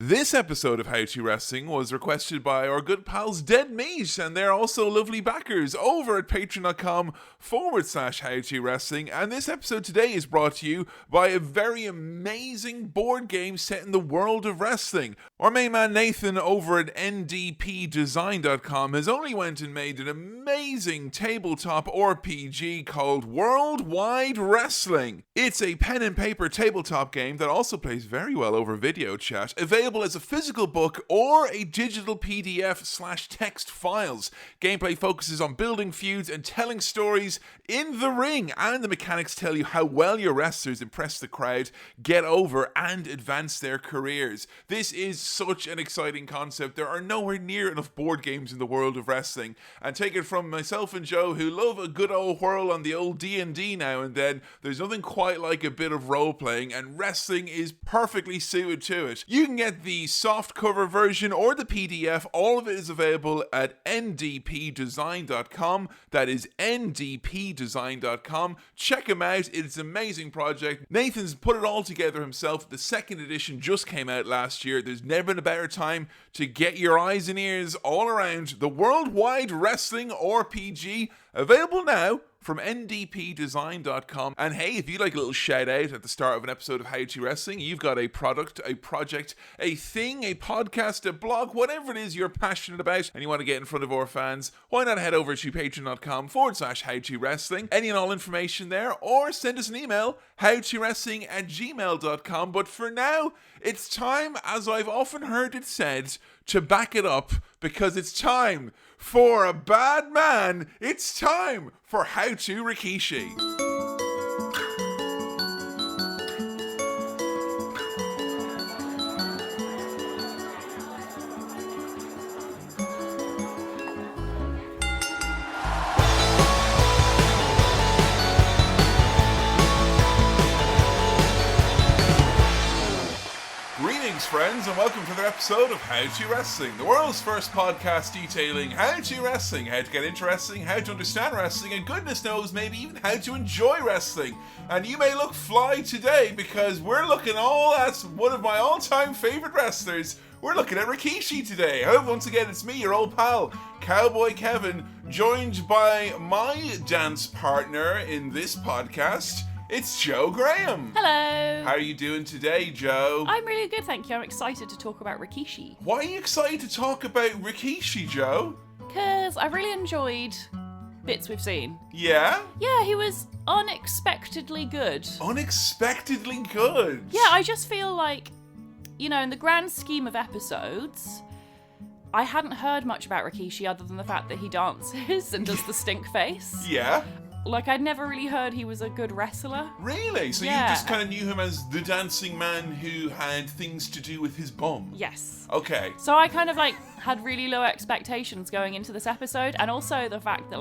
This episode of How to Wrestling was requested by our good pals Dead Meat, and they're also lovely backers over at patreon.com/How to Wrestling. And this episode today is brought to you by a very amazing board game set in the world of wrestling. Our main man Nathan over at ndpdesign.com has only went and made an amazing tabletop RPG called Worldwide Wrestling. It's a pen and paper tabletop game that also plays very well over video chat, available as a physical book or a digital PDF/text files. Gameplay focuses on building feuds and telling stories in the ring, and the mechanics tell you how well your wrestlers impress the crowd, get over, and advance their careers. This is such an exciting concept. There are nowhere near enough board games in the world of wrestling, and take it from myself and Joe, who love a good old whirl on the old D&D now and then, there's nothing quite like a bit of role-playing, and wrestling is perfectly suited to it. You can get the soft cover version or the PDF. All of it is available at ndpdesign.com. That is ndpdesign.com. Check him out. It's an amazing project. Nathan's put it all together himself. The second edition just came out last year. There's never been a better time to get your eyes and ears all around the Worldwide Wrestling RPG. Available now from ndpdesign.com. And hey, if you'd like a little shout out at the start of an episode of How to Wrestling, you've got a product, a project, a thing, a podcast, a blog, whatever it is you're passionate about and you want to get in front of our fans, why not head over to patreon.com/How to Wrestling. Any and all information there, or send us an email, howtowrestling@gmail.com. But for now, it's time, as I've often heard it said, to back it up, because it's time for a bad man. It's time for How to Rikishi. Friends, and welcome to another episode of How to Wrestling, the world's first podcast detailing how to wrestling, how to get into wrestling, how to understand wrestling, and goodness knows, maybe even how to enjoy wrestling. And you may look fly today because we're looking all at one of my all-time favorite wrestlers. We're looking at Rikishi today. Once again, it's me, your old pal, Cowboy Kevin, joined by my dance partner in this podcast. It's Joe Graham. Hello. How are you doing today, Joe? I'm really good, thank you. I'm excited to talk about Rikishi. Why are you excited to talk about Rikishi, Joe? Because I've really enjoyed bits we've seen. Yeah? Yeah, he was unexpectedly good. Unexpectedly good? Yeah, I just feel like, in the grand scheme of episodes, I hadn't heard much about Rikishi other than the fact that he dances and does the stink face. Yeah? Like, I'd never really heard he was a good wrestler. Really? So Yeah. you just kind of knew him as the dancing man who had things to do with his bum? Yes. Okay. So I kind of, had really low expectations going into this episode, and also the fact that,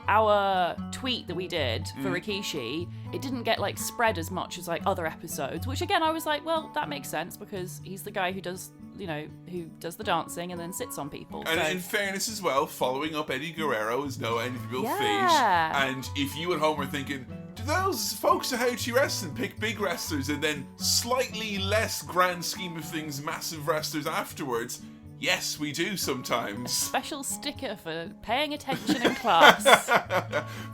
our tweet that we did for Rikishi, it didn't get, spread as much as, other episodes, which, again, I was like, well, that makes sense, because he's the guy who does, who does the dancing and then sits on people. And so. in fairness as well, following up Eddie Guerrero is no enviable feat. Yeah. And if you at home are thinking, do those folks at How to Wrestling pick big wrestlers and then slightly less grand scheme of things, massive wrestlers afterwards? Yes, we do sometimes. Special sticker for paying attention in class.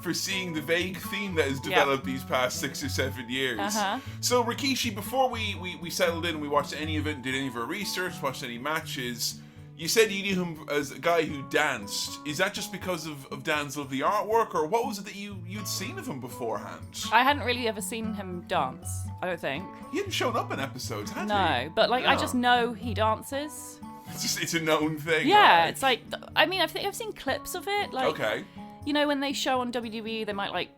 For seeing the vague theme that has developed these past 6 or 7 years. Uh-huh. So Rikishi, before we settled in and we watched any of it, did any of our research, watched any matches, you said you knew him as a guy who danced. Is that just because of Dan's lovely artwork, or what was it that you'd seen of him beforehand? I hadn't really ever seen him dance, I don't think. He hadn't shown up in episodes, had he? No, but I No. just know he dances. It's a known thing. Yeah, right? it's I've seen clips of it. Okay. When they show on WWE, they might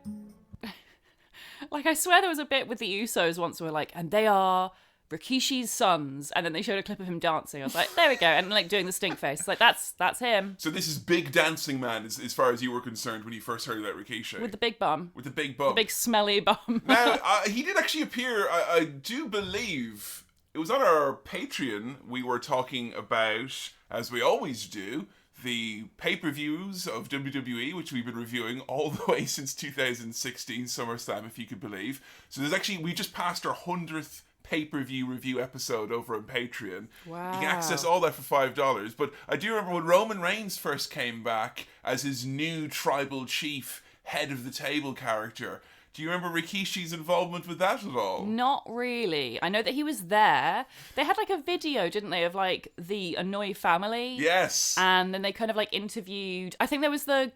I swear there was a bit with the Usos once where and they are Rikishi's sons, and then they showed a clip of him dancing. I was like, there we go, and doing the stink face. It's that's him. So this is big dancing man, as far as you were concerned when you first heard about Rikishi. With the big bum. With the big bum. The big smelly bum. Now, he did actually appear, I do believe, it was on our Patreon, we were talking about, as we always do, the pay-per-views of WWE, which we've been reviewing all the way since 2016, SummerSlam, if you could believe. So we just passed our 100th pay-per-view review episode over on Patreon. Wow. You can access all that for $5. But I do remember when Roman Reigns first came back as his new tribal chief, head of the table character. Do you remember Rikishi's involvement with that at all? Not really. I know that he was there. They had like a video, didn't they, of like the Annoy family? Yes. And then they kind of like interviewed. I think there was the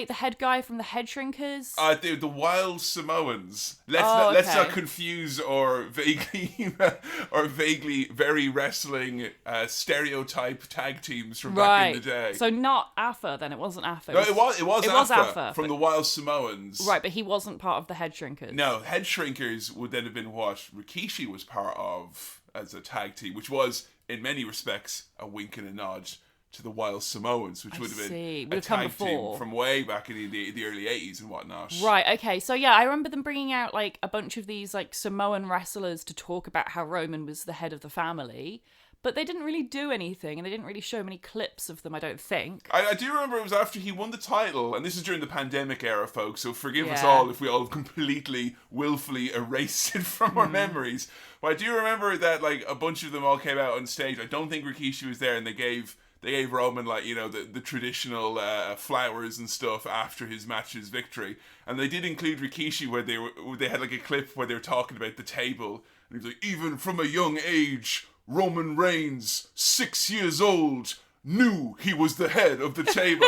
head guy from the Head Shrinkers. The Wild Samoans. Oh, Let's okay. not confuse or vaguely very wrestling stereotype tag teams from back in the day. So not Afa then. It wasn't Afa. No, it was Afa from but, the Wild Samoans. Right, but he wasn't part of the Head Shrinkers. No, Head Shrinkers would then have been what Rikishi was part of as a tag team, which was, in many respects, a wink and a nod to the Wild Samoans, which would have been a tag team from way back in the early 80s and whatnot. Right, okay. So yeah, I remember them bringing out like a bunch of these like Samoan wrestlers to talk about how Roman was the head of the family. But they didn't really do anything, and they didn't really show many clips of them, I don't think. I do remember it was after he won the title, and this is during the pandemic era, folks, so forgive us Yeah. all if we all completely, willfully erase it from our memories. But I do remember that, like, a bunch of them all came out on stage. I don't think Rikishi was there, and they gave Roman, like, you know, the traditional flowers and stuff after his match's victory. And they did include Rikishi where they had, like, a clip where they were talking about the table, and he was like, even from a young age, Roman Reigns, 6 years old, knew he was the head of the table.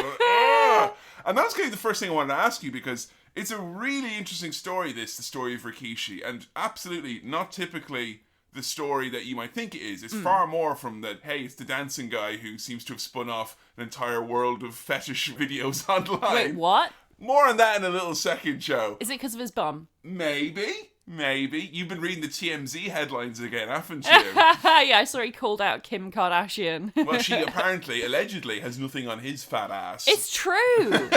And that's kind of the first thing I wanted to ask you, because it's a really interesting story, the story of Rikishi, and absolutely not typically the story that you might think it is. It's far more from that, hey, it's the dancing guy who seems to have spun off an entire world of fetish videos online. Wait, what? More on that in a little second, Joe. Is it because of his bum? Maybe. You've been reading the TMZ headlines again, haven't you? Yeah, I saw he called out Kim Kardashian. Well, she apparently, allegedly, has nothing on his fat ass. It's true.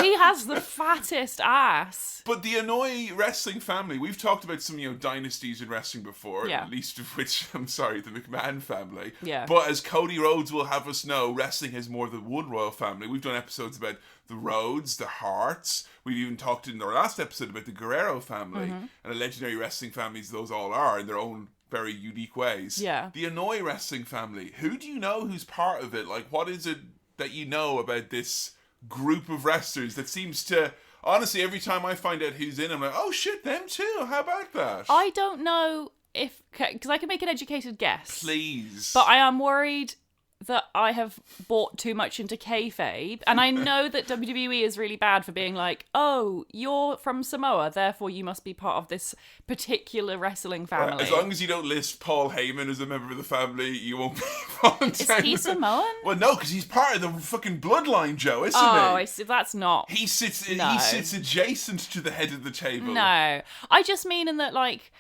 He has the fattest ass. But the Annoy wrestling family, we've talked about some, dynasties in wrestling before, Yeah. least of which, the McMahon family. Yeah. But as Cody Rhodes will have us know, wrestling has more than one royal family. We've done episodes about the Rhodes, the Harts. We've even talked in our last episode about the Guerrero family. And the legendary wrestling families those all are in their own very unique ways. Yeah. The Annoy wrestling family, who do you know who's part of it? Like, what is it that you know about this group of wrestlers that seems to... Honestly, every time I find out who's in, I'm like, oh shit, them too. How about that? I don't know if... Because I can make an educated guess. Please. But I am worried that I have bought too much into kayfabe. And I know that WWE is really bad for being like, oh, you're from Samoa, therefore you must be part of this particular wrestling family. As long as you don't list Paul Heyman as a member of the family, you won't be volunteering. Is he Samoan? Well, no, because he's part of the fucking bloodline, Joe, isn't Oh, he? I see. That's not... He sits adjacent to the head of the table. No. I just mean in that, like...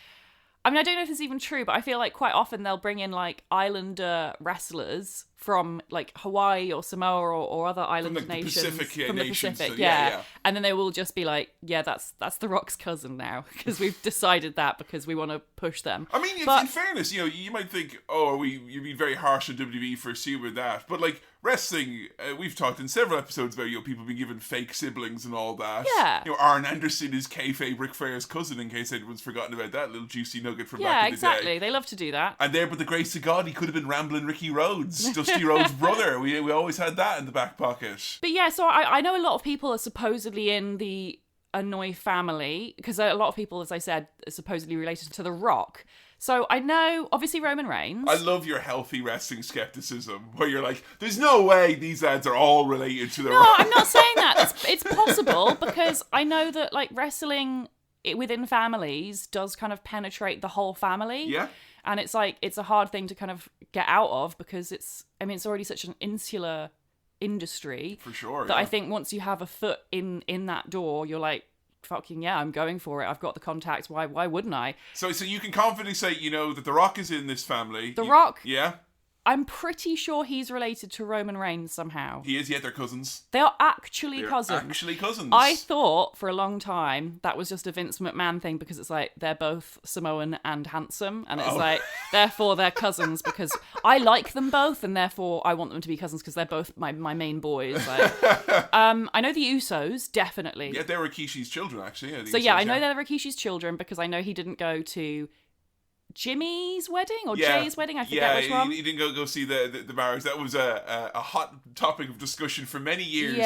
I mean, I don't know if it's even true, but I feel like quite often they'll bring in, like, islander wrestlers from, like, Hawaii or Samoa or other island From, like, nations. the Pacific from nations, the Pacific, so, yeah. yeah. And then they will just be like, yeah, that's The Rock's cousin now, because we've decided that because we want to push them. I mean, in fairness, you might think, oh, you'd be very harsh on WWE for assuming that. But, like, wrestling, we've talked in several episodes about, people being given fake siblings and all that. Yeah. Arn Anderson is kayfabe Ric Flair's cousin, in case anyone's forgotten about that little juicy nugget from back in the Yeah, exactly. day. They love to do that. And there, but the grace of God, he could have been Rambling Ricky Rhodes, Dusty Rhodes' brother. We always had that in the back pocket. But yeah, so I know a lot of people are supposedly in the Annoy family, because a lot of people, as I said, are supposedly related to The Rock. So I know, obviously, Roman Reigns. I love your healthy wrestling skepticism, where you're like, there's no way these lads are all related to The Rock. No, I'm not saying that. It's possible, because I know that, like, wrestling within families does kind of penetrate the whole family. Yeah. And it's like, it's a hard thing to kind of get out of, because it's already such an insular industry. For sure, That I think once you have a foot in that door, you're like, fucking yeah, I'm going for it. I've got the contacts. Why wouldn't I? So you can confidently say, that The Rock is in this family. The Rock? Yeah. I'm pretty sure he's related to Roman Reigns somehow. He is, yet they're cousins. They are actually They're cousins. actually cousins. I thought for a long time that was just a Vince McMahon thing, because it's like they're both Samoan and handsome, and it's like therefore they're cousins because I like them both, and therefore I want them to be cousins because they're both my main boys. Like, I know the Usos definitely. Yeah, they're Rikishi's children, actually. I know they're Rikishi's children because I know he didn't go to Jimmy's wedding or Jay's wedding. I forget which one. He didn't go see the marriage. That was a hot topic of discussion for many years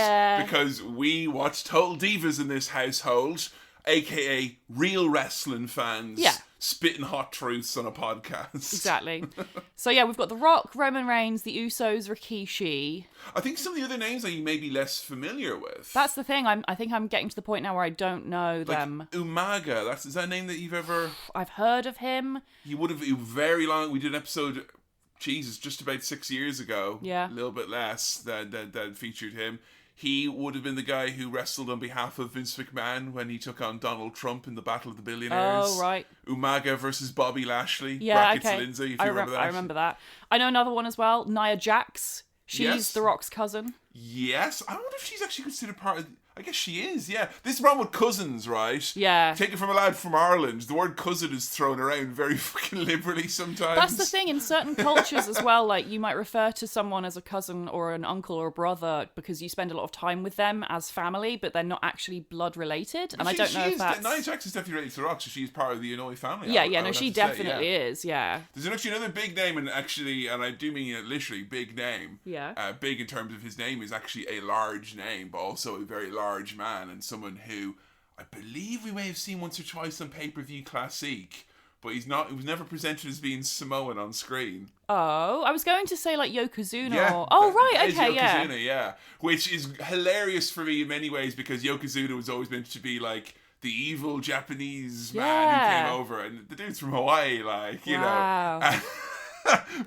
because we watched Total Divas in this household, aka real wrestling fans. Yeah. Spitting hot truths on a podcast. Exactly. So yeah, we've got The Rock, Roman Reigns, The Usos, Rikishi. I think some of the other names that you may be less familiar with. That's the thing. I think I'm getting to the point now where I don't know them. Umaga. Is that a name that you've ever? I've heard of him. He would have very long. We did an episode. Jesus, just about 6 years ago. Yeah. A little bit less that featured him. He would have been the guy who wrestled on behalf of Vince McMahon when he took on Donald Trump in the Battle of the Billionaires. Oh, right. Umaga versus Bobby Lashley. Yeah, Brackets okay. Lindsay, if you remember that. I remember that. I know another one as well, Nia Jax. She's The Rock's cousin. Yes. I wonder if she's actually considered part of... I guess she is, yeah. This is the problem with cousins, right? Yeah. Take it from a lad from Ireland. The word cousin is thrown around very fucking liberally sometimes. That's the thing, in certain cultures as well, like, you might refer to someone as a cousin or an uncle or a brother because you spend a lot of time with them as family, but they're not actually blood related. And I don't know if that's... Nia Jax is definitely related to The Rock, so she's part of the Inouye family. She definitely is, yeah. There's actually another big name, and I do mean it literally, big name. Yeah. Big in terms of his name is actually a large name, but also a very large man, and someone who I believe we may have seen once or twice on pay-per-view Classique, but he was never presented as being Samoan on screen. Oh, I was going to say like Yokozuna. Yeah, Yokozuna, yeah. Which is hilarious for me in many ways because Yokozuna was always meant to be like the evil Japanese man who came over, and the dude's from Hawaii, like, you know.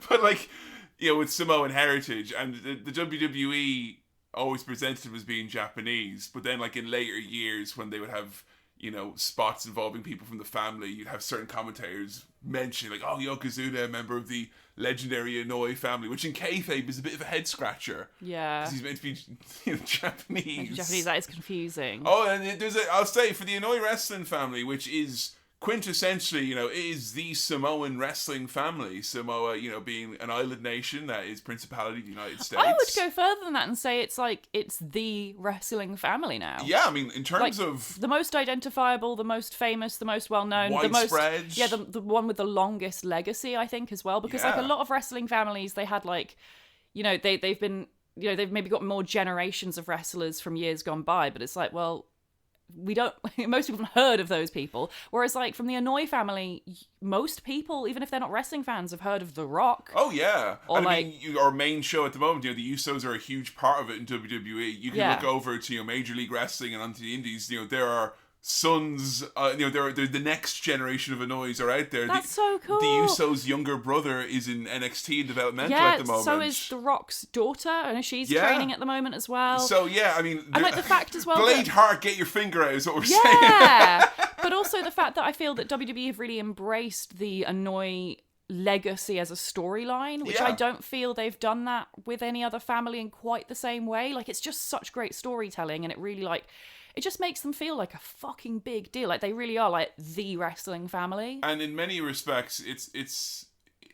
But like, you know, with Samoan heritage, and the WWE always presented him as being Japanese, but then like in later years when they would have, you know, spots involving people from the family, you'd have certain commentators mention like, oh, Yokozuna, a member of the legendary Inouye family, which in kayfabe is a bit of a head scratcher. Yeah. Because he's meant to be, you know, Japanese. That is confusing. Oh, and I'll say, for the Inouye wrestling family, which is quintessentially, you know, is the Samoan wrestling family. Samoa, you know, being an island nation that is Principality of the United States. I would go further than that and say it's the wrestling family now. Yeah, I mean, in terms of the most identifiable, the most famous, the most well-known, widespread. the one with the longest legacy, I think, as well. Because like a lot of wrestling families, they had like, you know, they've been, you know, they've maybe got more generations of wrestlers from years gone by, but it's like, well, most people haven't heard of those people. Whereas like from the Inouye family, most people, even if they're not wrestling fans, have heard of The Rock. Oh yeah. Or I mean, our main show at the moment, you know, the Usos are a huge part of it in WWE. You can look over to, you know, Major League Wrestling and onto the indies, you know, there are sons, you know, they're the next generation of Inouye's are out there. That's so cool. The Usos' younger brother is in NXT in developmental at the moment. So is The Rock's daughter, and she's training at the moment as well. So yeah, I mean, and like the fact as well, Blade Hart, get your finger out is what we're saying. Yeah, but also the fact that I feel that WWE have really embraced the Inouye legacy as a storyline, which I don't feel they've done that with any other family in quite the same way. Like, it's just such great storytelling, and it really like. It just makes them feel like a fucking big deal. Like, they really are, like, the wrestling family. And in many respects, it's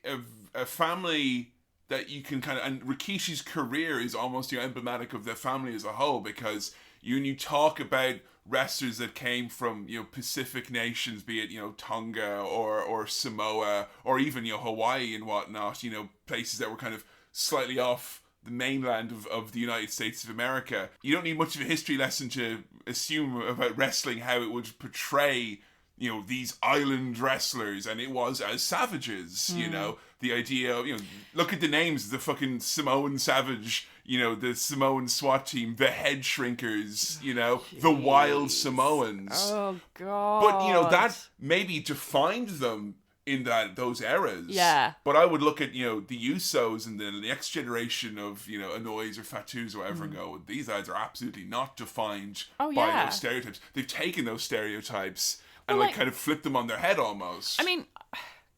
a family that you can kind of... And Rikishi's career is almost, you know, emblematic of their family as a whole, because when you talk about wrestlers that came from, you know, Pacific nations, be it, you know, Tonga or Samoa, or even, you know, Hawaii and whatnot, you know, places that were kind of slightly off the mainland of the United States of America. You don't need much of a history lesson to assume about wrestling how it would portray, you know, these island wrestlers, and it was as savages, you know. The idea of, you know, look at the names, the fucking Samoan Savage, you know, the Samoan SWAT team, the Head Shrinkers, you know, the Wild Samoans. Oh, God. But, you know, that maybe defined them in those eras. Yeah. But I would look at, you know, the Usos and the next generation of, you know, Inouye's or Fatus or whatever and go, these guys are absolutely not defined by those stereotypes. They've taken those stereotypes and like kind of flipped them on their head almost. I mean,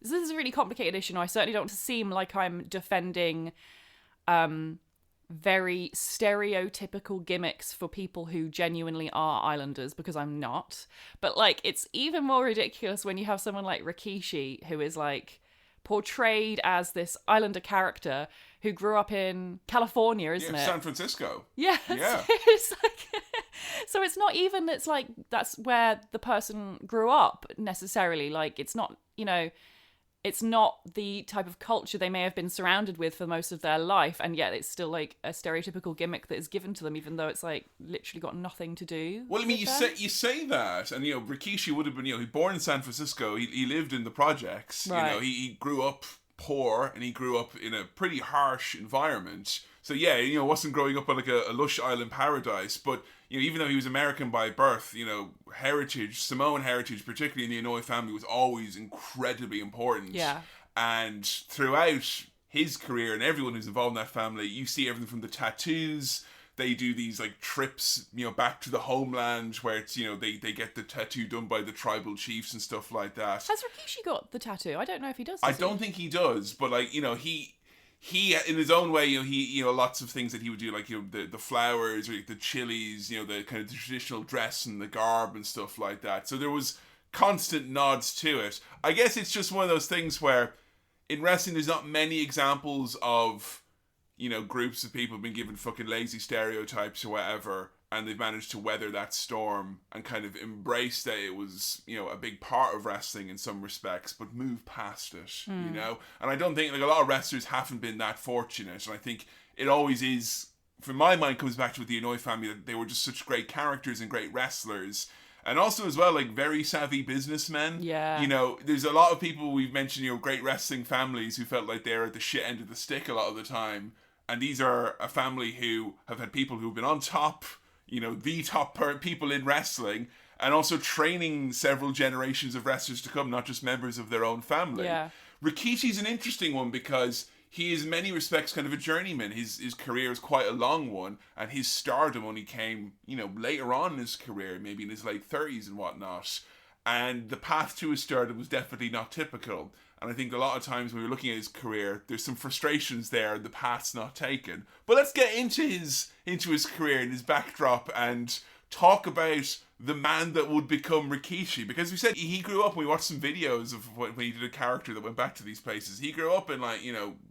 this is a really complicated issue, and I certainly don't want to seem like I'm defending very stereotypical gimmicks for people who genuinely are islanders, because I'm not. But like, it's even more ridiculous when you have someone like Rikishi, who is like portrayed as this islander character who grew up in California, isn't it? San Francisco. Yeah. It's like, so it's not even, it's like that's where the person grew up necessarily. Like, it's not, you know, it's not the type of culture they may have been surrounded with for most of their life, and yet it's still like a stereotypical gimmick that is given to them, even though it's like literally got nothing to do. Well, I mean, with you say that, and Rikishi would have been, he born in San Francisco. He lived in the projects. Right. He grew up poor, and he grew up in a pretty harsh environment. So yeah, wasn't growing up on like a lush island paradise, but even though he was American by birth, heritage, Samoan heritage, particularly in the Inouye family, was always incredibly important. Yeah. And throughout his career and everyone who's involved in that family, you see everything from the tattoos. They do these like trips, back to the homeland where it's, they get the tattoo done by the tribal chiefs and stuff like that. Has Rikishi got the tattoo? I don't know if he does. I don't think he does, but like, he in his own way, he lots of things that he would do, like the flowers or the chilies, the kind of the traditional dress and the garb and stuff like that. So there was constant nods to it. I guess it's just one of those things where in wrestling there's not many examples of groups of people being given fucking lazy stereotypes or whatever, and they've managed to weather that storm and kind of embrace that it was, a big part of wrestling in some respects, but move past it, And I don't think, like, a lot of wrestlers haven't been that fortunate, and I think it always is, from my mind, comes back to with the Inouye family, that they were just such great characters and great wrestlers. And also as well, like, very savvy businessmen. Yeah. There's a lot of people we've mentioned, great wrestling families who felt like they're at the shit end of the stick a lot of the time. And these are a family who have had people who've been on top, the top people in wrestling, and also training several generations of wrestlers to come, not just members of their own family. Yeah. Rikishi's an interesting one because he is in many respects kind of a journeyman. His career is quite a long one, and his stardom only came, later on in his career, maybe in his late 30s and whatnot. And the path to his stardom was definitely not typical. And I think a lot of times when we're looking at his career, there's some frustrations there, the path's not taken. But let's get into his career and his backdrop and talk about the man that would become Rikishi. Because we said he grew up, and we watched some videos of when he did a character that went back to these places. He grew up in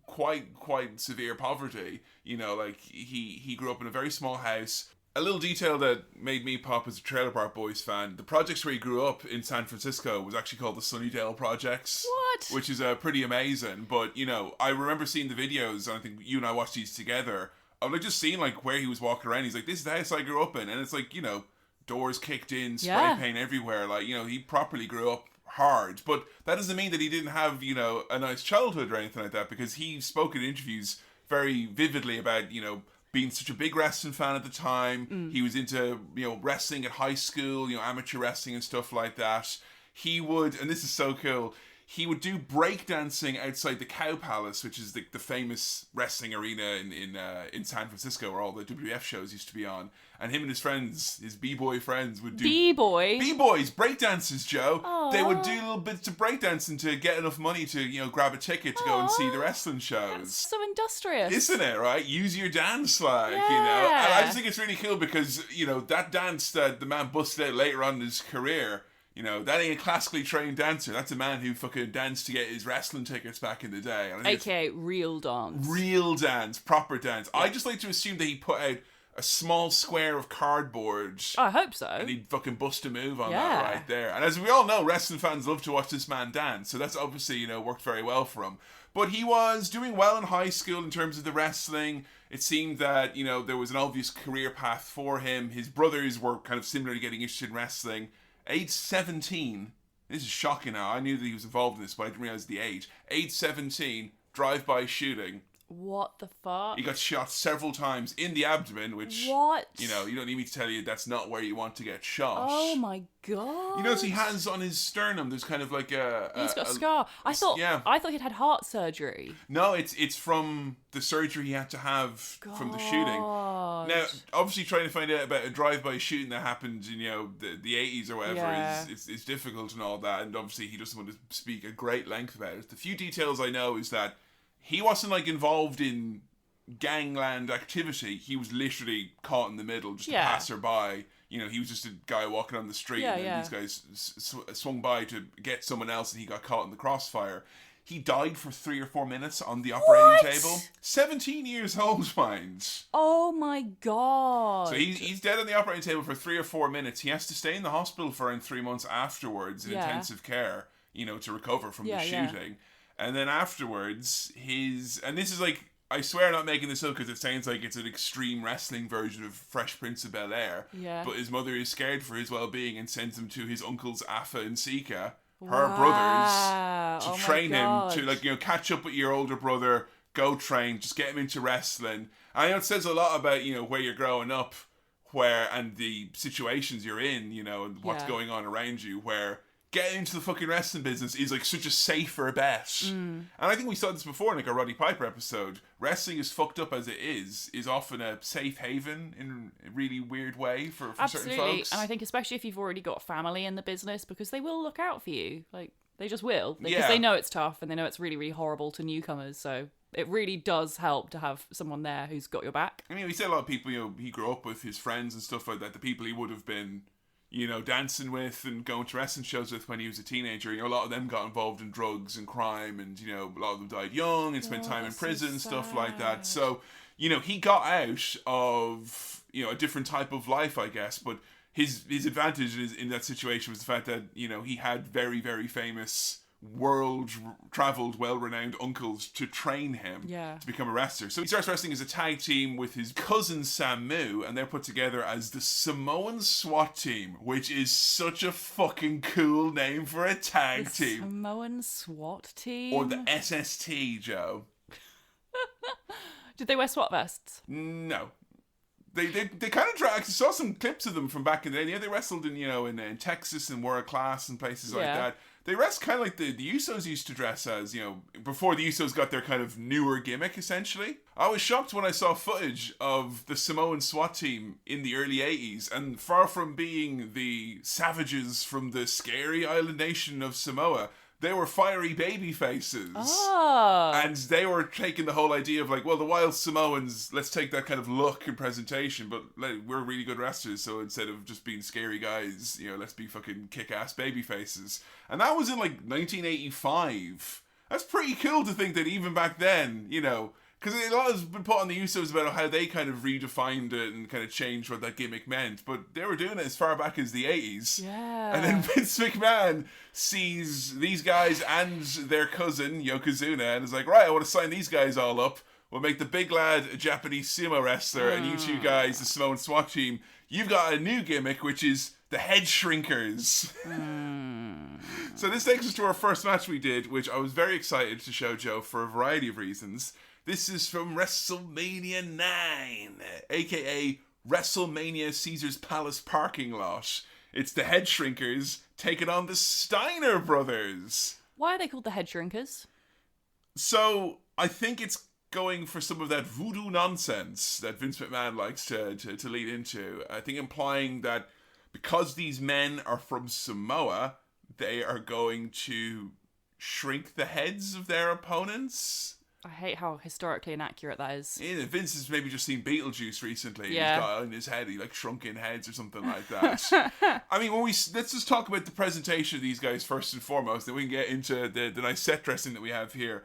quite severe poverty. Like he grew up in a very small house. A little detail that made me pop as a Trailer Park Boys fan, the projects where he grew up in San Francisco was actually called the Sunnydale Projects. What? Which is pretty amazing. But, I remember seeing the videos, and I think you and I watched these together. I was just seeing like where he was walking around. He's like, this is the house I grew up in. And it's like, doors kicked in, spray paint everywhere. Like, he properly grew up hard. But that doesn't mean that he didn't have, a nice childhood or anything like that, because he spoke in interviews very vividly about, being such a big wrestling fan at the time. He was into, wrestling at high school, amateur wrestling and stuff like that. He would, and this is so cool, he would do breakdancing outside the Cow Palace, which is the famous wrestling arena in San Francisco where all the WWF shows used to be on. And him and his friends, his b-boy friends, would do... B-boy? B-boys, breakdancers, Joe. Aww. They would do little bits of breakdancing to get enough money to, grab a ticket to go and see the wrestling shows. That's so industrious. Isn't it, right? Use your dance, like, And I just think it's really cool because, that dance that the man busted out later on in his career... that ain't a classically trained dancer. That's a man who fucking danced to get his wrestling tickets back in the day. AKA real dance. Real dance, proper dance. I just like to assume that he put out a small square of cardboard. I hope so. And he'd fucking bust a move on that right there. And as we all know, wrestling fans love to watch this man dance. So that's obviously, worked very well for him. But he was doing well in high school in terms of the wrestling. It seemed that, there was an obvious career path for him. His brothers were kind of similarly getting interested in wrestling. Age 17, this is shocking now. I knew that he was involved in this, but I didn't realize the age. Age 17, drive-by shooting. What the fuck? He got shot several times in the abdomen, which... What? You don't need me to tell you that's not where you want to get shot. Oh my god. So he has on his sternum, there's kind of like He's got a scar. I thought he'd had heart surgery. No, it's from the surgery he had to have from the shooting. Now, obviously trying to find out about a drive-by shooting that happened in, the 80s or whatever is difficult and all that, and obviously he doesn't want to speak at great length about it. The few details I know is that he wasn't involved in gangland activity. He was literally caught in the middle, just a passerby. He was just a guy walking on the street, and then these guys swung by to get someone else, and he got caught in the crossfire. He died for 3 or 4 minutes on the operating table. 17 years old, mind. Oh my god. So he's dead on the operating table for 3 or 4 minutes. He has to stay in the hospital for around 3 months afterwards in intensive care, to recover from the shooting. And then afterwards, and this is like, I swear I'm not making this up because it sounds like it's an extreme wrestling version of Fresh Prince of Bel-Air. Yeah. But his mother is scared for his well-being and sends him to his uncles Afa and Sika, her Wow. brothers, to Oh my train him God. to, like, catch up with your older brother, go train, just get him into wrestling. I know it says a lot about, where you're growing up, and the situations you're in, and what's going on around you, where getting into the fucking wrestling business is like such a safer bet. And I think we saw this before in like a Roddy Piper episode. Wrestling, as fucked up as it is often a safe haven in a really weird way for certain folks. And I think especially if you've already got family in the business, because they will look out for you. Like, they just will. Because they know it's tough and they know it's really, really horrible to newcomers. So it really does help to have someone there who's got your back. I mean, we said a lot of people, he grew up with his friends and stuff like that, the people he would have been, dancing with and going to wrestling shows with when he was a teenager. A lot of them got involved in drugs and crime, and, a lot of them died young and spent time in prison and stuff like that. So, he got out of, a different type of life, I guess, but his advantage in that situation was the fact that, he had very, very famous world-traveled, well-renowned uncles to train him to become a wrestler. So he starts wrestling as a tag team with his cousin Samu, and they're put together as the Samoan SWAT team, which is such a fucking cool name for a tag team. Samoan SWAT team? Or the SST, Joe. Did they wear SWAT vests? No. They kind of I saw some clips of them from back in the day. Yeah, they wrestled in Texas and World Class and places like that. They dress kind of like the Usos used to dress as, before the Usos got their kind of newer gimmick, essentially. I was shocked when I saw footage of the Samoan SWAT team in the early 80s, and far from being the savages from the scary island nation of Samoa, they were fiery baby faces. Oh. And they were taking the whole idea of like, well, the wild Samoans, let's take that kind of look and presentation, but we're really good wrestlers, so instead of just being scary guys, let's be fucking kick-ass baby faces. And that was in like 1985. That's pretty cool to think that even back then, because a lot has been put on the Usos about how they kind of redefined it and kind of changed what that gimmick meant, but they were doing it as far back as the 80s. Yeah. And then Vince McMahon sees these guys and their cousin, Yokozuna, and is like, right, I want to sign these guys all up. We'll make the big lad a Japanese sumo wrestler, and you two guys, the Samoan SWAT team, you've got a new gimmick, which is the Head Shrinkers. So this takes us to our first match we did, which I was very excited to show Joe for a variety of reasons. This is from WrestleMania 9, aka WrestleMania Caesar's Palace parking lot. It's the Head Shrinkers taking on the Steiner brothers. Why are they called the Head Shrinkers? So, I think it's going for some of that voodoo nonsense that Vince McMahon likes to lead into. I think implying that because these men are from Samoa, they are going to shrink the heads of their opponents. I hate how historically inaccurate that is. Yeah, Vince has maybe just seen Beetlejuice recently. Yeah. He's got in his head, he like shrunken heads or something like that. I mean, let's just talk about the presentation of these guys first and foremost, then we can get into the nice set dressing that we have here.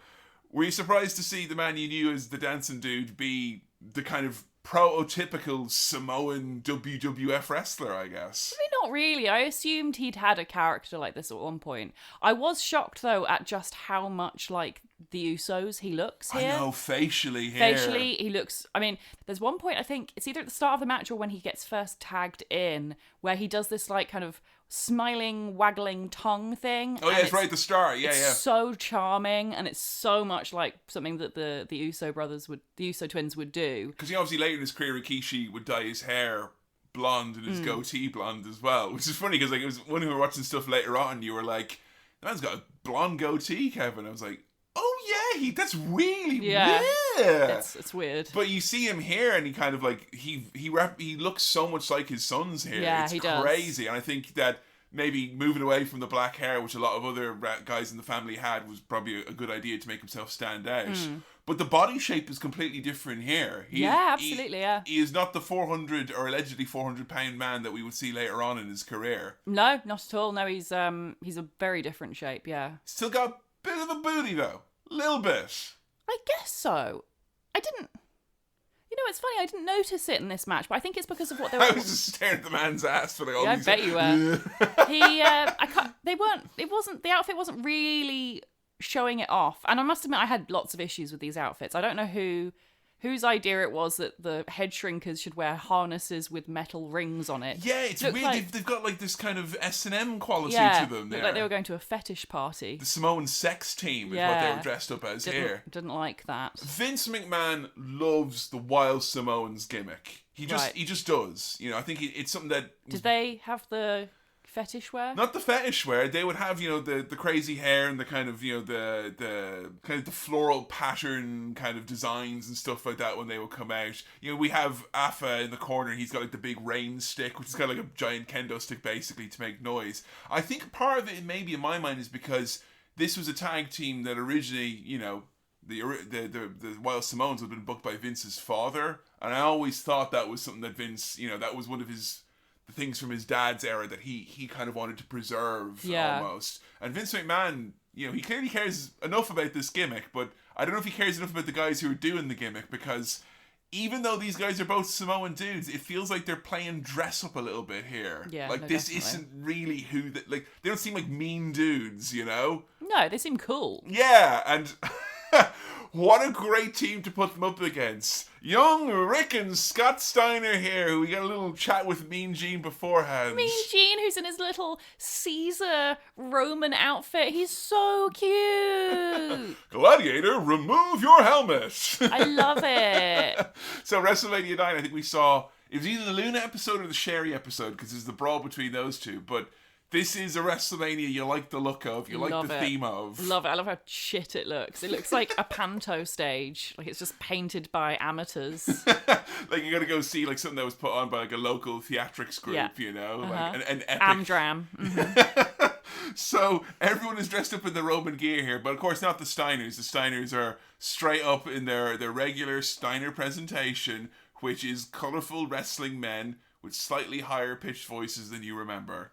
Were you surprised to see the man you knew as the dancing dude be the kind of prototypical Samoan WWF wrestler, I guess? I mean, not really. I assumed he'd had a character like this at one point. I was shocked, though, at just how much like the Usos he looks here. I know, facially here. Facially, he looks... I mean, there's one point, I think, it's either at the start of the match or when he gets first tagged in, where he does this, like, kind of smiling, waggling tongue thing. Oh, yeah, it's right at the start. Yeah, it's yeah. so charming, and it's so much like something that the Uso twins would do. Because obviously later in his career, Rikishi would dye his hair blonde and his goatee blonde as well, which is funny because like it was when we were watching stuff later on, you were like, "The man's got a blonde goatee, Kevin." I was like, "Oh yeah, that's really weird." It's weird. But you see him here, and he kind of like he looks so much like his sons here. Yeah, it's he does. crazy, and I think that maybe moving away from the black hair, which a lot of other guys in the family had, was probably a good idea to make himself stand out. But the body shape is completely different here. Absolutely. He is not the 400 or allegedly 400-pound man that we would see later on in his career. No, not at all. No, he's a very different shape. Yeah. Still got a bit of a booty though, little bit. I guess so. I didn't. You know, it's funny. I didn't notice it in this match, but I think it's because of what they were. I was just staring at the man's ass for like all I these. bet you were. He, I can't. They weren't. It wasn't. The outfit wasn't really showing it off. And I must admit, I had lots of issues with these outfits. I don't know whose idea it was that the head shrinkers should wear harnesses with metal rings on it. Yeah, it's Looked weird. like- They've got like this kind of S&M quality yeah, to them. looked like they were going to a fetish party. The Samoan sex team is what they Yeah. were dressed up as here. Didn't like that. Vince McMahon loves the wild Samoans gimmick. He just does. You know, I think it's something that Did they have the fetish wear? not the fetish wear. They would have, you know, the crazy hair and the kind of, you know, the kind of the floral pattern kind of designs and stuff like that when they would come out. You know, we have Afa in the corner. He's got like the big rain stick, which is kind of like a giant kendo stick basically to make noise. I think part of it, maybe in my mind, is because this was a tag team that originally, you know, the Wild Samoans had been booked by Vince's father, and I always thought that was something that Vince, you know, that was one of the things from his dad's era that he kind of wanted to preserve almost. And Vince McMahon, you know, he clearly cares enough about this gimmick, but I don't know if he cares enough about the guys who are doing the gimmick, because even though these guys are both Samoan dudes, it feels like they're playing dress up a little bit here. Yeah, like no, this definitely. isn't really who like they don't seem like mean dudes, you know? No, they seem cool. Yeah, and what a great team to put them up against. Young Rick and Scott Steiner here, who we got a little chat with Mean Gene beforehand. Mean Gene, who's in his little Caesar Roman outfit. He's so cute. Gladiator, remove your helmet. I love it. So WrestleMania 9, I think we saw, it was either the Luna episode or the Sherry episode, because there's the brawl between those two, but this is a WrestleMania you like the look of, you like Love the it. theme of. Love it. I love how shit it looks. It looks like a panto stage. Like it's just painted by amateurs. Like you gotta go see like something that was put on by like a local theatrics group, Yeah. you know? Uh-huh. Like an epic. Amdram. So everyone is dressed up in the Roman gear here, but of course not the Steiners. The Steiners are straight up in their regular Steiner presentation, which is colourful wrestling men with slightly higher pitched voices than you remember.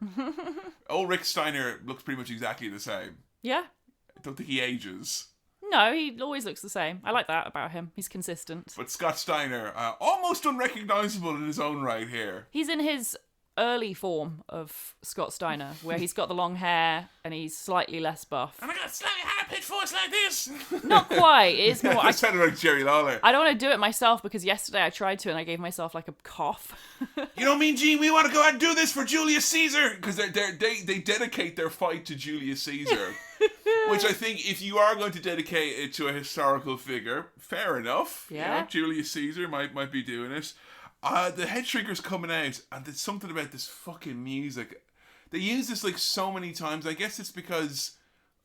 Old Rick Steiner looks pretty much exactly the same. Yeah. I don't think he ages. No, he always looks the same. I like that about him. He's consistent. But Scott Steiner, almost unrecognisable in his own right here. He's in his early form of Scott Steiner, where he's got the long hair and he's slightly less buff. And I got a slightly higher pitched voice like this. Not quite. It is more. I sounded like Jerry Lawler. I don't want to do it myself because yesterday I tried to and I gave myself like a cough. You know, Mean Gene, we want to go out and do this for Julius Caesar, because they dedicate their fight to Julius Caesar, which I think if you are going to dedicate it to a historical figure, fair enough. Yeah. You know, Julius Caesar might be doing it. The head shrinker's coming out, and there's something about this fucking music. They use this like so many times. I guess it's because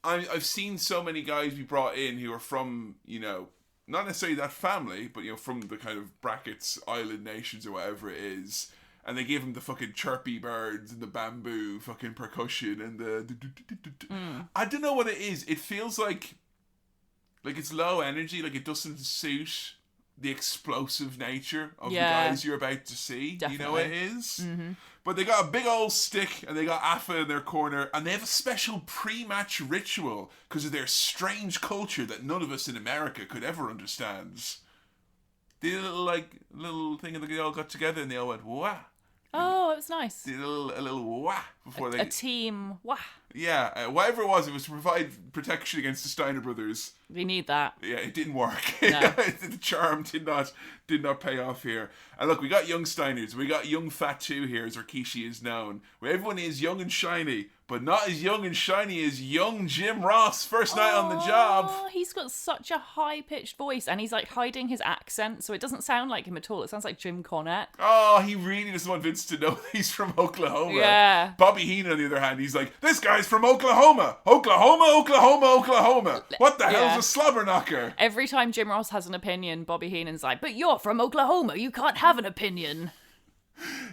I've seen so many guys be brought in who are from, you know, not necessarily that family, but, you know, from the kind of brackets, island nations or whatever it is. And they give them the fucking chirpy birds and the bamboo fucking percussion and the... I don't know what it is. It feels like it's low energy, like it doesn't suit the explosive nature of Yeah. the guys you're about to see. Definitely. You know what it is? But they got a big old stick and they got Afa in their corner and they have a special pre-match ritual because of their strange culture that none of us in America could ever understand. They did a little thing and they all got together and they all went wah. Oh, it was nice. Did a little wah before A they... team. Wow. Yeah, whatever it was to provide protection against the Steiner brothers. We need that. Yeah, it didn't work. No. The charm did not pay off here. And look, we got young Steiners. We got young Fatu here, as Rikishi is known. Where everyone is young and shiny, but not as young and shiny as young Jim Ross first night on the job. Oh, he's got such a high-pitched voice, and he's like hiding his accent, so it doesn't sound like him at all. It sounds like Jim Cornette. Oh, he really doesn't want Vince to know he's from Oklahoma. Yeah. Bobby Heenan, on the other hand, he's like, this guy's from Oklahoma. Oklahoma. What the hell's a slobber knocker? Every time Jim Ross has an opinion, Bobby Heenan's like, but you're from Oklahoma, you can't have an opinion.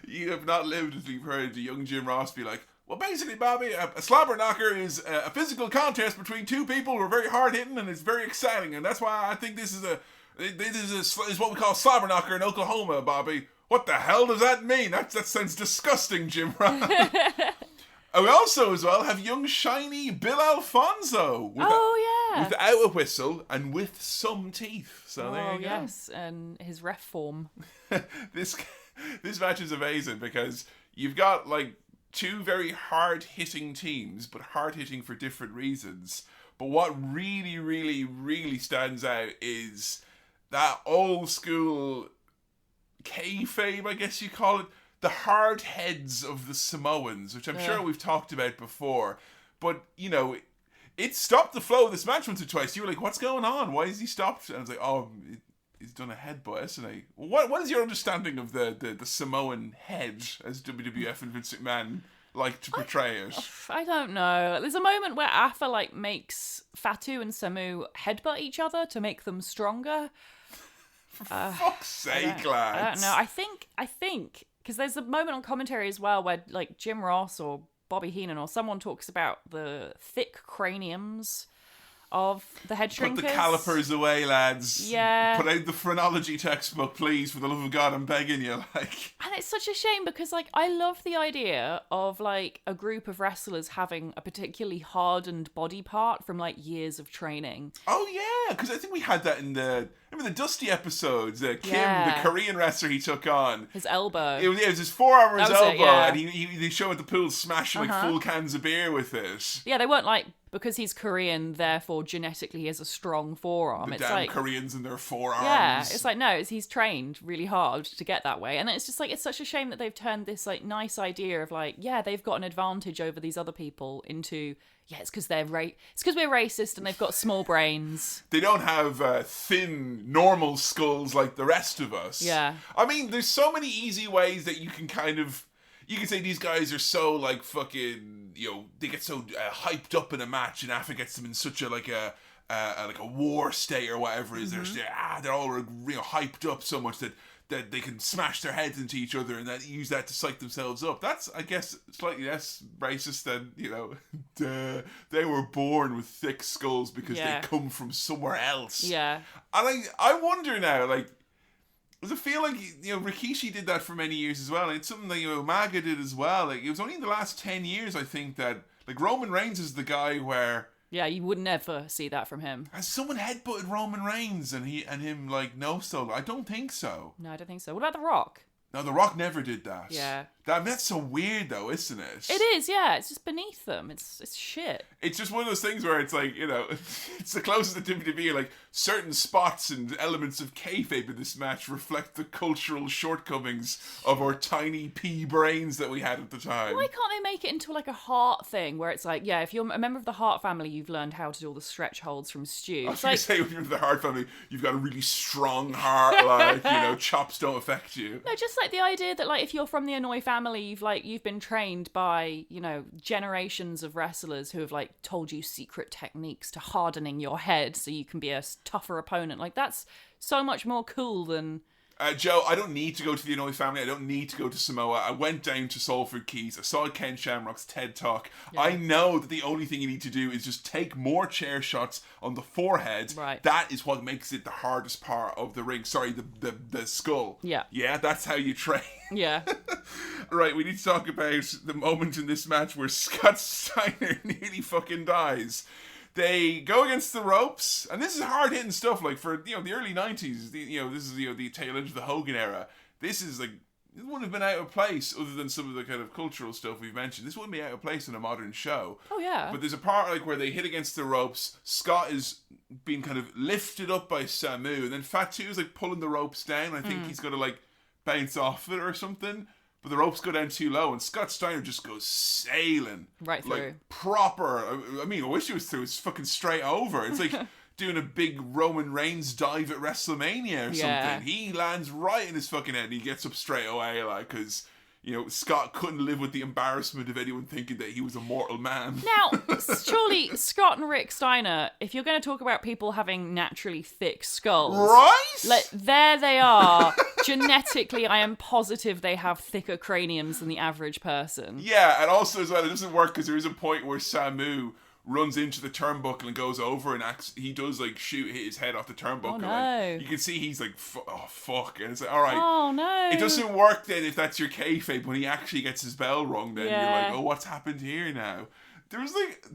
You have not lived until you've heard the young Jim Ross be like, well, basically, Bobby, a slobber knocker is a physical contest between two people who are very hard hitting and it's very exciting, and that's why I think this is what we call a slobber knocker in Oklahoma, Bobby. What the hell does that mean? That sounds disgusting, Jim Ross. And we also, as well, have young shiny Bill Alfonso. Without a whistle and with some teeth. So there you go. Yes, and his ref form. This match is amazing because you've got like two very hard-hitting teams, but hard-hitting for different reasons. But what really, really, really stands out is that old school kayfabe, I guess you call it, the hard heads of the Samoans, which I'm sure we've talked about before. But, you know, it stopped the flow of this match once or twice. You were like, what's going on? Why is he stopped? And I was like, oh, he's done a headbutt, hasn't he? What is your understanding of the Samoan head, as WWF and Vince McMahon like to portray it? I don't know. There's a moment where Afa like makes Fatu and Samu headbutt each other to make them stronger. For fuck's sake, lads. I don't know. I think because there's a moment on commentary as well where like Jim Ross or Bobby Heenan or someone talks about the thick craniums of the head shrinkers. Put the calipers away, lads. Yeah. Put out the phrenology textbook, please, for the love of God, I'm begging you. Like, and it's such a shame because, like, I love the idea of, like, a group of wrestlers having a particularly hardened body part from, like, years of training. Oh, yeah, because I think we had that in the Dusty episodes. Kim, the Korean wrestler he took on. His elbow. It was his forearm or his elbow, and he showed at the pool smashing, like, full cans of beer with it. Yeah, they weren't, like, because he's Korean, therefore genetically he has a strong forearm. The it's damn like Koreans and their forearms. Yeah, it's like, no, he's trained really hard to get that way. And it's just like, it's such a shame that they've turned this like nice idea of like, yeah, they've got an advantage over these other people into, yeah, it's because we're racist and they've got small brains. They don't have thin, normal skulls like the rest of us. Yeah. I mean, there's so many easy ways that you can kind of, you can say these guys are so like fucking, you know, they get so hyped up in a match, and Afa gets them in such a like a war state or whatever it is. They're all hyped up so much that they can smash their heads into each other and use that to psych themselves up. That's, I guess, slightly less racist than, you know, they were born with thick skulls because they come from somewhere else. Yeah. And I wonder now, like, does it feel like, you know, Rikishi did that for many years as well? It's something that, you know, Umaga did as well. Like, it was only in the last 10 years, I think, that, like, Roman Reigns is the guy where... Yeah, you would never see that from him. Has someone headbutted Roman Reigns and him, like, no solo? I don't think so. No, I don't think so. What about The Rock? No, The Rock never did that. Yeah. That's so weird, though, isn't it? It is, yeah. It's just beneath them. It's shit. It's just one of those things where it's like, you know, it's the closest to WWE. Like, certain spots and elements of kayfabe in this match reflect the cultural shortcomings of our tiny pea brains that we had at the time. Why can't they make it into like a Hart thing where it's like, yeah, if you're a member of the Hart family, you've learned how to do all the stretch holds from Stu. I was going to say, when you're in the Hart family, you've got a really strong heart, like, you know, chops don't affect you. No, just like the idea that like if you're from the Hanoi family, you've been trained by, you know, generations of wrestlers who have like told you secret techniques to hardening your head so you can be a tougher opponent. Like, that's so much more cool than... Joe, I don't need to go to the Hanoi family. I don't need to go to Samoa. I went down to Salford Keys. I saw Ken Shamrock's TED Talk. Yeah. I know that the only thing you need to do is just take more chair shots on the forehead. Right. That is what makes it the hardest part of the ring. Sorry, the skull. Yeah. Yeah, that's how you train. Yeah. Right, we need to talk about the moment in this match where Scott Steiner nearly fucking dies. They go against the ropes, and this is hard-hitting stuff, like, for, you know, the early 90s, this is, you know, the tail end of the Hogan era. This is, like, it wouldn't have been out of place, other than some of the kind of cultural stuff we've mentioned. This wouldn't be out of place in a modern show. Oh, yeah. But there's a part, like, where they hit against the ropes, Scott is being kind of lifted up by Samu, and then Fatu is, like, pulling the ropes down. I think he's going to, like, bounce off it or something. But the ropes go down too low, and Scott Steiner just goes sailing. Right through. Like, proper. I mean, I wish it was through. It's fucking straight over. It's like doing a big Roman Reigns dive at WrestleMania or something. He lands right in his fucking head, and he gets up straight away, like, because... You know, Scott couldn't live with the embarrassment of anyone thinking that he was a mortal man. Now, surely Scott and Rick Steiner, if you're going to talk about people having naturally thick skulls... Right? There they are. Genetically, I am positive they have thicker craniums than the average person. Yeah, and also as well, it doesn't work because there is a point where Samu runs into the turnbuckle and goes over and he does like hit his head off the turnbuckle. Oh, no. And you can see he's like, oh fuck, and it's like, all right. Oh no. It doesn't work then if that's your kayfabe. When he actually gets his bell rung, then you're like, oh, what's happened here now? There's like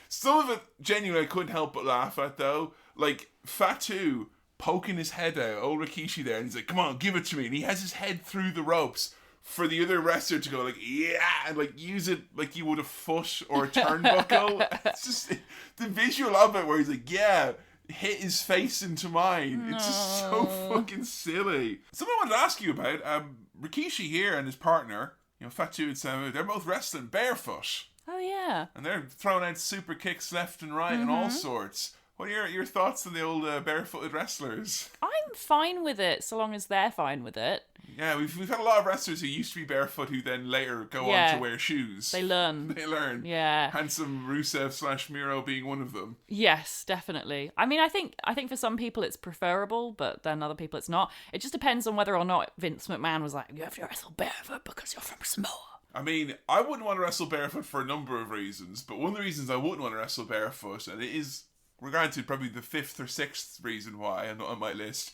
some of it genuinely I couldn't help but laugh at though. Like Fatu poking his head out, old Rikishi there, and he's like, come on, give it to me. And he has his head through the ropes, for the other wrestler to go like, yeah, and like use it like you would a foot or a turnbuckle. It's just the visual of it where he's like, yeah, hit his face into mine. It's just so fucking silly. Something I wanted to ask you about, Rikishi here and his partner, Fatu and Samu, they're both wrestling barefoot. Oh, yeah. And they're throwing out super kicks left and right and all sorts. What are your thoughts on the old barefooted wrestlers? I'm fine with it, so long as they're fine with it. Yeah, we've had a lot of wrestlers who used to be barefoot who then later go on to wear shoes. They learn. Yeah. Handsome Rusev / Miro being one of them. Yes, definitely. I mean, I think for some people it's preferable, but then other people it's not. It just depends on whether or not Vince McMahon was like, you have to wrestle barefoot because you're from Samoa. I mean, I wouldn't want to wrestle barefoot for a number of reasons, but one of the reasons I wouldn't want to wrestle barefoot, and it is, granted, probably the 5th or 6th reason why on my list,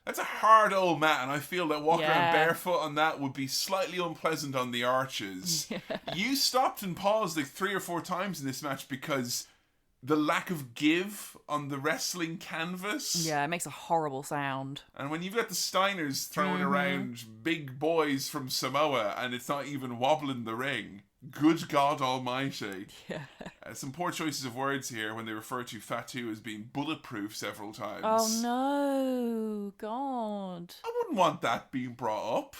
that's a hard old mat, and I feel that walking around barefoot on that would be slightly unpleasant on the arches. Yeah. You stopped and paused like 3 or 4 times in this match because the lack of give on the wrestling canvas. Yeah, it makes a horrible sound. And when you've got the Steiners throwing around big boys from Samoa and it's not even wobbling the ring, good God almighty. Yeah. Some poor choices of words here when they refer to Fatu as being bulletproof several times. Oh no, God. I wouldn't want that being brought up.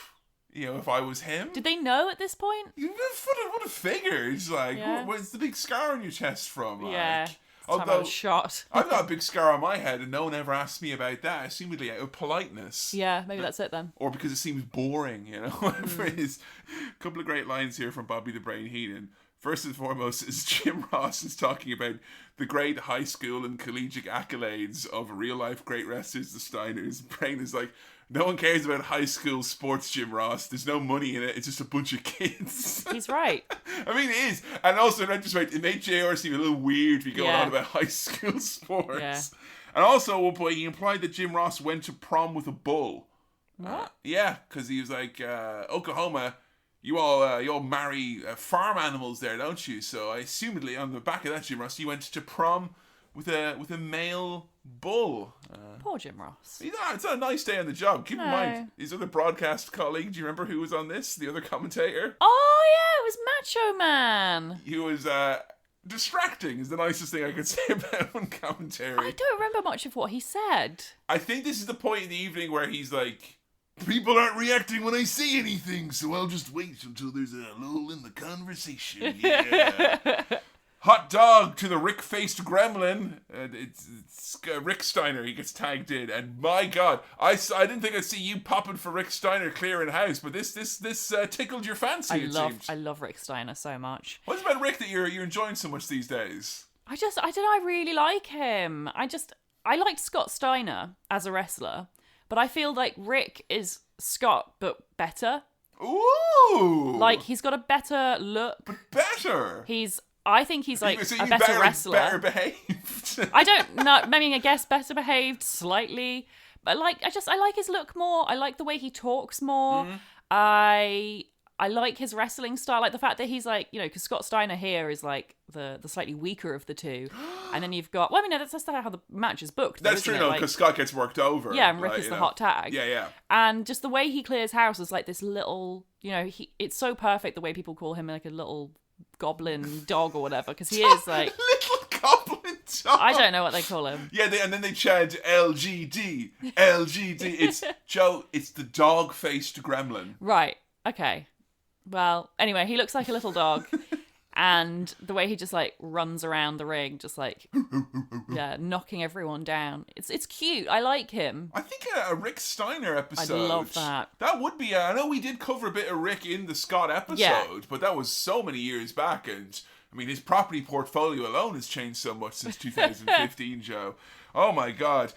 If I was him. Did they know at this point? You would have figured. Like, where's the big scar on your chest from? Like, yeah. Although I was shot. I've got a big scar on my head and no one ever asked me about that, assumedly out of politeness. Yeah, maybe that's it then. Or because it seems boring, whatever it is. A couple of great lines here from Bobby the Brain Heenan. First and foremost is Jim Ross is talking about the great high school and collegiate accolades of real life great wrestlers, the Steiners. Brain is like, no one cares about high school sports, Jim Ross. There's no money in it. It's just a bunch of kids. He's right. I mean, it is. And also, in retrospect, it made JR seem a little weird to be going on about high school sports. Yeah. And also, at one point, he implied that Jim Ross went to prom with a bull. What? Yeah, because he was like, Oklahoma, you all marry farm animals there, don't you? So, I assumedly, on the back of that, Jim Ross, you went to prom with a male bull. Poor Jim Ross. It's not a nice day on the job. Keep in mind, his other broadcast colleague, do you remember who was on this? The other commentator? Oh, yeah, it was Macho Man. He was distracting is the nicest thing I could say about him on commentary. I don't remember much of what he said. I think this is the point in the evening where he's like, people aren't reacting when I say anything, so I'll just wait until there's a lull in the conversation. Yeah. Hot dog to the Rick-faced gremlin. It's Rick Steiner. He gets tagged in, and my God, I didn't think I'd see you popping for Rick Steiner clearing house, but this tickled your fancy. I love Rick Steiner so much. What's about Rick that you're enjoying so much these days? I don't know. I really like him. I liked Scott Steiner as a wrestler, but I feel like Rick is Scott but better. Ooh, like he's got a better look. But better. I think he's like a better wrestler. Better behaved. I don't know. I mean, I guess better behaved slightly, but I like his look more. I like the way he talks more. Mm-hmm. I like his wrestling style, like the fact that he's like, because Scott Steiner here is like the slightly weaker of the two, and then you've got. Well, I mean, that's how the match is booked. That's true, no, because Scott gets worked over. Yeah, and Rick is the hot tag. Yeah. And just the way he clears house is like this little, it's so perfect the way people call him like a little goblin dog or whatever, because he is like little goblin dog. I don't know what they call him. Yeah, and then they chant LGD. It's Joe. It's the dog-faced gremlin. Right. Okay. Well, anyway, he looks like a little dog, and the way he just like runs around the ring, just like knocking everyone down. It's cute. I like him. I think a Rick Steiner episode. I love that. That would be. I know we did cover a bit of Rick in the Scott episode, but that was so many years back, and I mean his property portfolio alone has changed so much since 2015, Joe. Oh my God,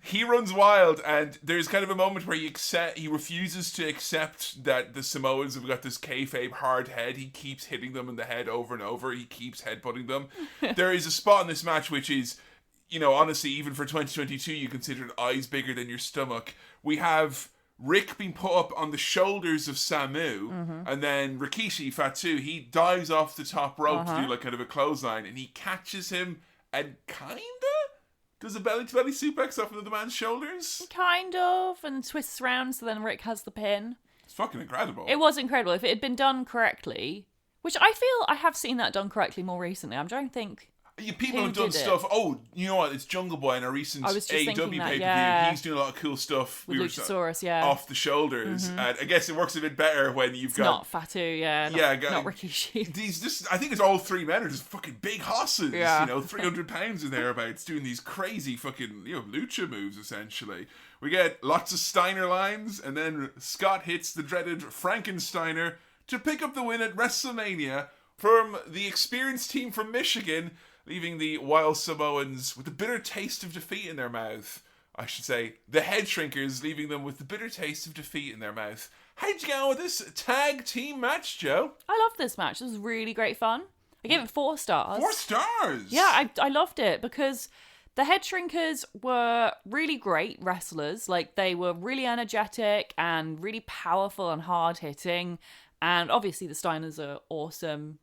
He runs wild, and there's kind of a moment where he refuses to accept that the Samoans have got this kayfabe hard head. He keeps hitting them in the head over and over. He keeps headbutting them. There is a spot in this match which is, honestly, even for 2022, you consider it eyes bigger than your stomach. We have Rick being put up on the shoulders of Samu, and then Rikishi, Fatu, he dives off the top rope to do like kind of a clothesline, and he catches him and kinda Does a belly-to-belly suplex off of the man's shoulders? Kind of, and twists around so then Rick has the pin. It's fucking incredible. It was incredible. If it had been done correctly, which I feel I have seen that done correctly more recently. I'm trying to think. People have done stuff. Oh, you know what? It's Jungle Boy in a recent AEW pay-per-view. He's doing a lot of cool stuff. With Luchasaurus, off the shoulders. And I guess it works a bit better when you've got... not Fatu, not Rikishi. I think it's all three men are just fucking big hosses. Yeah. 300 pounds in thereabouts, doing these crazy fucking lucha moves, essentially. We get lots of Steiner lines, and then Scott hits the dreaded Frankensteiner to pick up the win at WrestleMania from the experienced team from Michigan, leaving the Wild Samoans with a bitter taste of defeat in their mouth. I should say, the Head Shrinkers leaving them with the bitter taste of defeat in their mouth. How'd you get on with this tag team match, Joe? I loved this match. It was really great fun. I gave it 4 stars. 4 stars? Yeah, I loved it because the Head Shrinkers were really great wrestlers. Like, they were really energetic and really powerful and hard-hitting. And obviously the Steiners are awesome,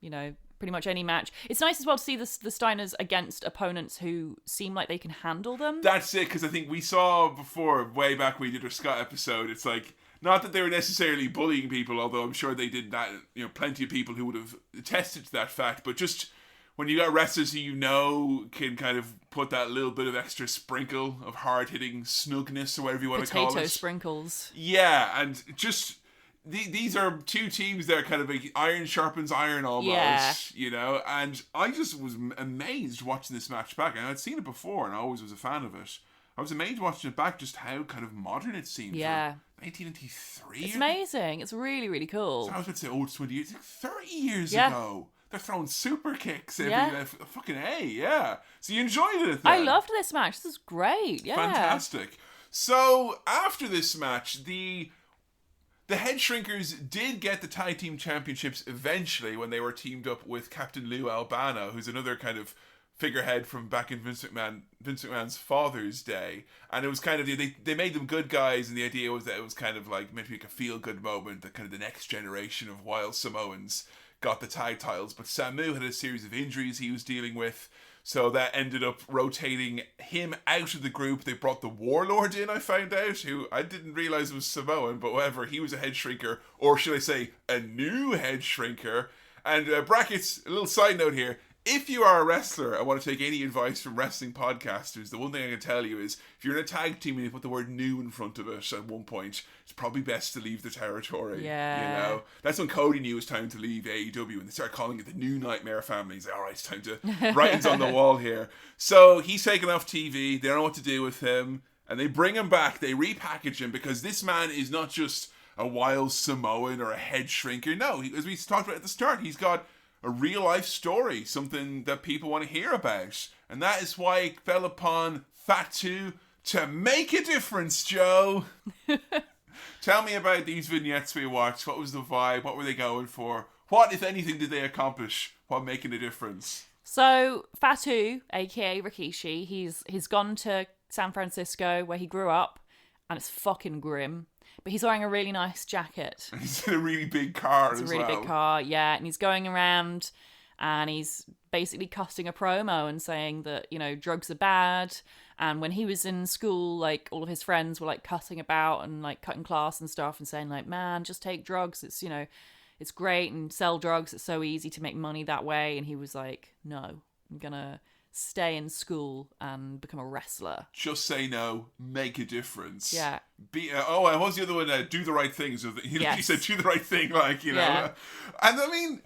pretty much any match. It's nice as well to see the Steiners against opponents who seem like they can handle them. That's it, because I think we saw before, way back when we did our Scott episode, it's like, not that they were necessarily bullying people, although I'm sure they did that, plenty of people who would have attested to that fact, but just when you got wrestlers who can kind of put that little bit of extra sprinkle of hard-hitting snugness, or whatever you want to call it. Potato sprinkles. Yeah, and just... These are two teams that are kind of like iron sharpens iron almost, and I just was amazed watching this match back. And I'd seen it before and I always was a fan of it. I was amazed watching it back just how kind of modern it seemed. Yeah. For 1993? It's amazing. It's really, really cool. So I was about to say, it's 20 years. It's like 30 years ago. They're throwing super kicks every fucking A, yeah. So you enjoyed it then? I loved this match. This is great, yeah. Fantastic. So after this match, the Head Shrinkers did get the Tag Team Championships eventually when they were teamed up with Captain Lou Albano, who's another kind of figurehead from back in Vince McMahon's father's day. And it was kind of, they made them good guys, and the idea was that it was kind of like maybe like a feel-good moment that kind of the next generation of Wild Samoans got the tag titles. But Samu had a series of injuries he was dealing with, so that ended up rotating him out of the group. They brought the Warlord in, I found out, who I didn't realize was Samoan, but whatever, he was a head shrinker, or should I say, a new head shrinker. And brackets, a little side note here, if you are a wrestler and want to take any advice from wrestling podcasters, the one thing I can tell you is, if you're in a tag team and you put the word new in front of it at one point, it's probably best to leave the territory. Yeah. That's when Cody knew it was time to leave AEW, and they started calling it the New Nightmare Family. He's like, alright, it's time to... writing's on the wall here. So he's taken off TV, they don't know what to do with him, and they bring him back, they repackage him, because this man is not just a wild Samoan or a head shrinker. No, as we talked about at the start, he's got a real life story, something that people want to hear about. And that is why it fell upon Fatu to make a difference, Joe. Tell me about these vignettes we watched. What was the vibe? What were they going for? What, if anything, did they accomplish while making a difference? So, Fatu, aka Rikishi, he's gone to San Francisco where he grew up, and it's fucking grim. But he's wearing a really nice jacket. He's in a really big car as well. It's a really big car, yeah. And he's going around and he's basically cutting a promo and saying that, drugs are bad. And when he was in school, like, all of his friends were, like, cutting about and, like, cutting class and stuff and saying, like, man, just take drugs. It's, it's great, and sell drugs. It's so easy to make money that way. And he was like, no, I'm gonna stay in school and become a wrestler. Just say no, make a difference. Yeah. And what was the other one? Do the right thing. So he said, do the right thing, Yeah. And I mean,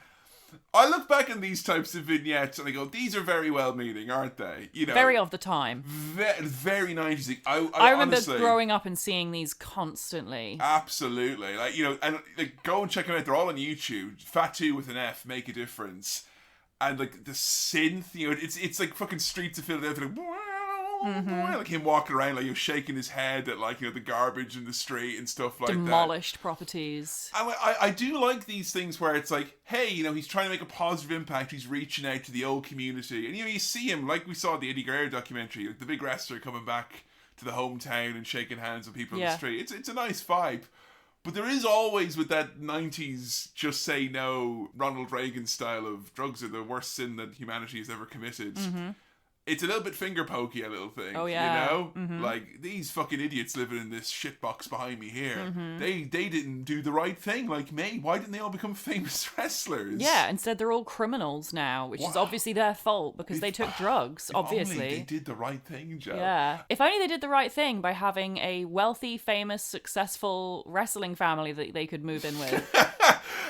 I look back on these types of vignettes and I go, these are very well-meaning, aren't they? Very of the time. Very 90s. I remember honestly, growing up and seeing these constantly. Absolutely. And go and check them out. They're all on YouTube. Fatu with an F, make a difference. And like the synth, it's like fucking Streets of Philadelphia, like him walking around, like shaking his head at like the garbage in the street and stuff like that. Demolished properties. I do like these things where it's like, hey, he's trying to make a positive impact. He's reaching out to the old community, and you see him like we saw the Eddie Guerrero documentary, like the big wrestler coming back to the hometown and shaking hands with people on the street. It's a nice vibe. But there is always, with that 90s just say no, Ronald Reagan style of drugs are the worst sin that humanity has ever committed. it's a little bit finger pokey, a little thing. Oh, yeah. You know? Like, these fucking idiots living in this shitbox behind me here, they didn't do the right thing like me. Why didn't they all become famous wrestlers? Yeah, instead they're all criminals now, which is obviously their fault because they took drugs, obviously. Only they did the right thing, Joe. Yeah. If only they did the right thing by having a wealthy, famous, successful wrestling family that they could move in with.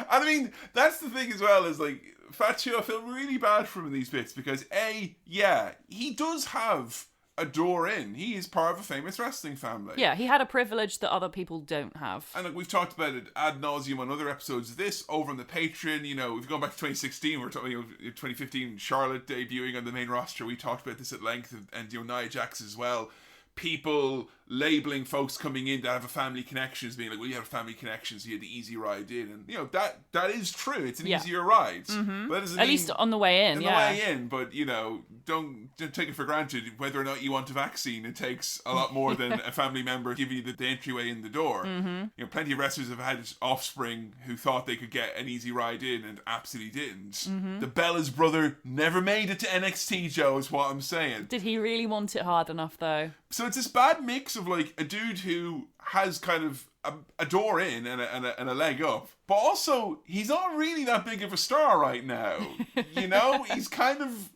I mean, that's the thing as well, is like, Fatu, I feel really bad for him in these bits because he does have a door in. He is part of a famous wrestling family. Yeah, he had a privilege that other people don't have. And like, we've talked about it ad nauseum on other episodes of this over on the Patreon. You know, we've gone back to 2016. We're talking, 2015, Charlotte debuting on the main roster. We talked about this at length, and Nia Jax as well. People labeling folks coming in that have a family connection as being like, well, you have a family connection, so you had the easy ride in. And, that is true. It's an easier ride. But that doesn't At mean, least on the way in, on the way in, but, don't take it for granted. Whether or not you want a vaccine, it takes a lot more than a family member giving you the entryway in the door. Plenty of wrestlers have had offspring who thought they could get an easy ride in and absolutely didn't. The Bella's brother never made it to NXT, Joe, is what I'm saying. Did he really want it hard enough, though? So it's this bad mix of like a dude who has kind of a door in and a leg up, but also he's not really that big of a star right now. He's kind of,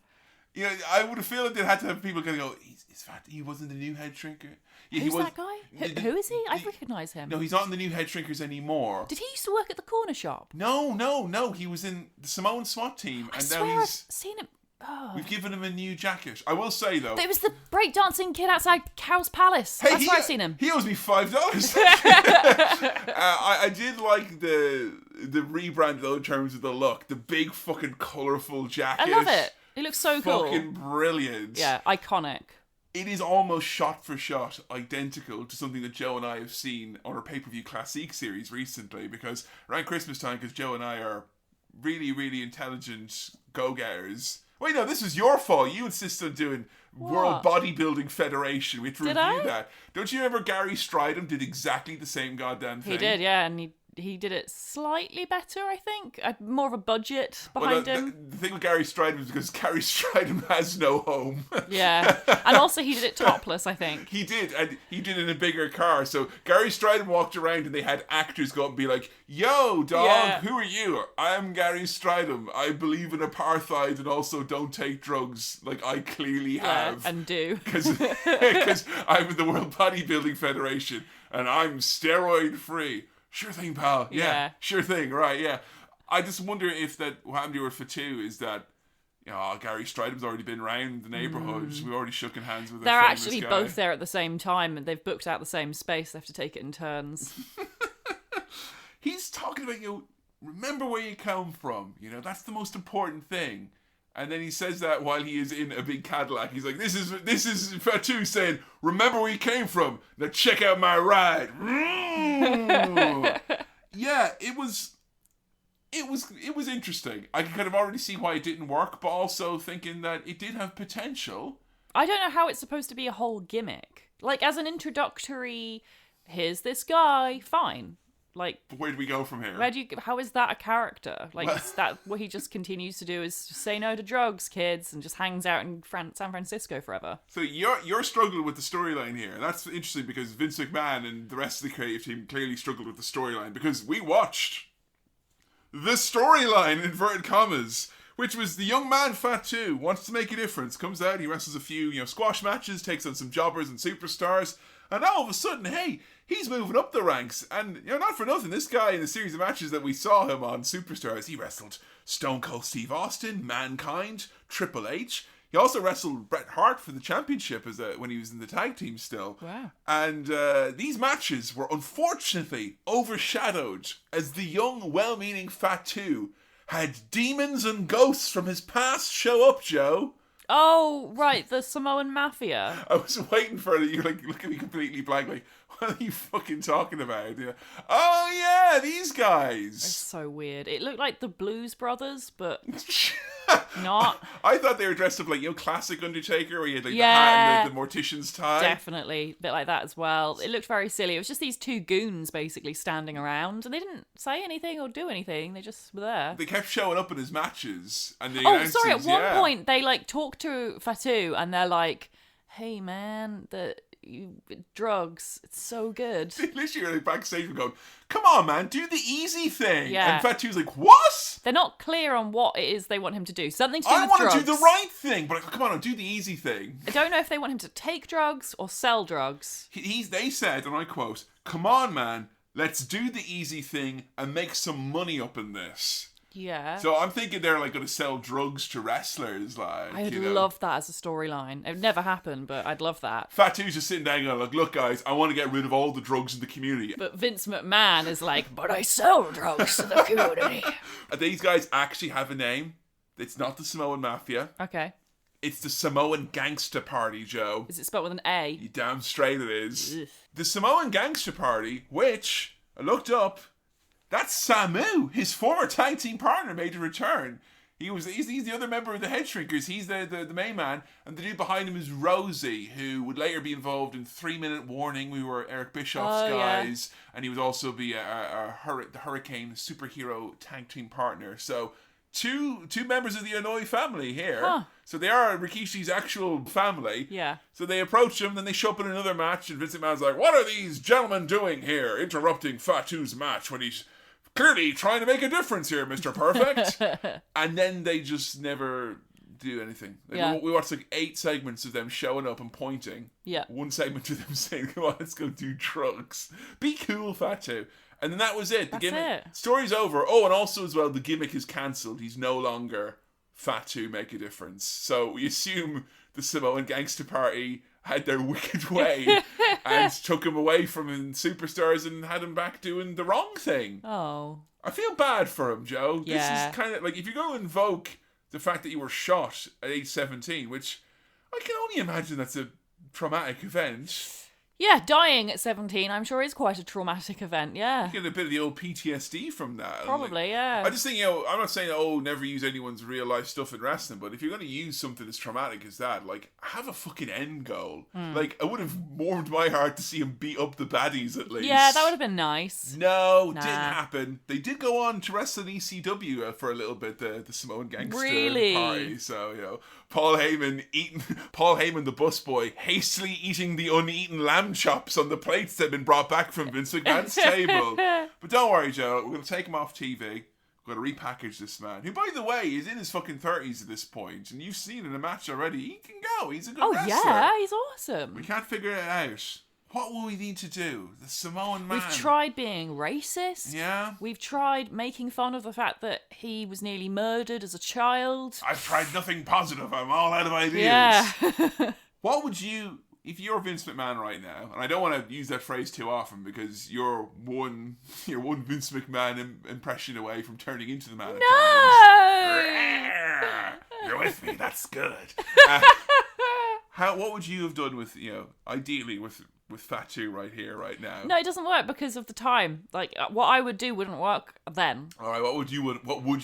I would have felt like they had to have people kind of go, he's fat. He wasn't the new head shrinker. Yeah, Who's that guy? Who is he? I recognise him. No, he's not in the new head shrinkers anymore. Did he used to work at the corner shop? No. He was in the Samoan SWAT team, I and swear now I've seen him. Oh. We've given him a new jacket. I will say though, It was the breakdancing kid outside Cow's Palace. That's where I've seen him. He owes me $5. I did like the rebrand though in terms of the look. The big fucking colourful jacket. I love it. It looks so cool. Fucking brilliant. Yeah, iconic. It is almost shot for shot identical to something that Joe and I have seen on our pay-per-view Classique series recently, because around Christmas time, because Joe and I are really, really intelligent go-getters. Wait, no, this was your fault. You insisted on doing World Bodybuilding Federation. We had to review that. Don't you remember Gary Stridham did exactly the same goddamn thing? He did, yeah, and he did it slightly better, I think. More of a budget behind him. The thing with Gary Stridham is because Gary Stridham has no home. Yeah, and also he did it topless, I think. He did, and he did it in a bigger car. So Gary Stridham walked around and they had actors go up and be like, yo, dog, who are you? I'm Gary Stridham. I believe in apartheid and also don't take drugs like I clearly have. And do. Because I'm in the World Bodybuilding Federation and I'm steroid free. Sure thing, pal. Yeah, sure thing. Right, yeah. I just wonder if what happened to her for two is that, Gary Stridham's already been around the neighbourhood. We've already shook hands with They're a actually guy. both there at the same time, and they've booked out the same space. They have to take it in turns. He's talking about, remember where you come from. That's the most important thing. And then he says that while he is in a big Cadillac. He's like, this is Fatu saying, remember where you came from. Now check out my ride. Yeah, it was interesting. I can kind of already see why it didn't work, but also thinking that it did have potential. I don't know how it's supposed to be a whole gimmick. Like, as an introductory, here's this guy, fine. Like, where do we go from here? How is that a character? Like, is that what he just continues to do is just say no to drugs, kids, and just hangs out in San Francisco forever? So you're struggling with the storyline here. That's interesting because Vince McMahon and the rest of the creative team clearly struggled with the storyline, because we watched the storyline, inverted commas, which was the young man Fatu wants to make a difference. Comes out, he wrestles a few squash matches, takes on some jobbers and superstars, and all of a sudden, hey, he's moving up the ranks. And, not for nothing, this guy in the series of matches that we saw him on Superstars, he wrestled Stone Cold Steve Austin, Mankind, Triple H. He also wrestled Bret Hart for the championship when he was in the tag team still. Wow. And these matches were unfortunately overshadowed as the young, well-meaning Fatu had demons and ghosts from his past show up, Joe. Oh, right, the Samoan Mafia. I was waiting for it. You look at me completely blank, like, what are you fucking talking about? Yeah. Oh yeah, these guys. It's so weird. It looked like the Blues Brothers, but Not. I thought they were dressed up like, classic Undertaker, where you had like the hat and the mortician's tie. Definitely. A bit like that as well. It looked very silly. It was just these two goons basically standing around, and they didn't say anything or do anything. They just were there. They kept showing up in his matches. And At one point, they like talk to Fatu, and they're like, hey man, drugs, it's so good. They literally are like backstage and going, come on man, do the easy thing. Yeah. And Fatu's like, what? They're not clear on what it is they want him to do. Something to do with drugs. I want to do the right thing, but come on, do the easy thing. I don't know if they want him to take drugs or sell drugs. They said, and I quote, come on man, let's do the easy thing and make some money up in this. Yeah. So I'm thinking they're like going to sell drugs to wrestlers, like. I'd love that as a storyline. It would never happen, but I'd love that. Fatu's just sitting down going, like, look guys, I want to get rid of all the drugs in the community. But Vince McMahon is like, but I sell drugs to the community. These guys actually have a name. It's not the Samoan Mafia. Okay. It's the Samoan Gangster Party, Joe. Is it spelled with an A? You damn straight it is. Ugh. The Samoan Gangster Party, which I looked up. That's Samu, his former tag team partner, made a return. He's the other member of the Head Shrinkers. He's the main man. And the dude behind him is Rosie, who would later be involved in 3 Minute Warning. We were Eric Bischoff's guys. Yeah. And he would also be the Hurricane superhero tag team partner. So two members of the Inouye family here. Huh. So they are Rikishi's actual family. Yeah. So they approach him, then they show up in another match, and Vince McMahon's like, what are these gentlemen doing here, interrupting Fatu's match when he's clearly trying to make a difference here, Mr. Perfect. And then they just never do anything. Like, we watched like 8 segments of them showing up and pointing. Yeah. 1 segment of them saying, come on, let's go do drugs. Be cool, Fatu. And then that was it. The gimmick. Story's over. Oh, and also as well, the gimmick is cancelled. He's no longer Fatu Make a Difference. So we assume the Samoan Gangster Party had their wicked way and took him away from Superstars and had him back doing the wrong thing. Oh. I feel bad for him, Joe. Yeah. This is kind of like, if you're going to invoke the fact that you were shot at age 17, which I can only imagine that's a traumatic event. Yeah, dying at 17, I'm sure is quite a traumatic event, yeah. You get a bit of the old PTSD from that. Probably, yeah. I just think, I'm not saying, never use anyone's real life stuff in wrestling, but if you're going to use something as traumatic as that, like, have a fucking end goal. Like, it would have warmed my heart to see him beat up the baddies at least. Yeah, that would have been nice. No, didn't happen. They did go on to wrestle in ECW for a little bit, the Samoan Gangster Party. So, Paul Heyman, the busboy, hastily eating the uneaten lamb chops on the plates that had been brought back from Vince McMahon's table. But don't worry, Joe, we're going to take him off TV. We're going to repackage this man, who, by the way, is in his fucking 30s at this point, and you've seen in a match already, he can go. He's a good wrestler. Oh, yeah, he's awesome. We can't figure it out. What will we need to do? The Samoan man. We've tried being racist. Yeah. We've tried making fun of the fact that he was nearly murdered as a child. I've tried nothing positive. I'm all out of ideas. Yeah. What would you, if you're Vince McMahon right now, and I don't want to use that phrase too often because you're one Vince McMahon impression away from turning into the man. No! You're with me. That's good. What would you have done with, ideally with Fatu right here, right now? No, it doesn't work because of the time. Like, what I would do wouldn't work then. All right, what would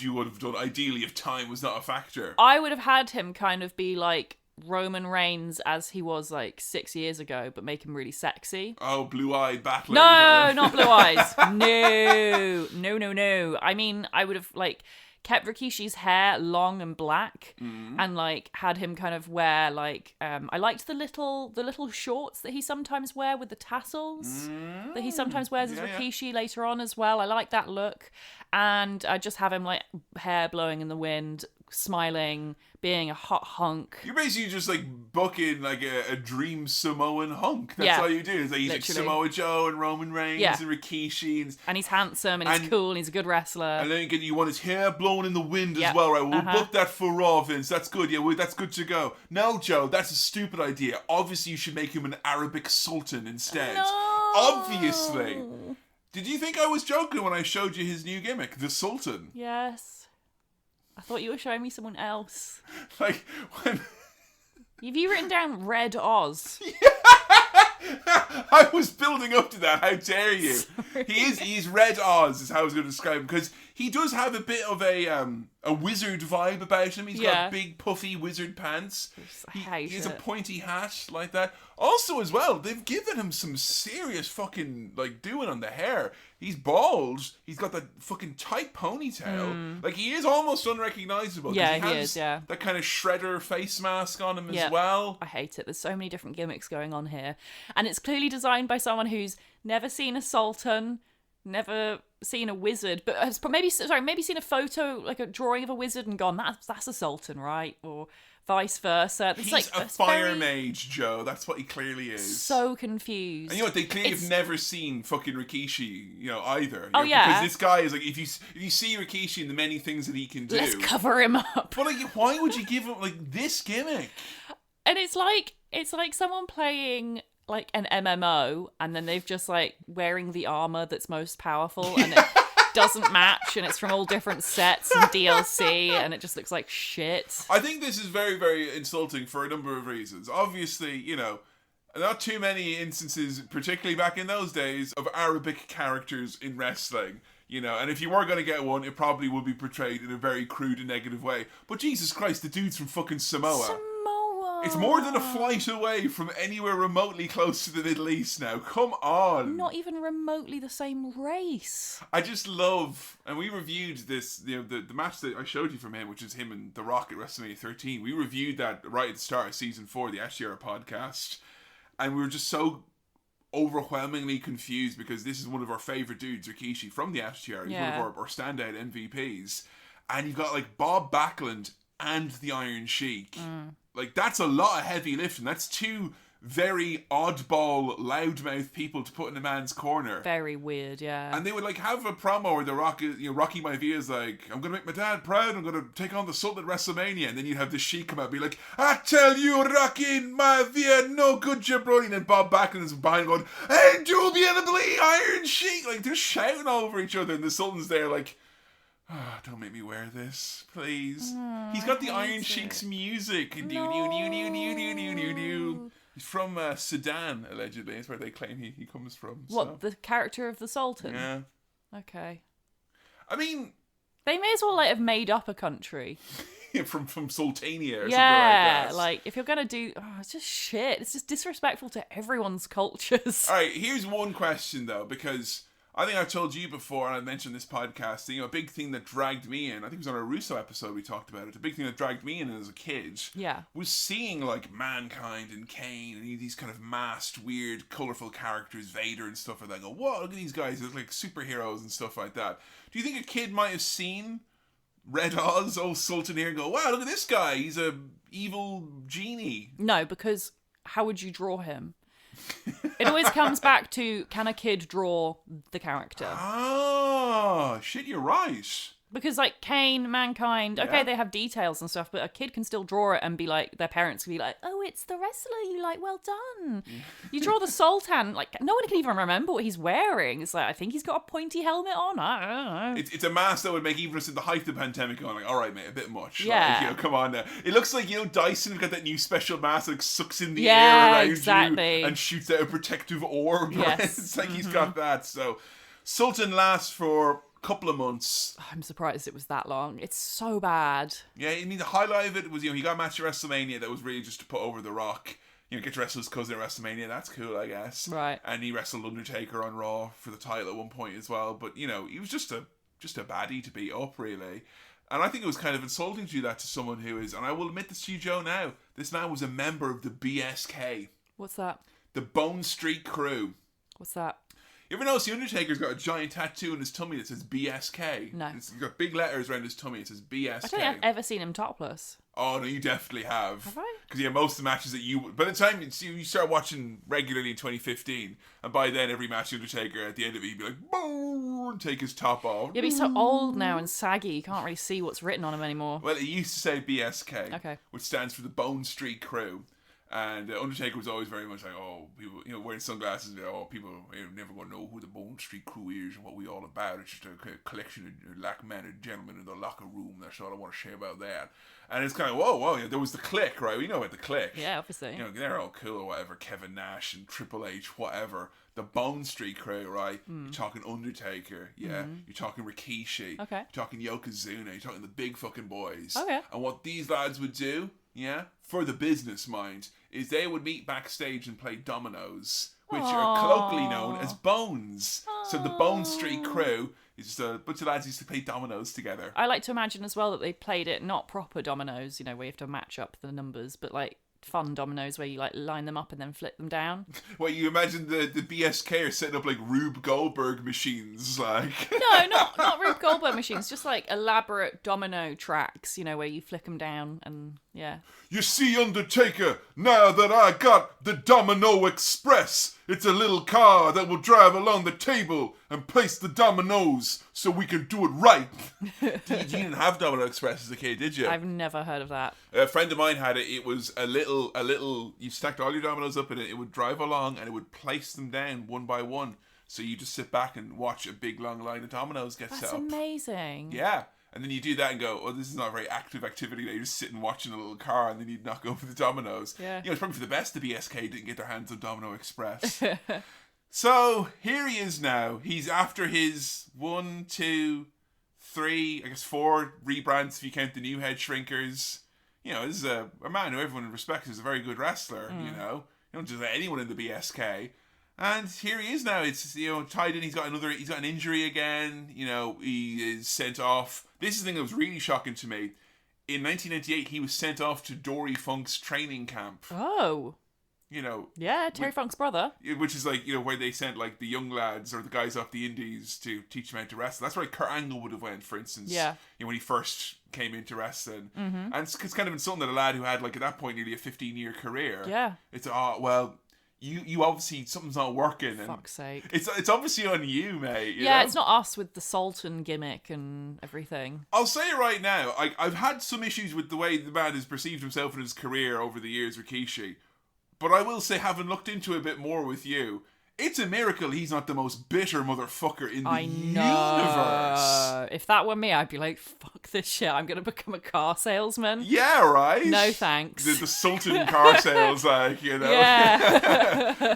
you have done ideally if time was not a factor? I would have had him kind of be like Roman Reigns as he was like 6 years ago, but make him really sexy. Oh, blue-eyed battling. No, not blue eyes. No. I mean, I would have like kept Rikishi's hair long and black, and like had him kind of wear like I liked the little shorts that he sometimes wear with the tassels that he sometimes wears as Rikishi later on as well. I like that look, and I just have him like hair blowing in the wind, smiling, being a hot hunk. You're basically just like booking like a dream Samoan hunk. That's all you do. It's like he's like Samoa Joe and Roman Reigns and Rikishi. And he's handsome and he's cool and he's a good wrestler. And then you want his hair blowing in the wind as well, right? We'll book that for Raw, Vince. That's good. Yeah, that's good to go. No, Joe, that's a stupid idea. Obviously, you should make him an Arabic sultan instead. No. Obviously. Did you think I was joking when I showed you his new gimmick, the Sultan? Yes. I thought you were showing me someone else. Like, when... Have you written down Red Oz? I was building up to that. How dare you? He's Red Oz is how I was going to describe him, because he does have a bit of a wizard vibe about him. He's got big puffy wizard pants. I hate he has it. a pointy hat like that. Also, as well, they've given him some serious fucking doing on the hair. He's bald. He's got that fucking tight ponytail. Like, he is almost unrecognizable. Yeah, he has he is. Yeah. that kind of shredder face mask on him as well. I hate it. There's so many different gimmicks going on here, and it's clearly designed by someone who's never seen a sultan, never seen a wizard, but has maybe seen a photo, like a drawing of a wizard, and gone, that's a sultan, right? Or vice versa. It's He's a fire mage, Joe. That's what he clearly is. So confused. And you know what? They clearly have never seen fucking Rikishi, either. Oh, yeah. Because this guy is like, if you see Rikishi and the many things that he can do, let's cover him up. But why would you give him this gimmick? And it's like someone playing like an MMO, and then they've just wearing the armor that's most powerful, and it doesn't match, and it's from all different sets and DLC, and it just looks like shit. I think this is very, very insulting for a number of reasons. Obviously, not too many instances, particularly back in those days, of Arabic characters in wrestling. And if you were going to get one, it probably would be portrayed in a very crude and negative way. But Jesus Christ, the dude's from fucking Samoa. It's more than a flight away from anywhere remotely close to the Middle East now. Come on. Not even remotely the same race. I just love, and we reviewed this, the match that I showed you from him, which is him and The Rock at WrestleMania 13. We reviewed that right at the start of season 4 of the SGR podcast. And we were just so overwhelmingly confused, because this is one of our favourite dudes, Rikishi, from the SGR. He's one of our standout MVPs. And you've got Bob Backlund and the Iron Sheik. That's a lot of heavy lifting. That's two very oddball, loudmouth people to put in a man's corner. Very weird, yeah. And they would have a promo where the Rock, Rocky Maivia is like, I'm going to make my dad proud, I'm going to take on the Sultan at WrestleMania. And then you'd have the Sheik come out and be like, I tell you, Rocky Maivia, no good jabroni. And then Bob Backlund is behind going, hey, indubitably, Iron Sheik. They're shouting over each other, and the Sultan's there don't make me wear this, please. He's got the Iron Sheik's music. No. He's from Sudan, allegedly. That's where they claim he comes from. What, the character of the Sultan? Yeah. Okay. I mean, they may as well have made up a country. from Sultania or something like that. Yeah, if you're gonna do, it's just shit. It's just disrespectful to everyone's cultures. All right, here's one question though, because I think I've told you before, and I mentioned this podcast, a big thing that dragged me in, I think it was on a Russo episode we talked about it, a big thing that dragged me in as a kid was seeing Mankind and Kane and these kind of masked, weird, colourful characters, Vader and stuff like that. I go, whoa, look at these guys, they're like superheroes and stuff like that. Do you think a kid might have seen Red Oz, old Sultan here, and go, wow, look at this guy, he's a evil genie? No, because how would you draw him? It always comes back to, can a kid draw the character? Oh, shit, you're right. Because Kane, Mankind, okay, they have details and stuff, but a kid can still draw it and be their parents can be like, oh, it's the wrestler, you well done. You draw the Sultan, no one can even remember what he's wearing. It's I think he's got a pointy helmet on, I don't know. It's a mask that would make even us in the height of the pandemic going all right, mate, a bit much. Yeah. Come on now. It looks like, Dyson got that new special mask that sucks in the air around you and shoots out a protective orb. Yes. Right? It's he's got that. So, Sultan lasts for couple of months. I'm surprised it was that long. It's so bad. Yeah, I mean, the highlight of it was, he got a match at WrestleMania that was really just to put over The Rock. Get to wrestle his cousin at WrestleMania, that's cool, I guess. Right. And he wrestled Undertaker on Raw for the title at one point as well. But, he was just a baddie to beat up, really. And I think it was kind of insulting to do that to someone who is, and I will admit this to you, Joe, now, this man was a member of the BSK. What's that? The Bone Street Crew. What's that? You ever notice the Undertaker's got a giant tattoo on his tummy that says BSK? No. He's got big letters around his tummy. It says BSK. I don't think I've ever seen him topless. Oh, no, you definitely have. Have I? Because, most of the matches that by the time you start watching regularly in 2015, and by then every match, the Undertaker, at the end of it, he'd be like, boom, take his top off. Yeah, but he's so old now and saggy, you can't really see what's written on him anymore. Well, it used to say BSK, okay, which stands for the Bone Street Crew. And Undertaker was always very much like, oh, people, wearing sunglasses. Oh, people never going to know who the Bone Street Crew is and what we all about. It's just a collection of black men and gentlemen in the locker room. That's all I want to share about that. And it's kind of, whoa, there was the Click, right? We know about the Click. Yeah, obviously. They're all cool or whatever. Kevin Nash and Triple H, whatever. The Bone Street Crew, right? You're talking Undertaker, yeah. You're talking Rikishi. Okay. You're talking Yokozuna. You're talking the big fucking boys. Okay. And what these lads would do, yeah, for the business mind, is they would meet backstage and play dominoes, which are colloquially known as bones. So the Bone Street Crew is just a bunch of lads who used to play dominoes together. I like to imagine as well that they played it not proper dominoes, where you have to match up the numbers, but like fun dominoes where you like line them up and then flip them down. Well, you imagine the BSK are setting up like Rube Goldberg machines, like. No, not Rube Goldberg machines, just like elaborate domino tracks, where you flick them down and yeah. You see, Undertaker, now that I got the Domino Express, it's a little car that will drive along the table and place the dominoes so we can do it right. You didn't have Domino Express as a kid, did you? I've never heard of that. A friend of mine had it. It was a little, you stacked all your dominoes up in it, it would drive along and it would place them down one by one. So you just sit back and watch a big long line of dominoes get set up. That's amazing. Yeah. And then you do that and go, oh, this is not a very active activity. You're just sitting watching a little car and then you knock over the dominoes. Yeah. It's probably for the best the BSK didn't get their hands on Domino Express. So here he is now. He's after his 1, 2, 3, I guess 4 rebrands if you count the new head shrinkers. This is a man who everyone respects as a very good wrestler, You don't just let anyone in the BSK. And here he is now. It's tied in. He's got an injury again. He is sent off. This is the thing that was really shocking to me. In 1998, he was sent off to Dory Funk's training camp. Oh. Yeah, Terry Funk's brother. Which is like, where they sent like the young lads or the guys off the indies to teach them how to wrestle. That's where Kurt Angle would have went, for instance. Yeah. When he first came into wrestling. Mm-hmm. And it's kind of insulting that a lad who had like at that point nearly a 15-year career. Yeah. It's, you obviously something's not working. And fuck's sake. It's obviously on you, mate. You yeah, know? It's not us with the Sultan gimmick and everything. I'll say it right now. I've had some issues with the way the man has perceived himself in his career over the years, Rikishi. But I will say, having looked into it a bit more with you, it's a miracle he's not the most bitter motherfucker in the universe. If that were me, I'd be like, fuck this shit. I'm going to become a car salesman. Yeah, right? No thanks. The Sultan car sales, Yeah.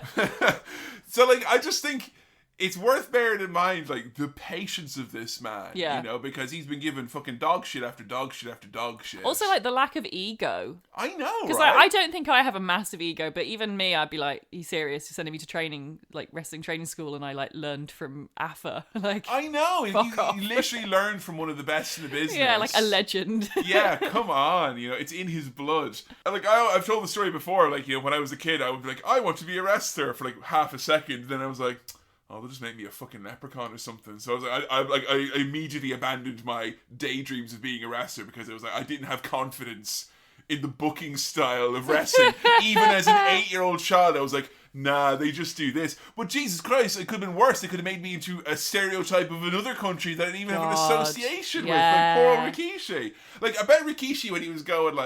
So, I just think it's worth bearing in mind, the patience of this man. Yeah. Because he's been given fucking dog shit after dog shit after dog shit. Also, the lack of ego. I know, Because right? I don't think I have a massive ego, but even me, I'd be like, are you serious? You're sending me to training, wrestling training school, and I, learned from AFA. I know. Fuck off. He literally learned from one of the best in the business. Yeah, a legend. Yeah, come on. It's in his blood. And, I've told the story before, when I was a kid, I would be like, I want to be a wrestler for, half a second. Then I was like, oh, they'll just make me a fucking leprechaun or something. So I was I immediately abandoned my daydreams of being a wrestler because it was I didn't have confidence in the booking style of wrestling. Even as an 8-year-old child, I was like, nah, they just do this. But Jesus Christ, it could have been worse. They could have made me into a stereotype of another country that I didn't even have an association with. Poor old Rikishi. I bet Rikishi, when he was going,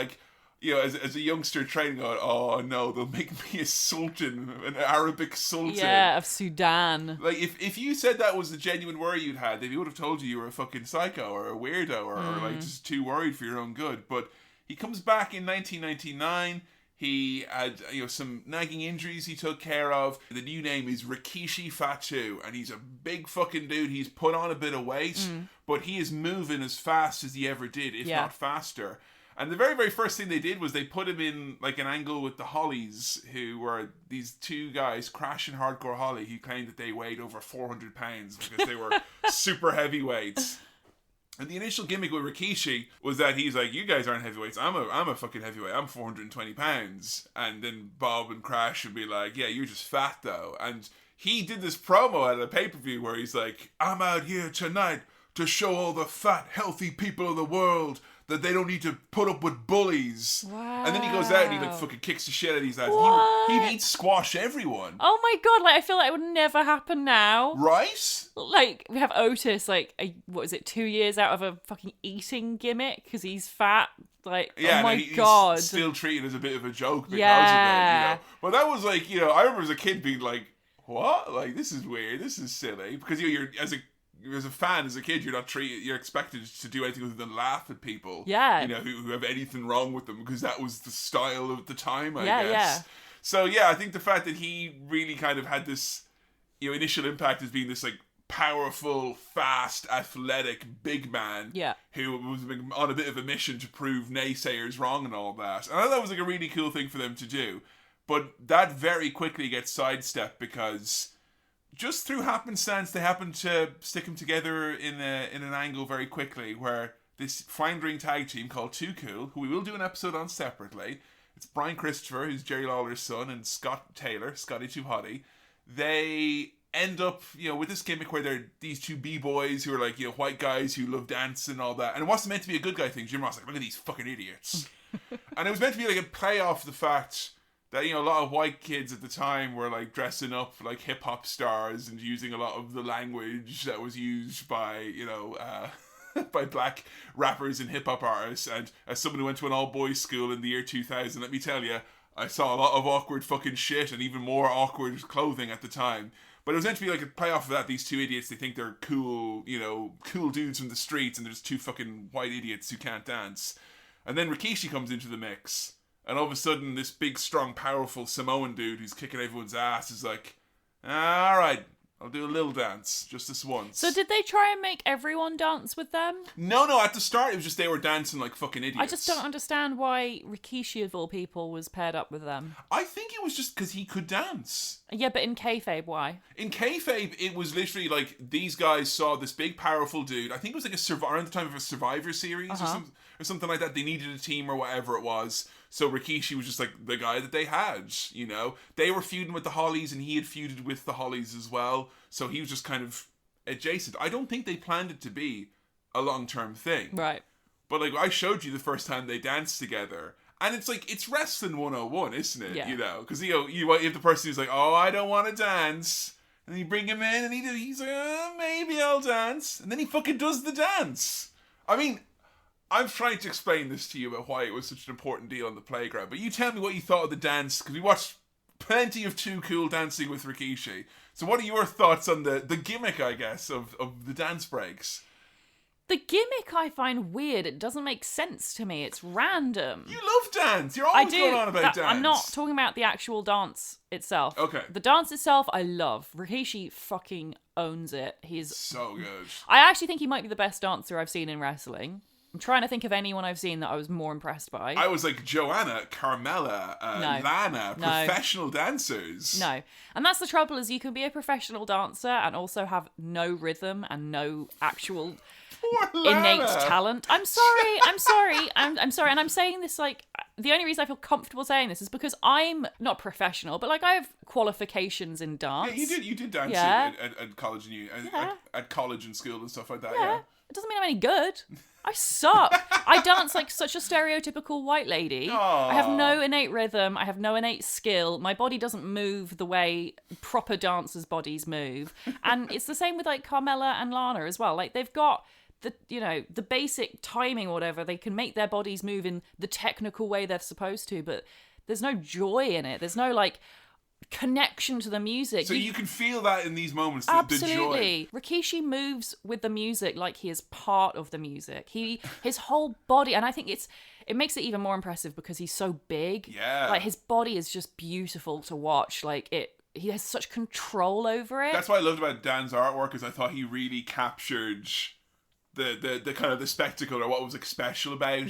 as a youngster training, going, oh no, they'll make me a sultan, an Arabic sultan. Yeah, of Sudan. If you said that was the genuine worry you'd had, then he would have told you were a fucking psycho or a weirdo or just too worried for your own good. But he comes back in 1999. He had some nagging injuries he took care of. The new name is Rikishi Fatu, and he's a big fucking dude. He's put on a bit of weight, but he is moving as fast as he ever did, if not faster. And the very, very first thing they did was they put him in an angle with the Hollies, who were these two guys, Crash and Hardcore Holly, who claimed that they weighed over 400 pounds because they were super heavyweights. And the initial gimmick with Rikishi was that he's like, you guys aren't heavyweights, I'm a fucking heavyweight, I'm 420 pounds. And then Bob and Crash would be like, yeah, you're just fat though. And he did this promo at a pay-per-view where he's like, I'm out here tonight to show all the fat, healthy people of the world that they don't need to put up with bullies. Wow. And then he goes out and he like fucking kicks the shit out of these lads. What? He'd squash everyone. Oh my god, like I feel like it would never happen now. Right? Like, we have Otis, like, what is it, 2 years out of a fucking eating gimmick because he's fat. Like, yeah, oh my he's god. still treated as a bit of a joke because Yeah. of it, But that was like, I remember as a kid being like, what? Like, this is weird. This is silly. Because you're as a fan, as a kid, you're expected to do anything other than laugh at people. Yeah. Who have anything wrong with them because that was the style of the time, I Yeah, guess. yeah. So yeah, I think the fact that he really kind of had this, initial impact as being this like powerful, fast, athletic, big man. Yeah. Who was on a bit of a mission to prove naysayers wrong and all that. And I thought that was like a really cool thing for them to do. But that very quickly gets sidestepped because just through happenstance, they happen to stick them together in an angle very quickly where this floundering tag team called Too Cool, who we will do an episode on separately. It's Brian Christopher, who's Jerry Lawler's son, and Scott Taylor, Scotty Too Hottie. They end up, with this gimmick where they're these two b-boys who are like, white guys who love dance and all that. And it wasn't meant to be a good guy thing. Jim Ross like, look at these fucking idiots. And it was meant to be like a play off the fact that, a lot of white kids at the time were like dressing up like hip hop stars and using a lot of the language that was used by, by black rappers and hip hop artists. And as someone who went to an all boys school in the year 2000, let me tell you, I saw a lot of awkward fucking shit and even more awkward clothing at the time. But it was meant to be like a playoff of that. These two idiots, they think they're cool, cool dudes from the streets, and there's two fucking white idiots who can't dance. And then Rikishi comes into the mix, and all of a sudden, this big, strong, powerful Samoan dude who's kicking everyone's ass is like, all right, I'll do a little dance, just this once. So did they try and make everyone dance with them? No, at the start it was just they were dancing like fucking idiots. I just don't understand why Rikishi, of all people, was paired up with them. I think it was just because he could dance. Yeah, but in kayfabe, why? In kayfabe, it was literally like these guys saw this big, powerful dude. I think it was like around the time of a Survivor series or something like that. They needed a team or whatever it was. So Rikishi was just like the guy that they had, They were feuding with the Hollies and he had feuded with the Hollies as well. So he was just kind of adjacent. I don't think they planned it to be a long-term thing. Right. But like I showed you the first time they danced together. And it's like, it's wrestling 101, isn't it? Yeah. Because, you have the person who's like, oh, I don't want to dance. And you bring him in and he's like, maybe I'll dance. And then he fucking does the dance. I mean, I'm trying to explain this to you about why it was such an important deal on the playground. But you tell me what you thought of the dance, because we watched plenty of Too Cool dancing with Rikishi. So what are your thoughts on the gimmick, I guess, of the dance breaks? The gimmick I find weird. It doesn't make sense to me. It's random. You love dance. You're always going on about dance. I'm not talking about the actual dance itself. Okay. The dance itself, I love. Rikishi fucking owns it. He's so good. I actually think he might be the best dancer I've seen in wrestling. I'm trying to think of anyone I've seen that I was more impressed by. I was like Joanna, Carmella, Lana, No. professional dancers. No. And that's the trouble, is you can be a professional dancer and also have no rhythm and no actual Poor Lana. innate talent. I'm sorry. I'm sorry. And I'm saying this like, the only reason I feel comfortable saying this is because I'm not professional, but like I have qualifications in dance. Yeah, you did dance Yeah. at college and Yeah. at college and school and stuff like that. Yeah. It doesn't mean I'm any good. I suck. I dance like such a stereotypical white lady. I have no innate rhythm. I have no innate skill. My body doesn't move the way proper dancers' bodies move. And it's the same with like Carmella and Lana as well. Like they've got the basic timing or whatever. They can make their bodies move in the technical way they're supposed to, but there's no joy in it. There's no like connection to the music. So you can feel that in these moments, Absolutely. the joy. Rikishi moves with the music like he is part of the music. His whole body, and I think it makes it even more impressive because he's so big. Yeah. Like his body is just beautiful to watch. Like he has such control over it. That's what I loved about Dan's artwork, is I thought he really captured the kind of the spectacle or what was like special about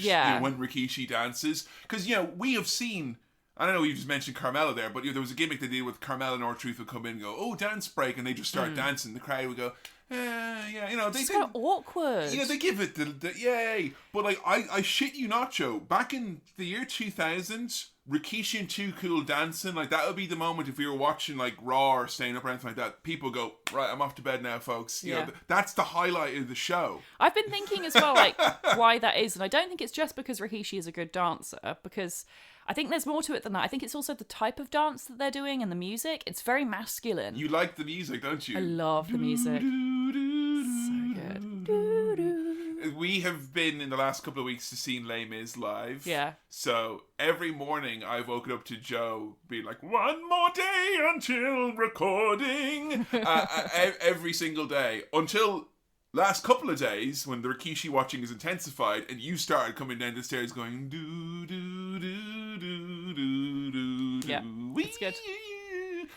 when Rikishi dances. Because we have seen, I don't know, you just mentioned Carmella there, but there was a gimmick they did with Carmella and R-Truth would come in and go, oh, dance break, and they just start dancing. The crowd would go, yeah, you know, they it's so awkward. Yeah, they give it the yay. But like, I shit you not, Joe. Back in the year 2000, Rikishi and Too Cool dancing, like that would be the moment if we were watching like Raw or staying up or anything like that. People go, right, I'm off to bed now, folks. You know, that's the highlight of the show. I've been thinking as well, like why that is, and I don't think it's just because Rikishi is a good dancer, because I think there's more to it than that. I think it's also the type of dance that they're doing and the music. It's very masculine. You like the music, don't you? I love the music. So good. We have been in the last couple of weeks to see Les Mis live. Yeah. So every morning I've woken up to Joe being like, one more day until recording. Every single day. Until last couple of days when the Rikishi watching is intensified and you started coming down the stairs going, do, do, do, do, do, do, yeah, it's good.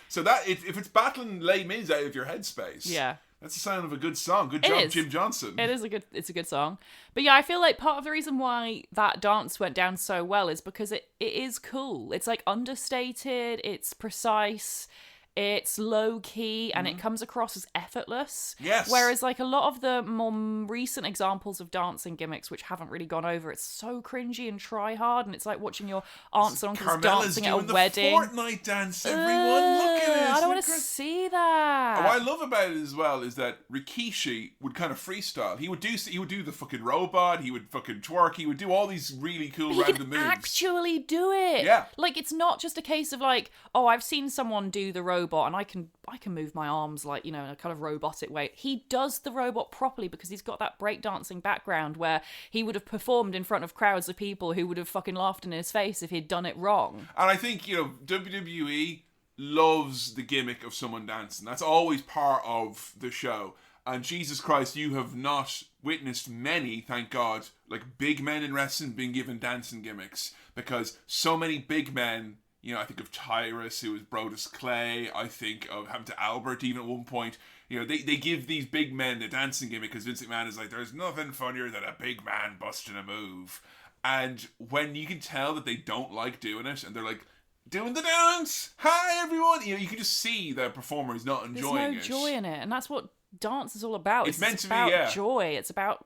So that, if it's battling Les Mis out of your headspace. Yeah. That's the sound of a good song. Good job, Jim Johnson. It's a good song. But yeah, I feel like part of the reason why that dance went down so well is because it is cool. It's like understated, it's precise, it's low key, and it comes across as effortless. Yes. Whereas like a lot of the more recent examples of dancing gimmicks which haven't really gone over, it's so cringy and try hard, and it's like watching your aunts and uncles dancing at a wedding. Carmella's doing the Fortnite dance, everyone. Look at it. I don't want to see that. What I love about it as well is that Rikishi would kind of freestyle. He would do the fucking robot. He would fucking twerk. He would do all these really cool random moves. He can actually do it. Yeah. Like it's not just a case of like, oh, I've seen someone do the robot and I can move my arms like, you know, in a kind of robotic way. He does the robot properly because he's got that breakdancing background where he would have performed in front of crowds of people who would have fucking laughed in his face if he'd done it wrong. And I think, you know, WWE loves the gimmick of someone dancing. That's always part of the show. And Jesus Christ, you have not witnessed many, thank God, like big men in wrestling being given dancing gimmicks, because so many big men, you know, I think of Tyrus, who was Brodus Clay. I think of Hamza Albert even at one point. You know, they give these big men a dancing gimmick because Vince McMahon is like, there's nothing funnier than a big man busting a move. And when you can tell that they don't like doing it, and they're like, doing the dance, hi everyone, you know, you can just see the performer is not enjoying it. There's no joy in it, and that's what dance is all about. It's meant to about be, yeah. Joy. It's about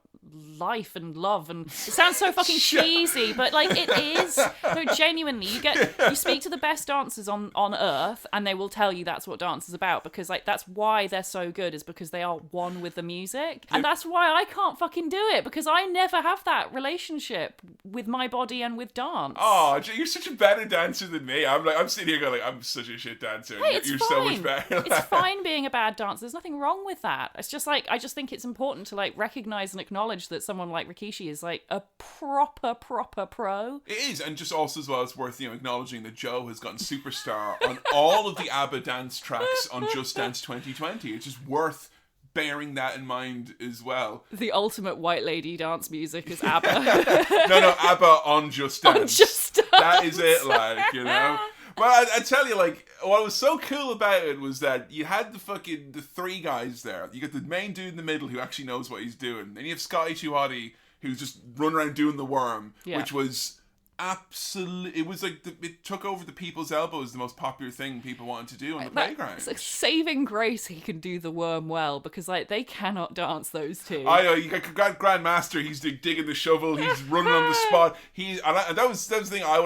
life and love, and it sounds so fucking cheesy, but like it is. No, genuinely, you speak to the best dancers on earth and they will tell you that's what dance is about, because like that's why they're so good, is because they are one with the music. And that's why I can't fucking do it, because I never have that relationship with my body and with dance. Oh, you're such a better dancer than me. I'm sitting here going like, I'm such a shit dancer. Hey, it's you're fine. So much better. It's fine being a bad dancer. There's nothing wrong with that. It's just like, I just think it's important to like recognize and acknowledge that someone like Rikishi is like a proper pro. It is, and just also as well, it's worth, you know, acknowledging that Joe has gotten superstar on all of the ABBA dance tracks on Just Dance 2020. It's just worth bearing that in mind as well. The ultimate white lady dance music is ABBA. no, ABBA on Just Dance. On Just Dance. That is it, like, you know. Well, I tell you, like, what was so cool about it was that you had the three guys there. You got the main dude in the middle who actually knows what he's doing. Then you have Scotty 2 Hotty, who's just running around doing the worm, which was absolutely, it was like, it took over the people's elbows, the most popular thing people wanted to do on the playground. It's like saving grace he can do the worm well, because like they cannot dance, those two. I know, you got Grandmaster, he's digging the shovel, he's running on the spot. That was the thing I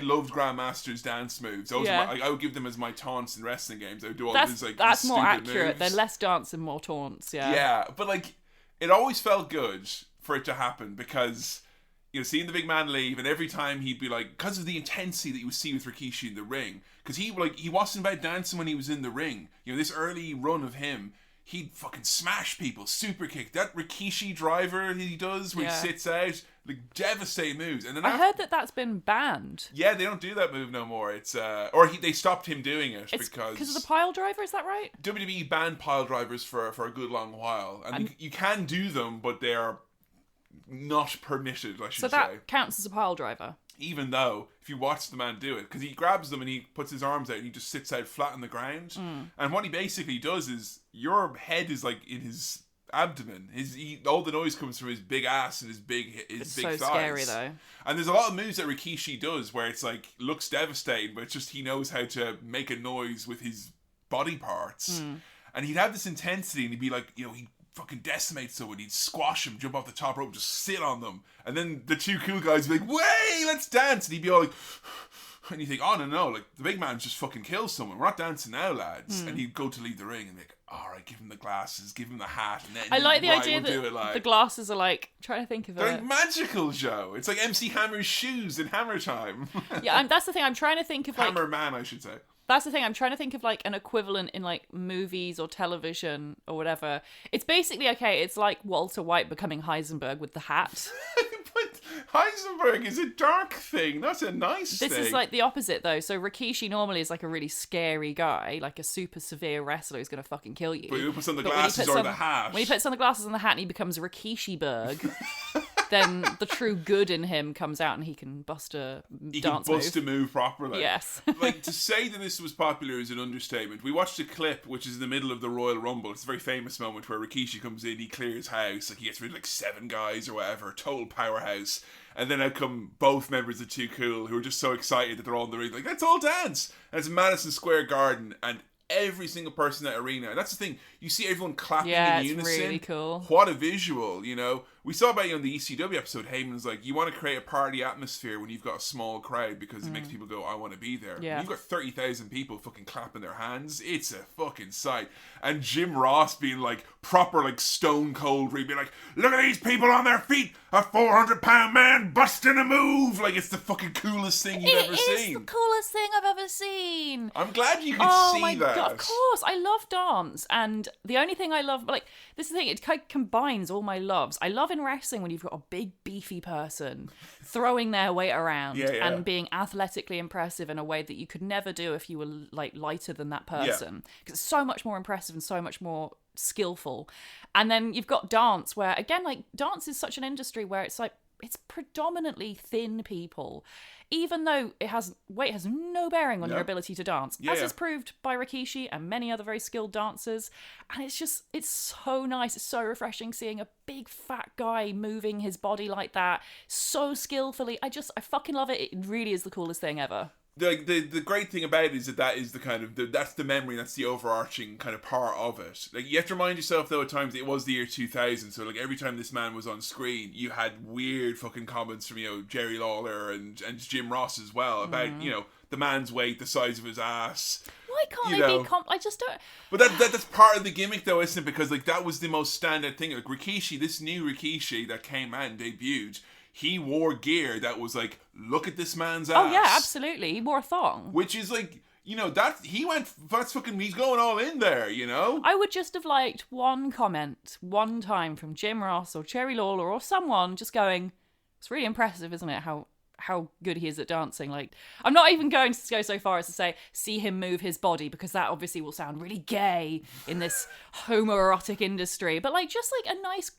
loved Grandmaster's dance moves. I would give them as my taunts in wrestling games. I would do all these like that's stupid more accurate. moves. They're less dance and more taunts, Yeah, but like, it always felt good for it to happen, because, you know, seeing the big man leave, and every time he'd be like, because of the intensity that you would see with Rikishi in the ring, because he wasn't about dancing when he was in the ring. You know, this early run of him, he'd fucking smash people, super kick. That Rikishi driver he does, where he sits out, like devastating moves. And then I heard that's been banned. Yeah, they don't do that move no more. It's they stopped him doing it because of the pile driver. Is that right? WWE banned pile drivers for a good long while, and you can do them, but they are not permitted, I should say. So that counts as a pile driver? Even though, if you watch the man do it, because he grabs them and he puts his arms out and he just sits out flat on the ground. And what he basically does is, your head is like in his abdomen. All the noise comes from his big ass and his big It's big so thighs. scary though. And there's a lot of moves that Rikishi does where it's like looks devastating, but it's just he knows how to make a noise with his body parts. And he'd have this intensity, and he'd be like, he'd fucking decimate someone. He'd squash him, jump off the top rope, just sit on them. And then the two cool guys would be like, "Way, let's dance!" And he'd be all like. And you think, oh no, like the big man just fucking kills someone. We're not dancing now, lads. And he'd go to leave the ring and be like, all right, give him the glasses, give him the hat, and then I like the idea we'll that the glasses are like. Trying to think of they're it. like magical, Joe. It's like MC Hammer's shoes in Hammer Time. Yeah, that's the thing. I'm trying to think of like Hammer Man, I should say. That's the thing. I'm trying to think of like an equivalent in like movies or television or whatever. It's basically okay. It's like Walter White becoming Heisenberg with the hat. But Heisenberg is a dark thing. That's a nice thing. This is like the opposite though. So Rikishi normally is like a really scary guy, like a super severe wrestler who's gonna fucking kill you. But he puts on the But when he glasses puts or on- the hat. When he puts on the glasses and the hat and he becomes Rikishi-berg, then the true good in him comes out and he can bust a he can dance bust move. a move properly. Yes. Like, to say that this was popular is an understatement. We watched a clip, which is in the middle of the Royal Rumble. It's a very famous moment where Rikishi comes in, he clears house, like he gets rid of like 7 guys or whatever, total powerhouse. And then out come both members of Too Cool, who are just so excited that they're all in the ring, like, let's all dance! And it's Madison Square Garden, and every single person in that arena. And that's the thing, you see everyone clapping Yeah, in it's unison. really cool. What a visual, We saw about on the ECW episode, Heyman's like, you want to create a party atmosphere when you've got a small crowd because it makes people go, I want to be there. Yeah. When you've got 30,000 people fucking clapping their hands, it's a fucking sight. And Jim Ross being like proper like stone cold, where he'd be like, look at these people on their feet, a 400-pound man busting a move. Like, it's the fucking coolest thing you've ever seen. It is the coolest thing I've ever seen. I'm glad you could Oh see my that. god, of course. I love dance. And the only thing I love, like, this is the thing, it kind of combines all my loves. I love in wrestling when you've got a big, beefy person throwing their weight around Yeah. and being athletically impressive in a way that you could never do if you were, like, lighter than that person. Because it's so much more impressive and so much more skillful. And then you've got dance where, again, like, dance is such an industry where it's like, it's predominantly thin people, even though weight has no bearing on your ability to dance, as is proved by Rikishi and many other very skilled dancers. And it's so nice, it's so refreshing seeing a big fat guy moving his body like that so skillfully. I fucking love it. It really is the coolest thing ever. The great thing about it is that is the kind of that's the memory, that's the overarching kind of part of it. Like, you have to remind yourself though at times it was the year 2000, so like every time this man was on screen, you had weird fucking comments from Jerry Lawler and Jim Ross as well about the man's weight, the size of his ass. Why can't they be I just don't. But that's part of the gimmick though, isn't it? Because like that was the most standout thing. Like Rikishi, this new Rikishi that came out and debuted, he wore gear that was like, look at this man's ass. Oh yeah, absolutely. He wore a thong. Which is like, he's going all in there, I would just have liked one comment, one time from Jim Ross or Jerry Lawler or someone just going, it's really impressive, isn't it, how good he is at dancing. Like, I'm not even going to go so far as to say, see him move his body, because that obviously will sound really gay in this homoerotic industry. But like, just like a nice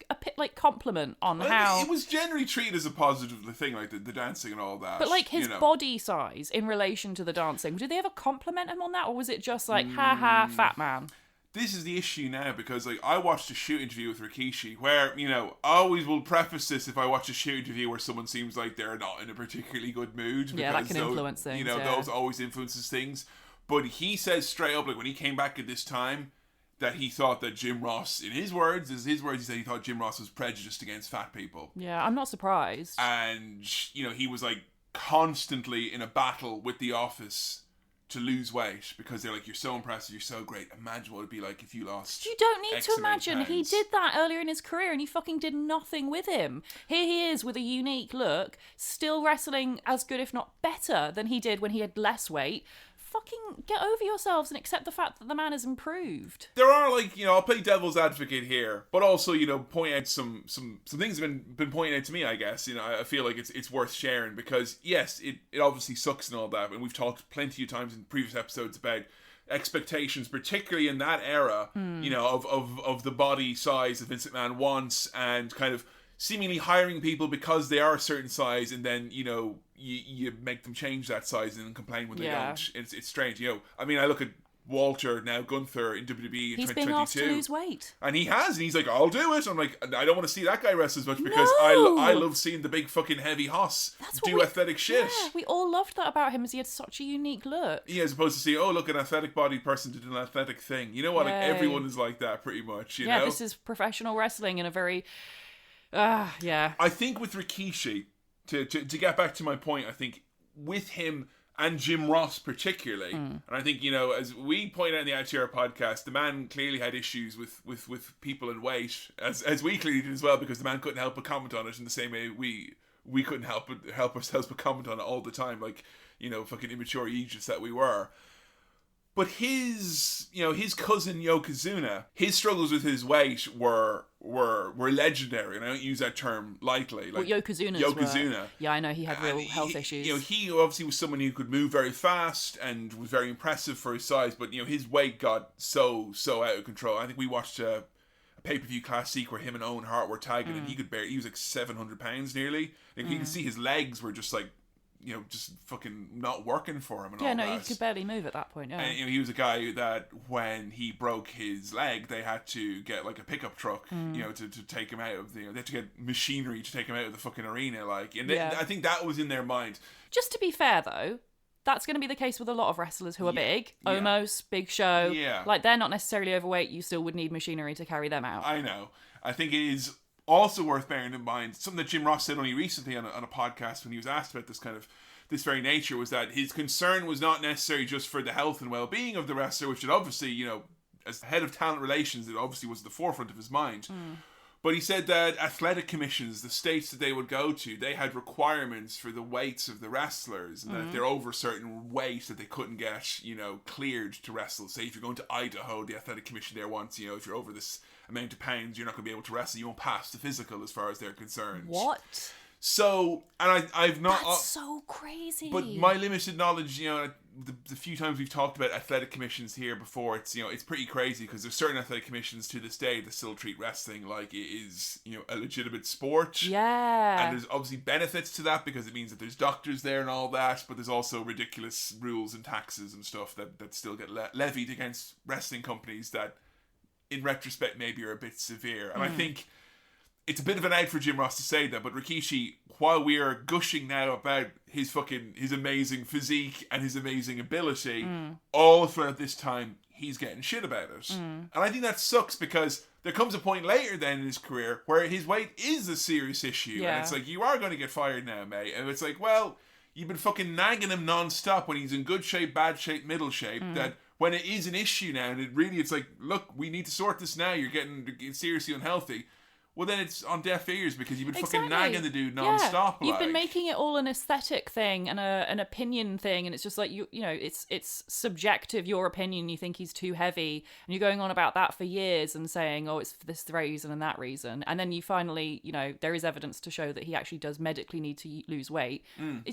compliment on how it was generally treated as a positive thing, like the dancing and all that. But like his body size in relation to the dancing, did they ever compliment him on that, or was it just like, ha ha, fat man? This is the issue now, because like I watched a shoot interview with Rikishi where, I always will preface this if I watch a shoot interview where someone seems like they're not in a particularly good mood. Yeah, that can influence things. Those always influences things. But he says straight up, like when he came back at this time, that he thought that Jim Ross, in his words, he said he thought Jim Ross was prejudiced against fat people. Yeah, I'm not surprised. And, he was like constantly in a battle with the office to lose weight, because they're like, you're so impressive, you're so great. Imagine what it'd be like if you lost. You don't need X to amount of imagine. He pounds. did that earlier in his career and he fucking did nothing with him. Here he is with a unique look, still wrestling as good, if not better, than he did when he had less weight. Fucking get over yourselves and accept the fact that the man has improved. There are, like, I'll play devil's advocate here, but also, point out some things have been pointed out to me, I guess. I feel like it's worth sharing, because yes, it obviously sucks and all that, and we've talked plenty of times in previous episodes about expectations, particularly in that era, of the body size that Vince McMahon wants, and kind of seemingly hiring people because they are a certain size, and then you make them change that size and then complain when they don't. It's strange. I mean, I look at Walter, now Gunther, in WWE in He's 2022. being asked to lose weight. And he has, and he's like, I'll do it. I'm like, I don't want to see that guy wrestle as much because No! I love seeing the big fucking heavy hoss do athletic shit. Yeah, we all loved that about him, as he had such a unique look. Yeah, as opposed to see, oh, look, an athletic bodied person did an athletic thing. You know what? Like, Yay. everyone is like that pretty much, you know? This is professional wrestling in a very... yeah. I think with Rikishi, to get back to my point, I think with him and Jim Ross particularly, and I think, you know, as we point out in the ITR podcast, the man clearly had issues with people and weight, as we clearly did as well, because the man couldn't help but comment on it in the same way we couldn't help ourselves but comment on it all the time, like, you know, fucking immature Aegis that we were. But his cousin Yokozuna, his struggles with his weight were legendary, and I don't use that term lightly. Like Yokozuna. Yeah, I know he had real health issues. You know, he obviously was someone who could move very fast and was very impressive for his size, but you know, his weight got so out of control. I think we watched a pay-per-view classic where him and Owen Hart were tagging, and he was like 700 pounds nearly. Like, you can see his legs were just like, you know, just fucking not working for him and all that. Yeah, no, he could barely move at that point, yeah. And, you know, he was a guy that when he broke his leg, they had to get, like, a pickup truck, you know, to take him out of the... You know, they had to get machinery to take him out of the fucking arena, like... And I think that was in their mind. Just to be fair, though, that's going to be the case with a lot of wrestlers who are big. Omos, Big Show. Yeah. Like, they're not necessarily overweight. You still would need machinery to carry them out. I know. I think it is also worth bearing in mind, something that Jim Ross said only recently on a podcast when he was asked about this very nature, was that his concern was not necessarily just for the health and well-being of the wrestler, which it obviously, you know, as head of talent relations, it obviously was at the forefront of his mind. But he said that athletic commissions, the states that they would go to, they had requirements for the weights of the wrestlers, and that if they're over a certain weight that they couldn't get, you know, cleared to wrestle. Say if you're going to Idaho, the athletic commission there wants, you know, if you're over this amount of pounds, you're not going to be able to wrestle. You won't pass the physical as far as they're concerned. What? So, and I've not... That's so crazy. But my limited knowledge, you know, the few times we've talked about athletic commissions here before, it's, you know, it's pretty crazy, because there's certain athletic commissions to this day that still treat wrestling like it is, you know, a legitimate sport. Yeah. And there's obviously benefits to that, because it means that there's doctors there and all that, but there's also ridiculous rules and taxes and stuff that still get levied against wrestling companies that, in retrospect, maybe are a bit severe. And I think... It's a bit of an out for Jim Ross to say that, but Rikishi, while we are gushing now about his amazing physique and his amazing ability, all throughout this time, he's getting shit about it. And I think that sucks, because there comes a point later then in his career where his weight is a serious issue. Yeah. And it's like, you are going to get fired now, mate. And it's like, well, you've been fucking nagging him non-stop when he's in good shape, bad shape, middle shape, that when it is an issue now, and it's like, look, we need to sort this now, you're getting seriously unhealthy. Well, then it's on deaf ears, because you've been fucking nagging the dude non-stop. Yeah. You've been making it all an aesthetic thing and an opinion thing, and it's just like, you know, it's subjective, your opinion. You think he's too heavy, and you're going on about that for years and saying, oh, it's for this reason and that reason, and then you finally, you know, there is evidence to show that he actually does medically need to lose weight.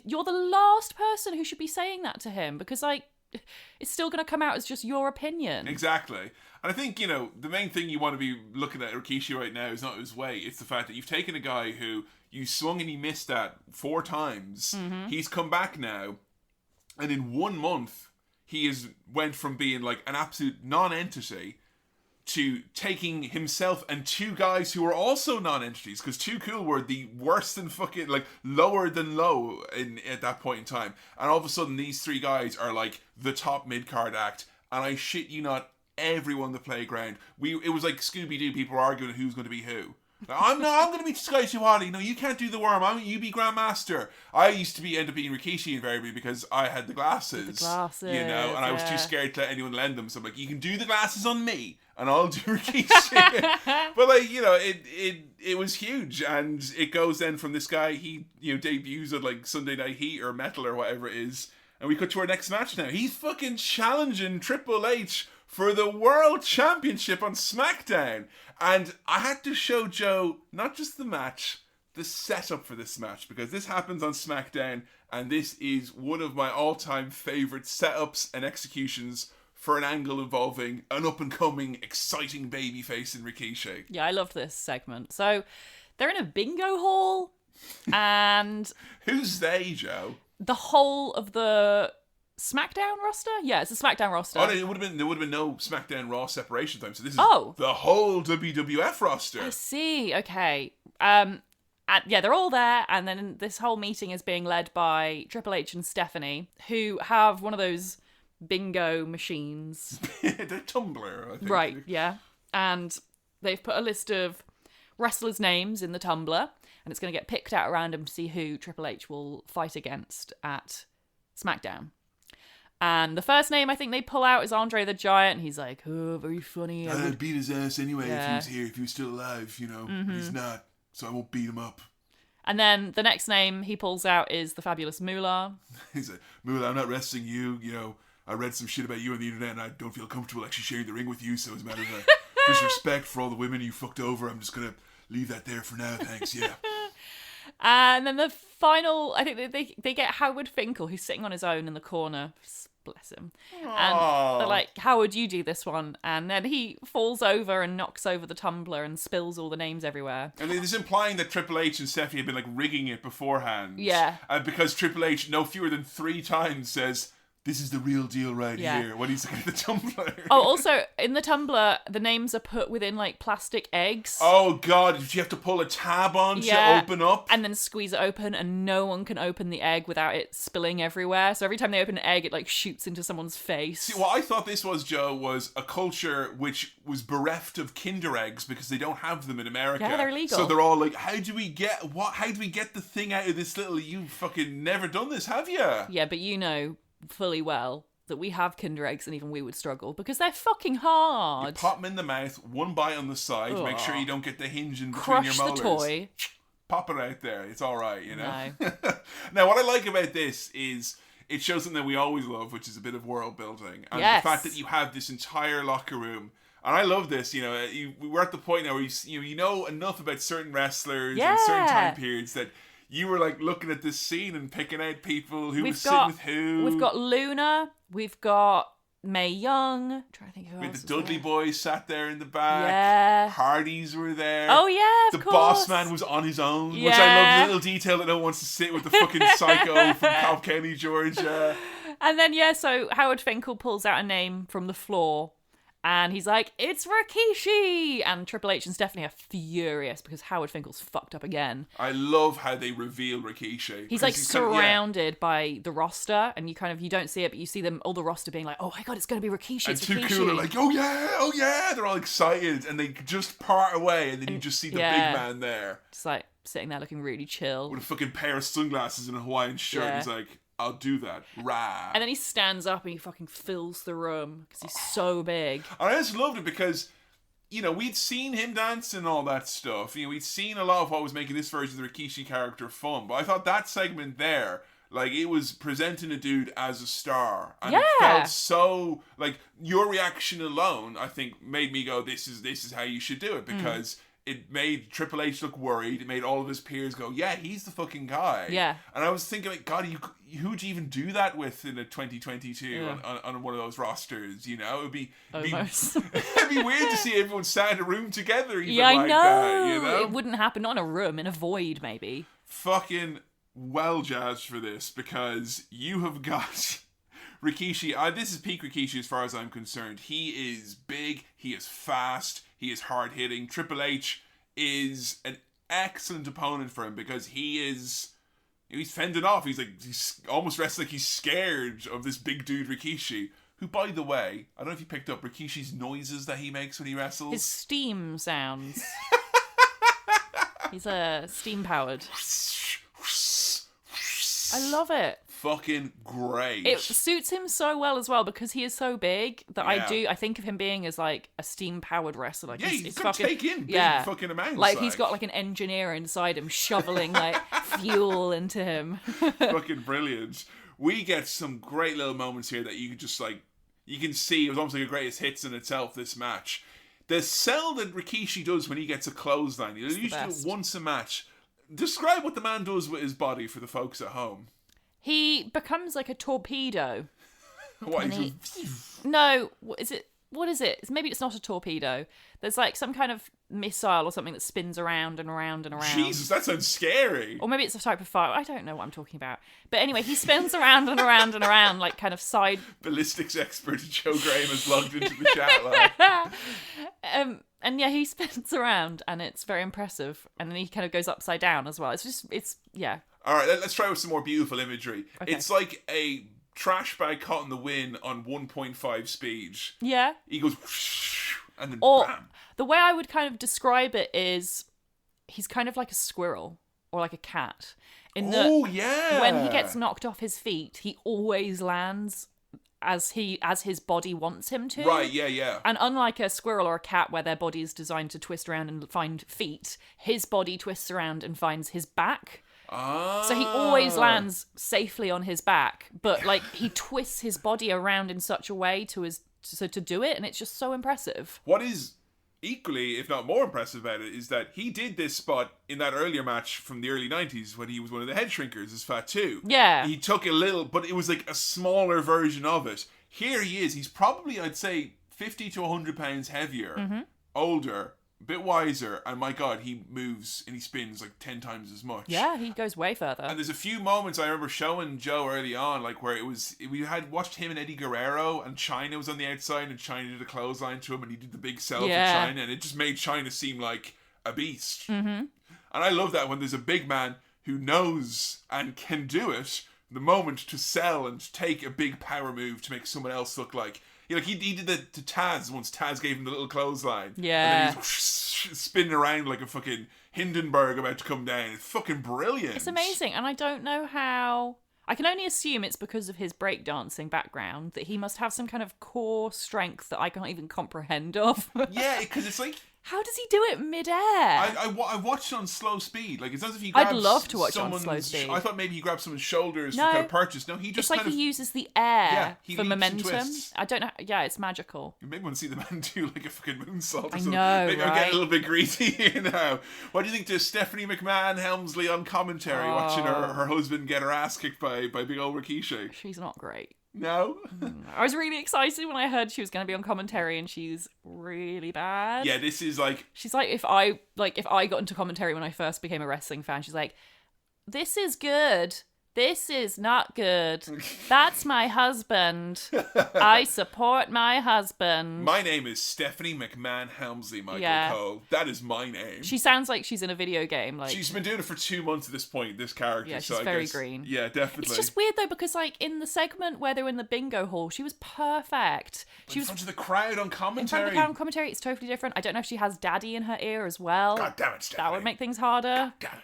You're the last person who should be saying that to him, because, like, it's still going to come out as just your opinion. Exactly. And I think, you know, the main thing you want to be looking at Rikishi right now is not his weight. It's the fact that you've taken a guy who you swung and he missed at 4 times. He's come back now, and in 1 month, he went from being like an absolute non-entity to taking himself and 2 guys who were also non-entities, because Too Cool were the worse than fucking, like, lower than low at that point in time. And all of a sudden, these 3 guys are like the top mid-card act. And I shit you not, everyone on the playground, it was like Scooby-Doo, people were arguing who's going to be who. Like, I'm going to be Sky Chihuahua. No, you can't do the worm. You be Grandmaster. I used to end up being Rikishi invariably, because I had the glasses. You know, and I was too scared to let anyone lend them. So I'm like, you can do the glasses on me, and I'll do Rikishi. But, like, you know, it was huge, and it goes then from this guy, he, you know, debuts at like Sunday Night Heat or Metal or whatever it is, and we cut to our next match now. He's fucking challenging Triple H for the World Championship on SmackDown. And I had to show Joe not just the match, the setup for this match, because this happens on SmackDown, and this is one of my all-time favourite setups and executions for an angle involving an up-and-coming, exciting babyface in Rikishi. Yeah, I loved this segment. So, they're in a bingo hall, and... Who's they, Joe? The whole of the SmackDown roster? Yeah, it's a SmackDown roster. Oh, there would have been no SmackDown Raw separation time. So this is the whole WWF roster. I see. Okay. Yeah, they're all there, and then this whole meeting is being led by Triple H and Stephanie, who have one of those bingo machines. The tumbler, I think. Right, yeah. And they've put a list of wrestlers' names in the tumbler, and it's going to get picked out at random to see who Triple H will fight against at SmackDown. And the first name I think they pull out is Andre the Giant. He's like, oh, very funny. I'd beat his ass anyway if he was here, if he was still alive, But he's not, so I won't beat him up. And then the next name he pulls out is the fabulous Moolah. He's like, Moolah, I'm not wrestling you. I read some shit about you on the internet, and I don't feel comfortable actually sharing the ring with you. So as a matter of disrespect for all the women you fucked over, I'm just gonna leave that there for now. Thanks. Yeah. And then the final, I think they get Howard Finkel, who's sitting on his own in the corner. Bless him. Aww. And they're like, Howard, you do this one. And then he falls over and knocks over the tumbler and spills all the names everywhere. And it is implying that Triple H and Stephanie have been like rigging it beforehand. Yeah. Because Triple H no fewer than 3 times says, this is the real deal right here, when he's looking at the tumbler. Oh, also, in the tumbler, the names are put within, like, plastic eggs. Oh, God, you have to pull a tab on to open up? And then squeeze it open, and no one can open the egg without it spilling everywhere. So every time they open an egg, it, like, shoots into someone's face. See, what I thought this was, Joe, was a culture which was bereft of Kinder eggs because they don't have them in America. Yeah, they're illegal. So they're all like, how do we get the thing out of this little, you fucking never done this, have you? Yeah, but you know fully well that we have Kinder eggs and even we would struggle because they're fucking hard. You pop them in the mouth, one bite on the side, make sure you don't get the hinge in between Crush your molars. the toy. Pop it out there. It's all right, No. Now, what I like about this is it shows something that we always love, which is a bit of world building. And yes. the fact that you have this entire locker room. And I love this, we're at the point now where you know enough about certain wrestlers and certain time periods that you were like looking at this scene and picking out people who was sitting with who. We've got Luna. We've got Mae Young. I'm trying to think who else. The Dudley Boys sat there in the back. Yeah. Hardys were there. Oh yeah, of course. The Boss Man was on his own, which I love. The little detail that no one wants to sit with the fucking psycho from Cobb County, Georgia. And then so Howard Finkel pulls out a name from the floor. And he's like, it's Rikishi! And Triple H and Stephanie are furious because Howard Finkel's fucked up again. I love how they reveal Rikishi. He's like surrounded by the roster, and you don't see it, but you see them, all the roster being like, oh my god, it's going to be Rikishi, it's Rikishi. And Too Cool are like, oh yeah, they're all excited, and they just part away, and then you just see the big man there. Just like, sitting there looking really chill. With a fucking pair of sunglasses and a Hawaiian shirt, and he's like, I'll do that. Rah. And then he stands up and he fucking fills the room because he's so big. And I just loved it because, we'd seen him dance and all that stuff. We'd seen a lot of what was making this version of the Rikishi character fun. But I thought that segment there, like, it was presenting a dude as a star. And it felt so, like, your reaction alone, I think, made me go, this is how you should do it. Because it made Triple H look worried. It made all of his peers go, yeah, he's the fucking guy. Yeah. And I was thinking, like, God, who'd you even do that with in a 2022 on one of those rosters, It would be almost. It'd be weird to see everyone sat in a room together even I like know. That, It wouldn't happen, not in a room, in a void, maybe. Fucking well jazzed for this, because you have got Rikishi. This is peak Rikishi as far as I'm concerned. He is big, he is fast, he is hard-hitting. Triple H is an excellent opponent for him because he's fending off. He's almost wrestling like he's scared of this big dude Rikishi. Who, by the way, I don't know if you picked up Rikishi's noises that he makes when he wrestles. His steam sounds. He's steam-powered. I love it. Fucking great. It suits him so well as well because he is so big that I think of him being as like a steam-powered wrestler. Like, he's gonna fucking, take in big fucking amounts. Like he's got like an engineer inside him shoveling like fuel into him. Fucking brilliant. We get some great little moments here that you can just like, you can see it was almost like a greatest hits in itself, this match. The sell that Rikishi does when he gets a clothesline, he'll usually do it once a match. Describe what the man does with his body for the folks at home. He becomes like a torpedo. What? No, is it what is it? Maybe it's not a torpedo. There's like some kind of missile or something that spins around and around and around. Jesus, that sounds scary. Or maybe it's a type of fire. I don't know what I'm talking about. But anyway, he spins around and around and around, like kind of side. Ballistics expert Joe Graham has logged into the chat line. And yeah, he spins around, and it's very impressive. And then he kind of goes upside down as well. Yeah. All right, let's try with some more beautiful imagery. Okay. It's like a trash bag caught in the wind on 1.5 speed. Yeah. He goes whoosh, and then Or bam. the way I would kind of describe it is he's kind of like a squirrel or like a cat. Yeah. When he gets knocked off his feet, he always lands as his body wants him to. Right, yeah. And unlike a squirrel or a cat where their body is designed to twist around and find feet, his body twists around and finds his back. So he always lands safely on his back, but like he twists his body around in such a way to do it, and it's just so impressive. What is equally, if not more impressive about it, is that he did this spot in that earlier match from the early 90s when he was one of the head shrinkers as Fat 2. Yeah. He took a little, but it was like a smaller version of it. Here he is. He's probably, I'd say, 50 to 100 pounds heavier, older, a bit wiser, and my God, he moves and he spins like 10 times as much. Yeah, he goes way further. And there's a few moments I remember showing Joe early on, like where we had watched him and Eddie Guerrero, and China was on the outside, and China did a clothesline to him, and he did the big sell for China, and it just made China seem like a beast. Mm-hmm. And I love that when there's a big man who knows and can do it, the moment to sell and take a big power move to make someone else look like. You know, he did that to Taz once. Taz gave him the little clothesline. Yeah. And then he's spinning around like a fucking Hindenburg about to come down. It's fucking brilliant. It's amazing, and I don't know how. I can only assume it's because of his breakdancing background that he must have some kind of core strength that I can't even comprehend of. Yeah, because it's like... How does he do it mid-air? I watched it on slow speed. Like, it's not as if he grabs I'd love to watch it on slow speed. I thought maybe he grabbed someone's shoulders No. for kind of purchase. No, he just It's like kind of... he uses the air he for leaps and momentum. twists. I don't know. Yeah, it's magical. You maybe want to see the man do like a fucking moonsault or something. know, Maybe I'm right? getting a little bit greedy here now. What do you think to Stephanie McMahon Helmsley on commentary, watching her husband get her ass kicked by big old Rikishi? She's not great. No? I was really excited when I heard she was going to be on commentary, and she's really bad. Yeah, this is like... She's like if I got into commentary when I first became a wrestling fan, she's like, this is good. This is not good. That's my husband. I support my husband. My name is Stephanie McMahon Helmsley, Michael Cole. That is my name. She sounds like she's in a video game. Like, she's been doing it for 2 months at this point, this character. yeah, so she's I very guess, green. Yeah, definitely. It's just weird though, because like in the segment where they were in the bingo hall, she was perfect. She in was front of the crowd on in commentary. front of the crowd on commentary. It's totally different. I don't know if she has Daddy in her ear as well. God damn it, Stephanie. That would make things harder. God damn it.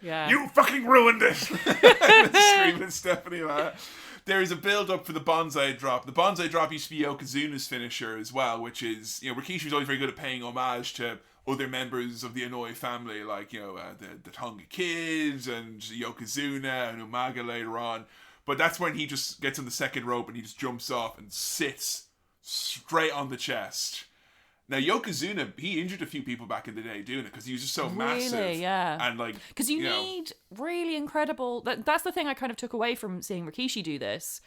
Yeah. You fucking ruined it! Screaming Stephanie like that. There is a build-up for the Bonsai Drop. The Bonsai Drop used to be Yokozuna's finisher as well, which is, you know, Rikishi was always very good at paying homage to other members of the Inoue family, like, you know, the Tonga Kids and Yokozuna and Umaga later on. But that's when he just gets on the second rope and he just jumps off and sits straight on the chest. Now, Yokozuna, he injured a few people back in the day doing it because he was just so massive. Really, yeah. And like, Because you need really incredible... That's the thing I kind of took away from seeing Rikishi do this,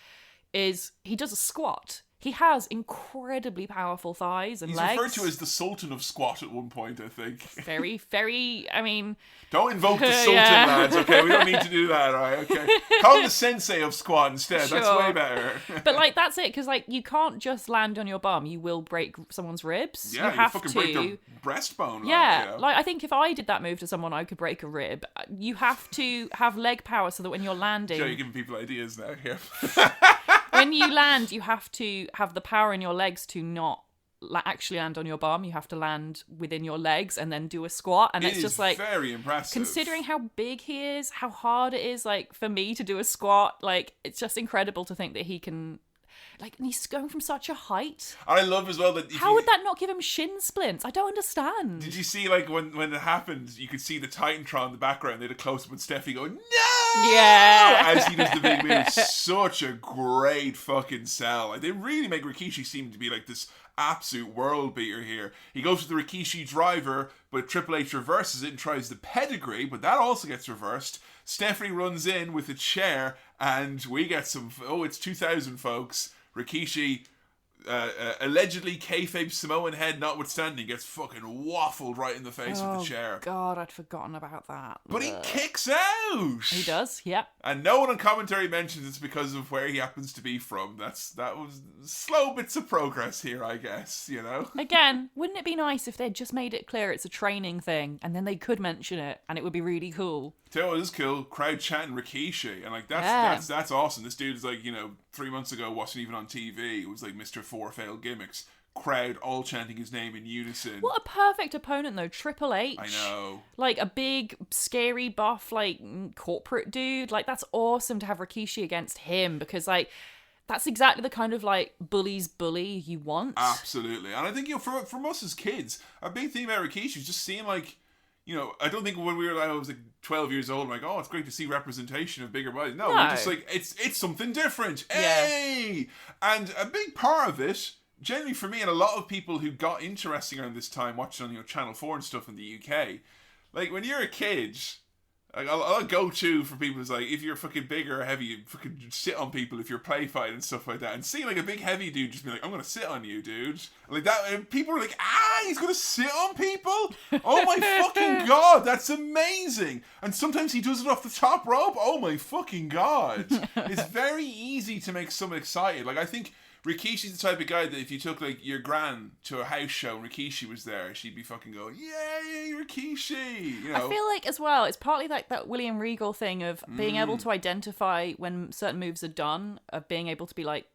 is he does a squat. He has incredibly powerful thighs and he's legs. referred to as the Sultan of Squat at one point, I think. Very, very... I mean... Don't invoke the Sultan, Yeah. lads, okay? We don't need to do that, alright? Okay. Call him the Sensei of Squat instead. That's Sure. way better. But like, that's it, because like, you can't just land on your bum. You will break someone's ribs. Yeah, you have fucking to... break their breastbone. Yeah, you know? like I think if I did that move to someone, I could break a rib. You have to have leg power so that when you're landing, Joe, you're giving people ideas now here. when you land, you have to have the power in your legs to not actually land on your bum. You have to land within your legs and then do a squat. And It it's is just like, very impressive. considering how big he is, how hard it is, like for me to do a squat, like it's just incredible to think that he can. Like, and he's going from such a height. And I love as well that... How would that not give him shin splints? I don't understand. Did you see, like, when it happened, you could see the Titantron in the background. They had a close-up with Stephanie going, no! Yeah. As he does the big move. Such a great fucking sell. Like, they really make Rikishi seem to be, like, this absolute world beater here. He goes for the Rikishi driver, but Triple H reverses it and tries the pedigree, but that also gets reversed. Stephanie runs in with a chair, and we get some... Oh, it's 2000, folks. Rikishi allegedly kayfabe Samoan head notwithstanding, gets fucking waffled right in the face with the chair. God, I'd forgotten about that. But he kicks out! He does, yep. And no one on commentary mentions it's because of where he happens to be from. That was slow bits of progress here, I guess, you know? Again, wouldn't it be nice if they'd just made it clear it's a training thing, and then they could mention it, and it would be really cool. Tell you what is cool, crowd chanting Rikishi, and like that's awesome. This dude is like, 3 months ago wasn't even on TV. It was like Mr. Four Failed Gimmicks. Crowd all chanting his name in unison. What a perfect opponent though, Triple H. I know. Like a big, scary, buff, like corporate dude. Like that's awesome to have Rikishi against him because like that's exactly the kind of like bully's bully you want. Absolutely, and I think from us as kids, a big thing about Rikishi is just seeing like. I don't think when I was like 12 years old, I'm like, oh, it's great to see representation of bigger bodies. No, we're just like, it's something different. Hey! And a big part of it, generally for me and a lot of people who got interesting around this time, watching on Channel 4 and stuff in the UK, like when you're a kid, like I'll go-to for people is like, if you're fucking big or heavy, you fucking sit on people if you're play fighting and stuff like that. And seeing like a big heavy dude just be like, I'm gonna sit on you, dude. Like that, and people are like, he's gonna sit on people? Oh my fucking god, that's amazing. And sometimes he does it off the top rope. Oh my fucking god. It's very easy to make someone excited. Like I think Rikishi's the type of guy that if you took like your gran to a house show and Rikishi was there, she'd be fucking going, yay, Rikishi! I feel like as well, it's partly like that William Regal thing of being able to identify when certain moves are done, of being able to be like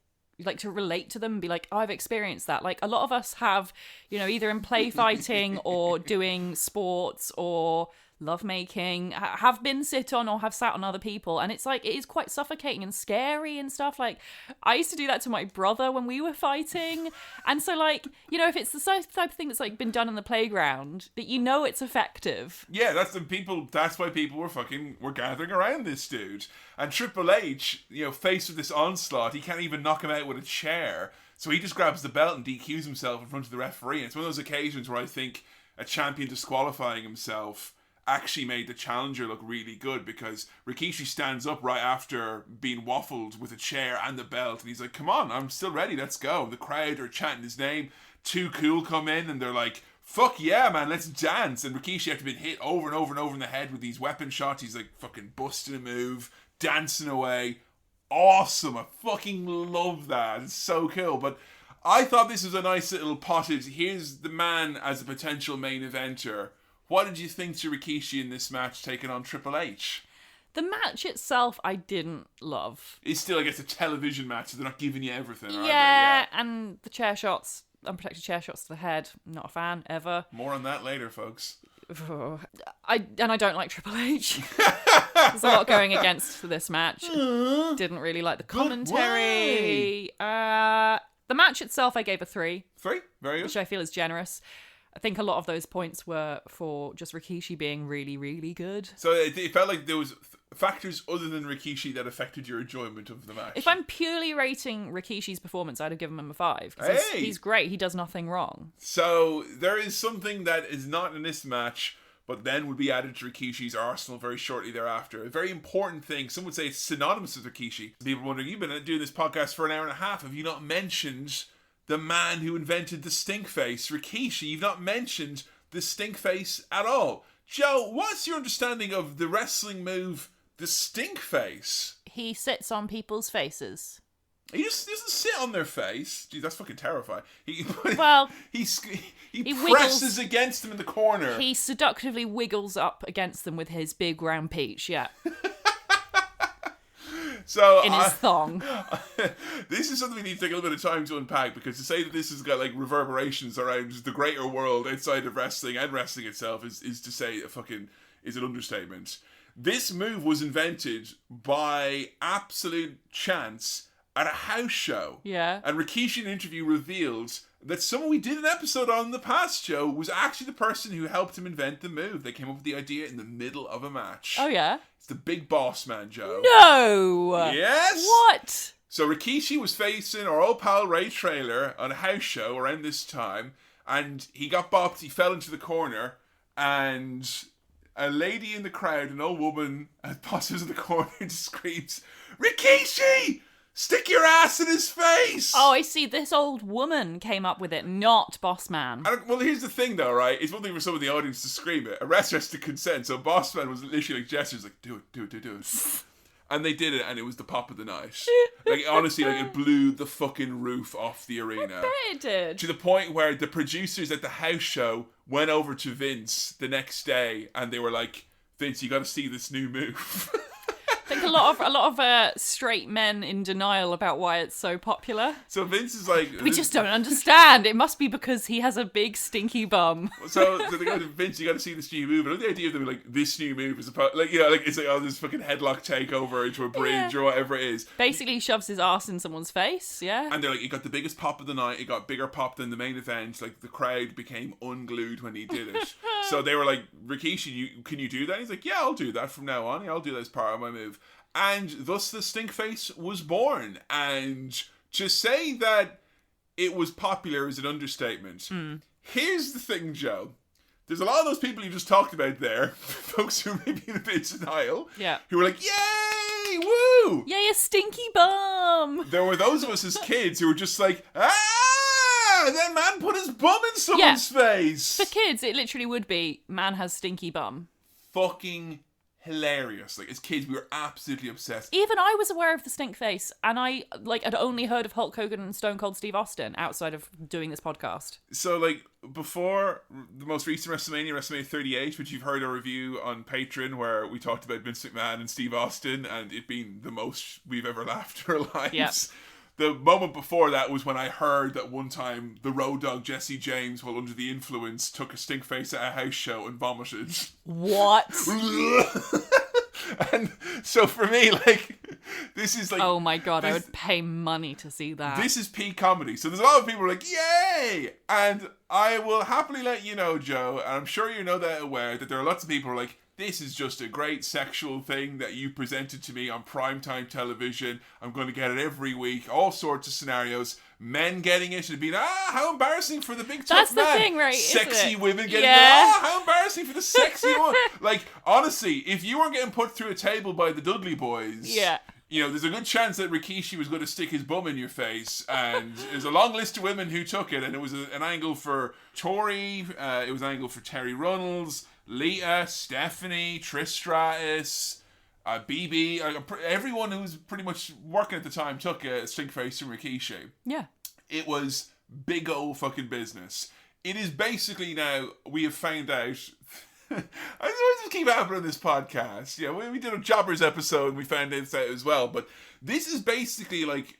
to relate to them and be like, oh, I've experienced that. Like a lot of us have, either in play fighting or doing sports or lovemaking, have been sit on or have sat on other people, and it's like it is quite suffocating and scary and stuff. Like I used to do that to my brother when we were fighting, and so like if it's the type of thing that's like been done in the playground, that it's effective. Yeah, that's why people were gathering around this dude. And Triple H, faced with this onslaught, he can't even knock him out with a chair, so he just grabs the belt and DQs himself in front of the referee. And it's one of those occasions where I think a champion disqualifying himself actually made the challenger look really good, because Rikishi stands up right after being waffled with a chair and the belt, and he's like, come on, I'm still ready, let's go. The crowd are chanting his name. Too Cool come in and they're like, fuck yeah, man, let's dance. And Rikishi, after being hit over and over and over in the head with these weapon shots, he's like fucking busting a move, dancing away. Awesome. I fucking love that. It's so cool. But I thought this was a nice little potted, here's the man as a potential main eventer. What did you think to Rikishi in this match taking on Triple H? The match itself, I didn't love. It's still, I guess, a television match, so they're not giving you everything, are they? Yeah, and the chair shots, unprotected chair shots to the head, not a fan, ever. More on that later, folks. I don't like Triple H. There's a lot going against this match. Didn't really like the commentary. The match itself, I gave a 3. 3? Very good. Which I feel is generous. I think a lot of those points were for just Rikishi being really, really good. So it felt like there was factors other than Rikishi that affected your enjoyment of the match. If I'm purely rating Rikishi's performance, I'd have given him a 5. He's great. He does nothing wrong. So there is something that is not in this match, but then would be added to Rikishi's arsenal very shortly thereafter. A very important thing. Some would say it's synonymous with Rikishi. People are wondering, you've been doing this podcast for an hour and a half. Have you not mentioned the man who invented the stink face, Rikishi? You've not mentioned the stink face at all. Joe, what's your understanding of the wrestling move, the stink face? He sits on people's faces. He just doesn't sit on their face. Gee, that's fucking terrifying. He presses against them in the corner. He seductively wiggles up against them with his big round peach, yeah. So in his thong. This is something we need to take a little bit of time to unpack, because to say that this has got like reverberations around the greater world outside of wrestling and wrestling itself is to say is an understatement. This move was invented by absolute chance at a house show. Yeah. And Rikishi in an interview revealed that someone we did an episode on in the past show was actually the person who helped him invent the move. They came up with the idea in the middle of a match. Oh, yeah? It's the big boss man, Joe. No! Yes! What? So Rikishi was facing our old pal Ray Trailer on a house show around this time, and he got bopped, he fell into the corner, and a lady in the crowd, an old woman, tosses in the corner and screams, Rikishi! Stick your ass in his face! Oh, I see. This old woman came up with it, not Boss Man. Well, here's the thing, though, right? It's one thing for some of the audience to scream it. A wrestler has to consent, so Boss Man was literally like gestures like, do it. And they did it, and it was the pop of the night. Like, honestly, like, it blew the fucking roof off the arena. I bet it did. To the point where the producers at the house show went over to Vince the next day, and they were like, Vince, you got to see this new move. I think a lot of straight men in denial about why it's so popular. So Vince is like, We just don't understand. It must be because he has a big stinky bum. So they go to Vince, you got to see this new move. And the idea of them like, this new move is about, like, you know, like, it's like, oh, this fucking headlock takeover into a bridge or whatever it is. Basically, he shoves his ass in someone's face. Yeah. And they're like, it got the biggest pop of the night. It got bigger pop than the main event. Like, the crowd became unglued when he did it. So they were like, Rikishi, can you do that? He's like, yeah, I'll do that from now on. Yeah, I'll do that as part of my move. And thus the stink face was born. And to say that it was popular is an understatement. Here's the thing, Joe. There's a lot of those people you just talked about there, folks who may be in a bit of denial, who were like, yay, woo! Yay, a stinky bum! There were those of us as kids who were just like, that man put his bum in someone's face! For kids, it literally would be, man has stinky bum. Fucking hilarious. Like, as kids, we were absolutely obsessed. Even I was aware of the stink face, and I had only heard of Hulk Hogan and Stone Cold Steve Austin outside of doing this podcast. So, like, before the most recent WrestleMania 38, which you've heard a review on Patreon, where we talked about Vince McMahon and Steve Austin, and it being the most we've ever laughed in our lives. Yep. The moment before that was when I heard that one time the Road Dogg Jesse James, while under the influence, took a stink face at a house show and vomited. What? And so for me, like, this is like... Oh my god, I would pay money to see that. This is peak comedy. So there's a lot of people who are like, yay! And I will happily let you know, Joe, and I'm sure you know that aware, that there are lots of people who are like, this is just a great sexual thing that you presented to me on primetime television. I'm going to get it every week. All sorts of scenarios. Men getting it and being, how embarrassing for the big tough man. That's the thing, right? Sexy women getting it. How embarrassing for the sexy woman. Like, honestly, if you weren't getting put through a table by the Dudley boys... Yeah. You know, there's a good chance that Rikishi was going to stick his bum in your face, and there's a long list of women who took it, and it was an angle for Tori, it was an angle for Terry Runnels, Lita, Stephanie, Trish Stratus, BB, everyone who was pretty much working at the time took a stink face from Rikishi. Yeah. It was big old fucking business. It is basically now, we have found out... I just keep happening on this podcast. Yeah, we did a Jobbers episode and we found this out as well. But this is basically like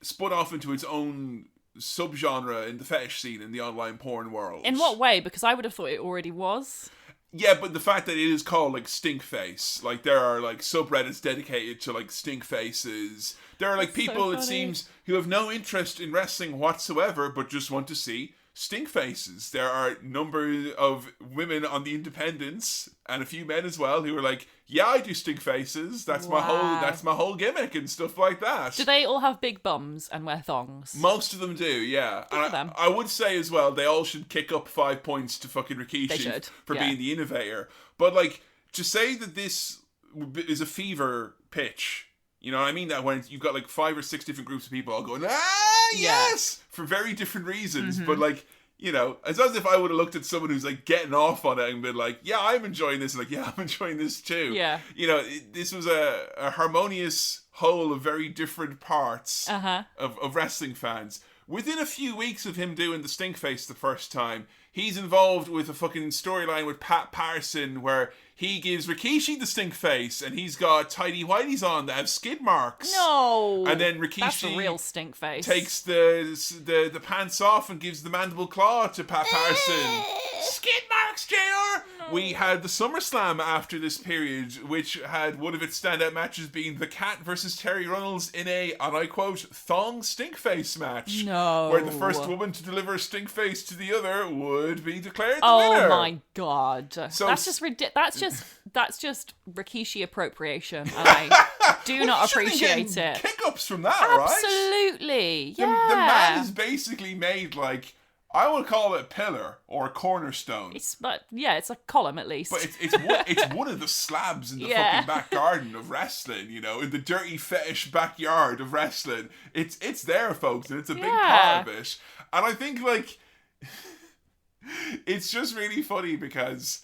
spun off into its own subgenre in the fetish scene in the online porn world. In what way? Because I would have thought it already was. Yeah, but the fact that it is called like stink face, like there are like subreddits dedicated to like stink faces. There are like people, it seems, who have no interest in wrestling whatsoever, but just want to see stink faces. There are a number of women on the independents and a few men as well who are like, yeah, I do stink faces. That's my whole gimmick and stuff like that. Do they all have big bums and wear thongs? Most of them do, yeah. Good for them. I would say as well, they all should kick up 5 points to fucking Rikishi for being the innovator. But like, to say that this is a fever pitch, you know what I mean? That when you've got like 5 or 6 different groups of people all going, yes! For very different reasons. Mm-hmm. But like, you know, it's as if I would have looked at someone who's like getting off on it and been like, yeah, I'm enjoying this. And like, yeah, I'm enjoying this too. Yeah. You know, this was a harmonious whole of very different parts of wrestling fans. Within a few weeks of him doing the stink face the first time, he's involved with a fucking storyline with Pat Patterson where he gives Rikishi the stink face and he's got tidy whities on that have skid marks. No. And then Rikishi that's a real stink face. Takes the pants off and gives the mandible claw to Pat Patterson. Skid marks, JR! No. We had the SummerSlam after this period, which had one of its standout matches being the Cat versus Terry Runnels in a, and I quote, thong stink face match. No. Where the first woman to deliver a stink face to the other would be declared the winner. Oh my god. So that's just that's just Rikishi appropriation, and I do not appreciate it. Kick-ups from that, right? Absolutely. Yeah. The man has basically made like I would call it a pillar or a cornerstone. It's a column at least. But it's one of the slabs in the fucking back garden of wrestling, you know, in the dirty fetish backyard of wrestling. It's there, folks, and it's a big part of it. And I think, like, it's just really funny because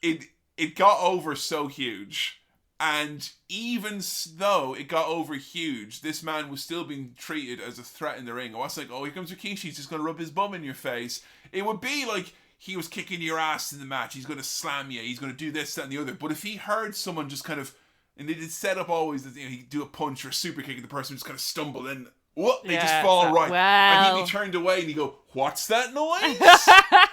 it got over so huge. And even though it got over huge, this man was still being treated as a threat in the ring. It wasn't like, oh, here comes Rikishi, he's just going to rub his bum in your face. It would be like he was kicking your ass in the match. He's going to slam you. He's going to do this, that, and the other. But if he heard someone just kind of, and they did set up always that, you know, he'd do a punch or a super kick and the person would just kind of stumble and they just fall right. And he'd be turned away and he'd go, what's that noise?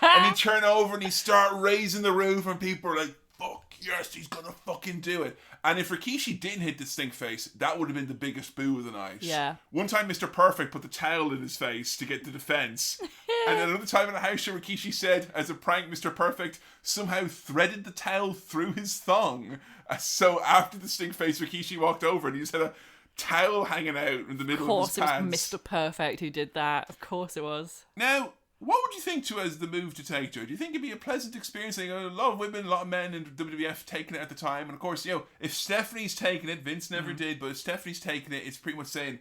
And he'd turn over and he'd start raising the roof and people are like, fuck yes, he's going to fucking do it. And if Rikishi didn't hit the stink face, that would have been the biggest boo of the night. Yeah. One time, Mr. Perfect put the towel in his face to get the defense. And then another time in a house show, Rikishi said, as a prank, Mr. Perfect somehow threaded the towel through his thong. So after the stink face, Rikishi walked over and he just had a towel hanging out in the middle of his pants. Of course, it was Mr. Perfect who did that. Of course it was. Now, what would you think to as the move to take to it? Do you think it'd be a pleasant experience? Like, a lot of women, a lot of men in WWF taking it at the time. And of course, you know, if Stephanie's taking it, Vince never did, but if Stephanie's taking it, it's pretty much saying,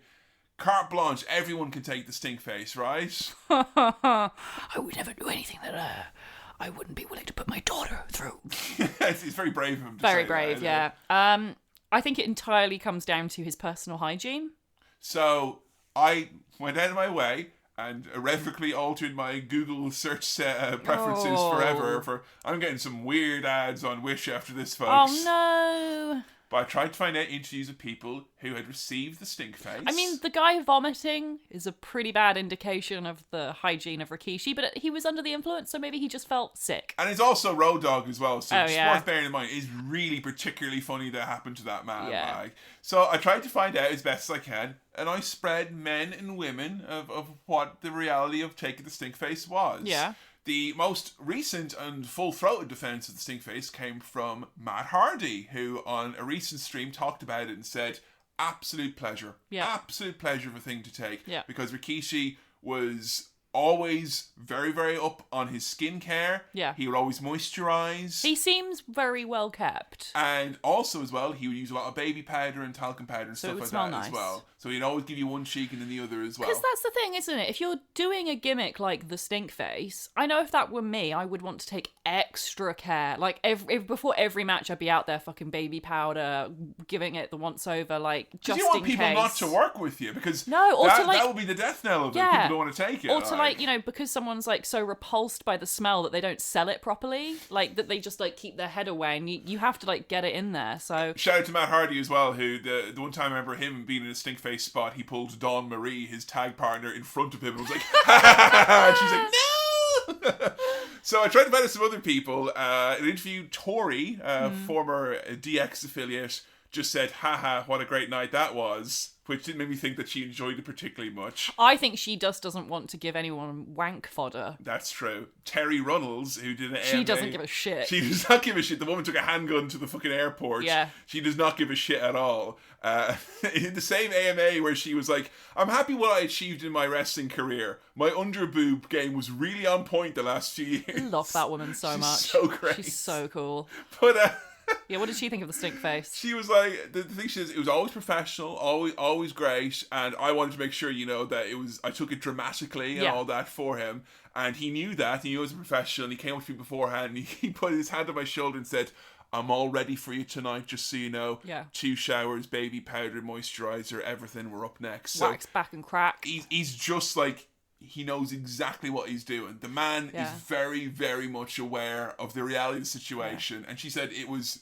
carte blanche, everyone can take the stink face, right? I would never do anything that I wouldn't be willing to put my daughter through. It's very brave of him to Very say brave, that, yeah. I think it entirely comes down to his personal hygiene. So I went out of my way and irrevocably altered my Google search preferences forever. I'm getting some weird ads on Wish after this, folks. Oh no! But I tried to find out interviews of people who had received the stink face. I mean, the guy vomiting is a pretty bad indication of the hygiene of Rikishi, but he was under the influence, so maybe he just felt sick. And it's also Road Dogg as well, so it's yeah. worth bearing in mind. It's really particularly funny that happened to that man. Yeah. Like. So I tried to find out as best as I can, and I spread men and women of what the reality of taking the stink face was. Yeah. The most recent and full-throated defense of the stink face came from Matt Hardy, who on a recent stream talked about it and said, absolute pleasure. Yeah. Absolute pleasure of a thing to take. Yeah. Because Rikishi was always very, very up on his skincare. Yeah. He would always moisturize. He seems very well kept. And also as well, he would use a lot of baby powder and talcum powder and So stuff it would like smell that nice. as well. So he'd always give you one cheek and then the other as well. Because that's the thing, isn't it? If you're doing a gimmick like the stink face, I know if that were me, I would want to take extra care. Like, before every match, I'd be out there fucking baby powder, giving it the once over, like, just in case. You want people not to work with you, because that would be the death knell of it. Yeah. People don't want to take it. Or to, like, you know, because someone's, like, so repulsed by the smell that they don't sell it properly, like, that they just, like, keep their head away, and you have to, like, get it in there, so... Shout out to Matt Hardy as well, who, the one time I remember him being in a stink face spot, he pulled Dawn Marie, his tag partner, in front of him and was like, ha ha ha ha, and she's like, no! So I tried to find out some other people. In an interview, Tori, former DX affiliate, just said, haha, what a great night that was, which didn't make me think that she enjoyed it particularly much. I think she just doesn't want to give anyone wank fodder. That's true. Terry Runnels, who did an She AMA, doesn't give a shit. She does not give a shit. The woman took a handgun to the fucking airport. Yeah. She does not give a shit at all. In the same AMA where she was like, I'm happy what I achieved in my wrestling career. My underboob game was really on point the last few years. I love that woman so She's much. so great. She's so cool. But Yeah, what did she think of the stink face? she was like, the thing is, it was always professional, always great, and I wanted to make sure, you know, that I took it dramatically and all that for him, and he knew that. He knew I was a professional, and he came up to me beforehand, and he put his hand on my shoulder and said, I'm all ready for you tonight, just so you know. Yeah. 2 showers, baby powder, moisturizer, everything. We're up next. So Wax back and crack. he's just like, he knows exactly what he's doing. The man is very, very much aware of the reality of the situation. And she said it was,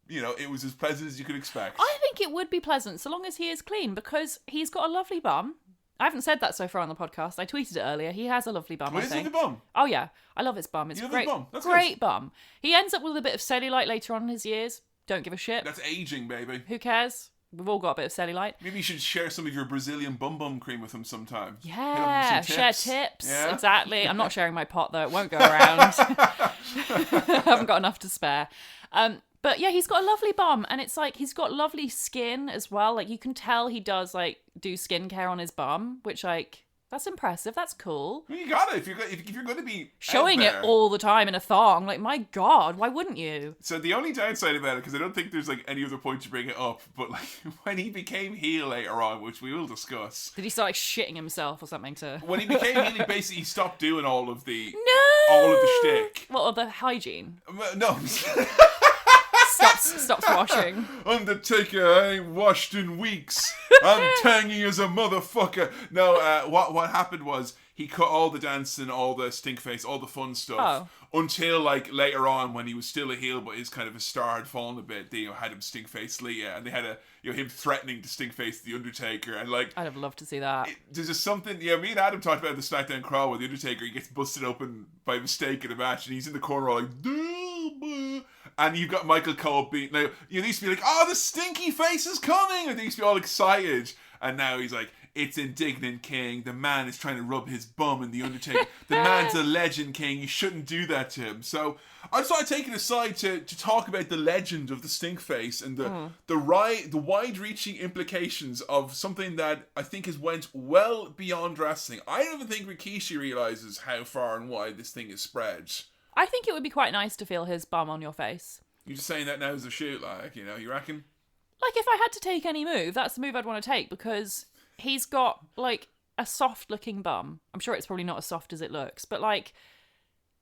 you know, it was as pleasant as you could expect. I think it would be pleasant so long as he is clean, because he's got a lovely bum. I haven't said that so far on the podcast. I tweeted it earlier. He has a lovely bum, I think. Is it a bum? Oh, yeah. I love his bum. It's You love great. his bum? That's great good. bum. He ends up with a bit of cellulite later on in his years. Don't give a shit. That's aging, baby. Who cares? We've all got a bit of cellulite. Maybe you should share some of your Brazilian bum cream with him sometime. Yeah, Some share tips. tips. Yeah? Exactly. I'm not sharing my pot, though. It won't go around. I haven't got enough to spare. But yeah, he's got a lovely bum, and it's like he's got lovely skin as well. Like, you can tell he does, like, do skincare on his bum, which, like, That's impressive. That's cool. Well, you got it. If you're going to be Showing it all the time in a thong, like, my God, why wouldn't you? So the only downside about it, because I don't think there's like any other point to bring it up, but like when he became heel later on, which we will discuss. Did he start like shitting himself or something to? When he became heel, he basically stopped doing all of the shtick. What, or the hygiene? No. Stops washing. Undertaker, I ain't washed in weeks. I'm tangy as a motherfucker. No, what happened was he cut all the dancing, all the stink face, all the fun stuff. Until like later on when he was still a heel, but his kind of a star had fallen a bit. They had him stink face Leah, and they had him threatening to stink face the Undertaker, and like I'd have loved to see that. There's just something. Yeah, me and Adam talked about the SmackDown crawl where the Undertaker, he gets busted open by mistake in a match, and he's in the corner all like, duh, and you've got Michael Cole being now. You used to be like, oh, the stinky face is coming, and they used to be all excited, and now he's like, it's indignant, King. The man is trying to rub his bum in the Undertaker. The man's a legend, King. You shouldn't do that to him. So I started taking aside to talk about the legend of the stink face and the wide-reaching implications of something that I think has went well beyond wrestling. I don't even think Rikishi realizes how far and wide this thing is spread. I think it would be quite nice to feel his bum on your face. You're just saying that now as a shoot, like, you reckon? Like, if I had to take any move, that's the move I'd want to take, because he's got, like, a soft-looking bum. I'm sure it's probably not as soft as it looks, but, like,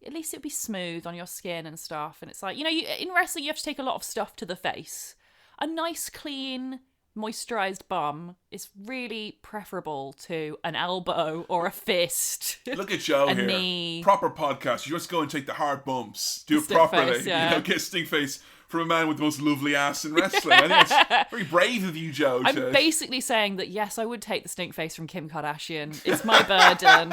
at least it'd be smooth on your skin and stuff. And it's like, in wrestling, you have to take a lot of stuff to the face. A nice, clean, moisturized bum is really preferable to an elbow or a fist. Look at Joe here. Knee. Proper podcast. You just go and take the hard bumps. Do it Stink properly. face, yeah. Get stink face from a man with the most lovely ass in wrestling. I think it's very brave of you, Joe. I'm basically saying that, yes, I would take the stink face from Kim Kardashian. It's my burden.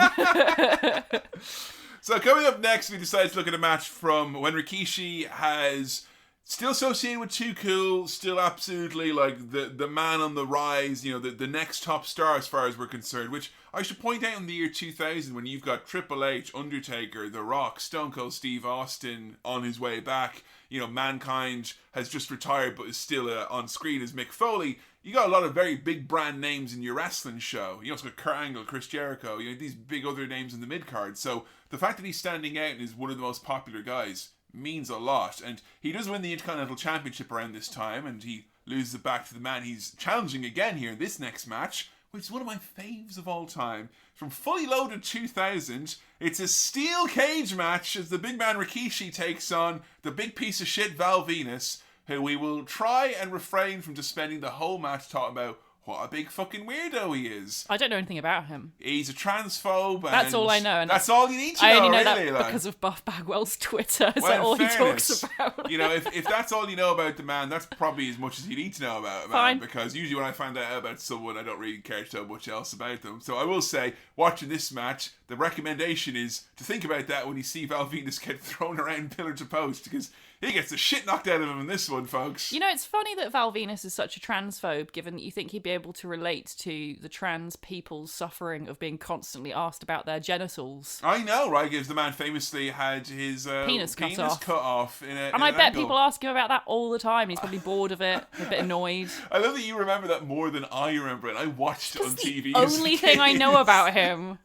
So coming up next, we decided to look at a match from when Rikishi has still associated with Too Cool, still absolutely like the man on the rise, the next top star as far as we're concerned, which I should point out in the year 2000 when you've got Triple H, Undertaker, The Rock, Stone Cold Steve Austin on his way back. Mankind has just retired but is still on screen as Mick Foley. You got a lot of very big brand names in your wrestling show. You also got Kurt Angle, Chris Jericho, these big other names in the mid-card. So the fact that he's standing out and is one of the most popular guys means a lot. And he does win the Intercontinental Championship around this time, and he loses it back to the man he's challenging again here in this next match, which is one of my faves of all time. From Fully Loaded 2000, it's a steel cage match as the big man Rikishi takes on the big piece of shit Val Venus, who we will try and refrain from just spending the whole match talking about what a big fucking weirdo he is. I don't know anything about him. He's a transphobe. That's all I know. And that's all you need to know, I only know really, that because of Buff Bagwell's Twitter. Is that all fairness, he talks about? If that's all you know about the man, that's probably as much as you need to know about him. Fine. Because usually when I find out about someone, I don't really care to know much else about them. So I will say, watching this match, the recommendation is to think about that when you see Val Venus get thrown around pillar to post, because he gets the shit knocked out of him in this one, folks. It's funny that Val Venus is such a transphobe, given that you think he'd be able to relate to the trans people's suffering of being constantly asked about their genitals. I know, right? Because the man famously had his penis cut off. And I bet people ask him about that all the time. He's probably bored of it, a bit annoyed. I love that you remember that more than I remember it. I watched it on TV. The only thing I know about him.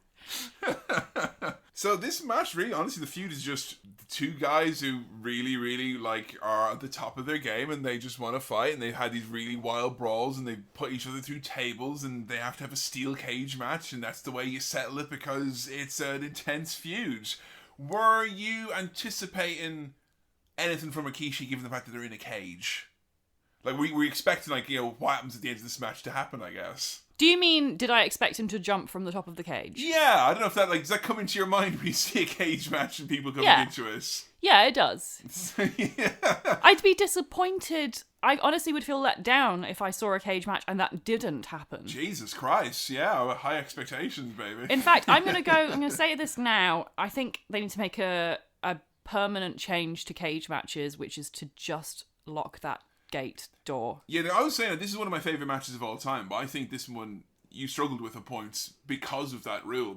So this match, really, honestly, the feud is just two guys who really, really are at the top of their game, and they just want to fight, and they've had these really wild brawls, and they put each other through tables, and they have to have a steel cage match, and that's the way you settle it because it's an intense feud. Were you anticipating anything from Rikishi, given the fact that they're in a cage? Like, were you expecting, what happens at the end of this match to happen, I guess? Do you mean, did I expect him to jump from the top of the cage? Yeah, I don't know if that, does that come into your mind when you see a cage match and people coming into it? Yeah, it does. Yeah. I'd be disappointed. I honestly would feel let down if I saw a cage match and that didn't happen. Jesus Christ, yeah, high expectations, baby. In fact, I'm going to say this now. I think they need to make a permanent change to cage matches, which is to just lock that gate door. Yeah, I was saying this is one of my favourite matches of all time, but I think this one you struggled with at points because of that rule.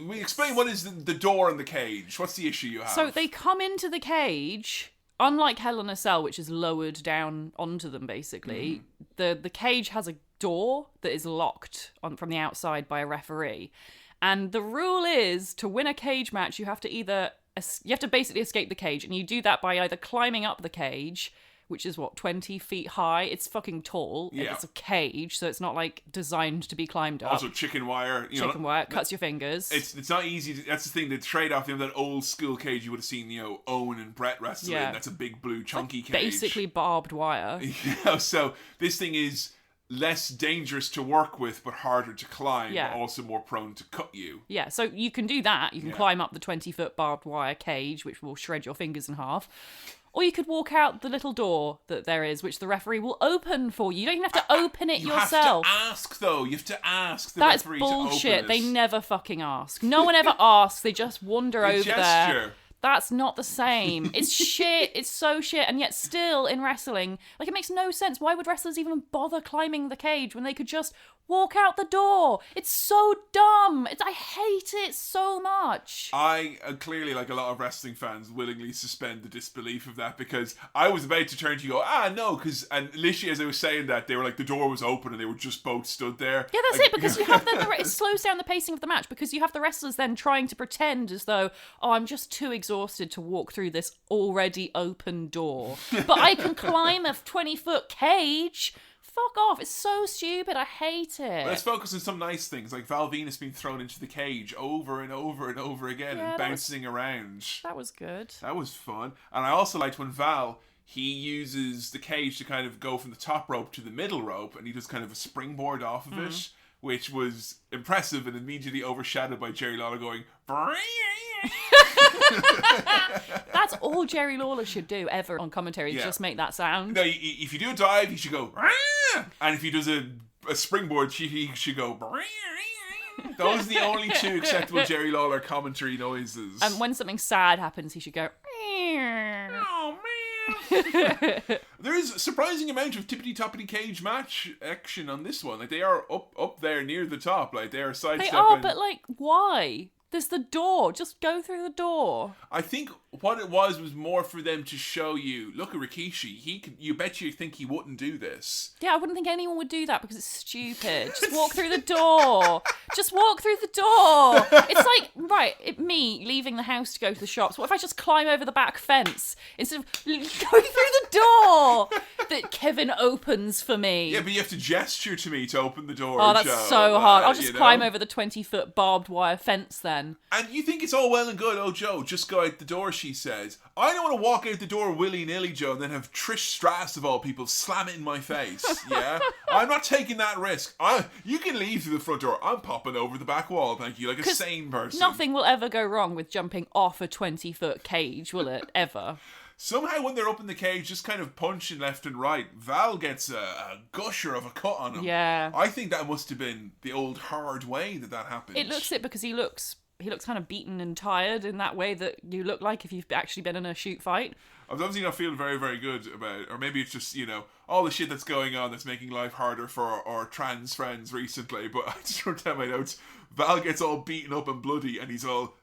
We explain what is the door in the cage. What's the issue you have? So they come into the cage, unlike Hell in a Cell, which is lowered down onto them, basically. The cage has a door that is locked from the outside by a referee. And the rule is, to win a cage match, you have to basically escape the cage, and you do that by either climbing up the cage, which is 20 feet high. It's fucking tall. Yeah. It's a cage, so it's not like designed to be climbed up. Also, chicken wire. Chicken wire cuts your fingers. It's not easy. That's the thing. The trade off. That old school cage you would have seen. Owen and Brett wrestle in. That's a big blue chunky cage. Basically barbed wire. So this thing is less dangerous to work with, but harder to climb. Yeah. But also more prone to cut you. Yeah, so you can do that. You can climb up the 20-foot barbed wire cage, which will shred your fingers in half. Or you could walk out the little door that there is, which the referee will open for you. You don't even have to open it yourself. You have to ask, though. You have to ask the That's referee to open bullshit. it. They never fucking ask. No one ever asks. They just wander over there. That's not the same. It's shit. It's so shit. And yet still in wrestling, it makes no sense. Why would wrestlers even bother climbing the cage when they could just walk out the door? It's so dumb. I hate it so much. I clearly, like a lot of wrestling fans, willingly suspend the disbelief of that, because I was about to turn to you and go, no, and literally as I was saying that, they were like, the door was open and they were just both stood there. Yeah, that's it, because you have it slows down the pacing of the match, because you have the wrestlers then trying to pretend as though, I'm just too exhausted to walk through this already open door. But I can climb a 20-foot cage. Fuck off. It's so stupid. I hate it. Let's focus on some nice things, like Val Venus being thrown into the cage over and over and over again and bouncing around. That was good. That was fun. And I also liked when Val, he uses the cage to kind of go from the top rope to the middle rope, and he does kind of a springboard off of it, which was impressive and immediately overshadowed by Jerry Lawler going, That's all Jerry Lawler should do ever on commentary, just make that sound. No, if you do a dive, he should go, and if he does a springboard, he should go, those are the only two acceptable Jerry Lawler commentary noises. And when something sad happens, he should go, oh man. There is a surprising amount of tippity-toppity cage match action on this one. They are up there near the top. They are sidestepping. They are, but why? There's the door. Just go through the door. I think what it was more for them to show you, look at Rikishi. You bet you think he wouldn't do this. Yeah, I wouldn't think anyone would do that because it's stupid. Just walk through the door. Just walk through the door. It's like, me leaving the house to go to the shops. What if I just climb over the back fence instead of going through the door that Kevin opens for me? Yeah, but you have to gesture to me to open the door. Oh, that's so hard. I'll just climb over the 20-foot barbed wire fence then. And you think it's all well and good, Joe, just go out the door, she says. I don't want to walk out the door willy-nilly, Joe, and then have Trish Stratus, of all people, slam it in my face, yeah? I'm not taking that risk. You can leave through the front door. I'm popping over the back wall, thank you, like a sane person. Nothing will ever go wrong with jumping off a 20-foot cage, will it? Ever. Somehow when they're up in the cage, just kind of punching left and right, Val gets a gusher of a cut on him. Yeah. I think that must have been the old hard way that happened. It looks it because he looks kind of beaten and tired in that way that you look like if you've actually been in a shoot fight. I was obviously not feeling very, very good about it. Or maybe it's just, all the shit that's going on that's making life harder for our trans friends recently. But I just wrote down my notes. Val gets all beaten up and bloody and he's all,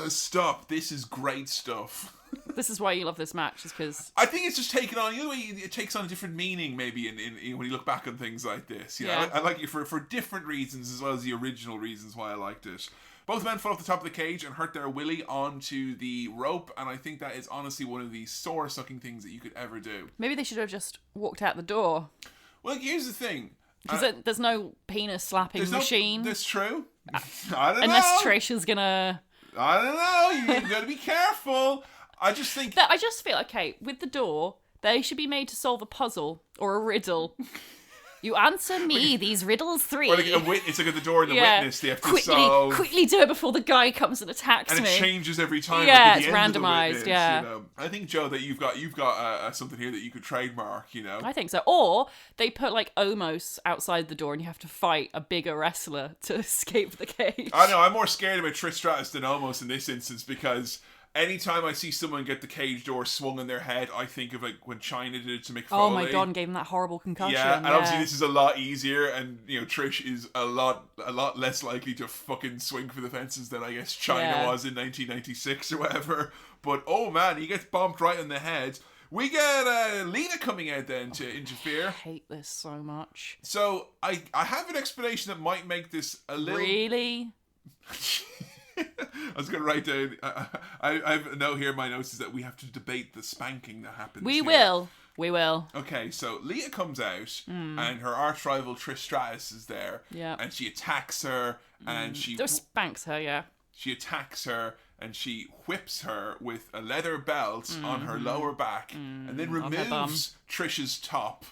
stop, this is great stuff. This is why you love this match, is because I think it's just taken on, the way it takes on a different meaning maybe in when you look back on things like this. I like it for different reasons as well as the original reasons why I liked it. Both men fall off the top of the cage and hurt their willy onto the rope, and I think that is honestly one of the sore-sucking things that you could ever do. Maybe they should have just walked out the door. Well, here's the thing. Because there's no penis slapping machine. That's true. I don't know. Unless Trish is gonna... I don't know. You've got to be careful. I just think... I just feel, okay, with the door, they should be made to solve a puzzle or a riddle. You answer me these riddles 3. Or it's like at the door in the witness, they have to solve. Quickly do it before the guy comes and attacks me. And it changes every time. Yeah, like it's randomised, yeah. I think, Joe, that you've got something here that you could trademark, I think so. Or they put Omos outside the door and you have to fight a bigger wrestler to escape the cage. I know, I'm more scared about Trish Stratus than Omos in this instance because... anytime I see someone get the cage door swung on their head, I think of when Chyna did it to Mick Foley. Oh my god, and gave him that horrible concussion. Yeah, and obviously this is a lot easier, and Trish is a lot less likely to fucking swing for the fences than I guess Chyna was in 1996 or whatever. But oh man, he gets bumped right on the head. We get Lita coming out then to interfere. I hate this so much. So I have an explanation that might make this a little... Really? I was going to write down. I have a note here in my notes is that we have to debate the spanking that happens. We here. will. We will. Okay, so Lita comes out, and her arch rival Trish Stratus is there, and she attacks her, and she just spanks her. Yeah. She attacks her, and she whips her with a leather belt on her lower back, and then removes Trish's top.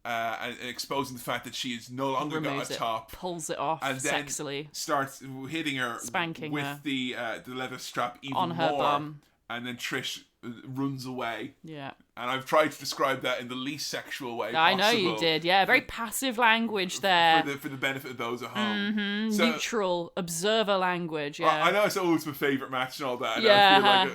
And exposing the fact that she has no longer got a top, pulls it off, and then sexily starts hitting her, spanking with her. the leather strap even on her more. bum. And then Trish runs away. Yeah. And I've tried to describe that in the least sexual way I possible. know you did, yeah. Very passive language there. For the benefit of those at home. So, neutral, observer language, yeah. I know it's always my favourite match and all that. And yeah. I feel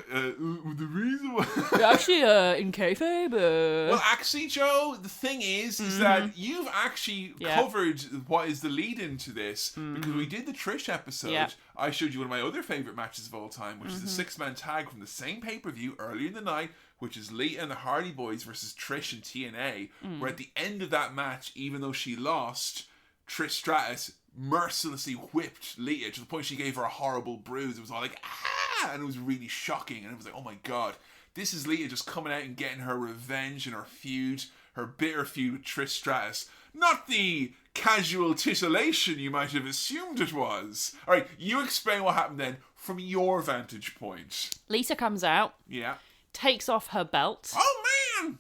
like the reason why... Actually, in kayfabe... Well, actually, Joe, the thing is that you've actually covered what is the lead into this, because we did the Trish episode. Yeah. I showed you one of my other favourite matches of all time, which is the six-man tag from the same pay-per-view earlier in the night, which is Lita and the Hardy Boys versus Trish and TNA, where at the end of that match, even though she lost, Trish Stratus mercilessly whipped Lita to the point she gave her a horrible bruise. It was all like, ah! And it was really shocking. And it was like, oh my God, this is Lita just coming out and getting her revenge and her feud, her bitter feud with Trish Stratus. Not the casual titillation you might have assumed it was. All right, you explain what happened then from your vantage point. Lita comes out. Yeah. Takes off her belt. Oh, man!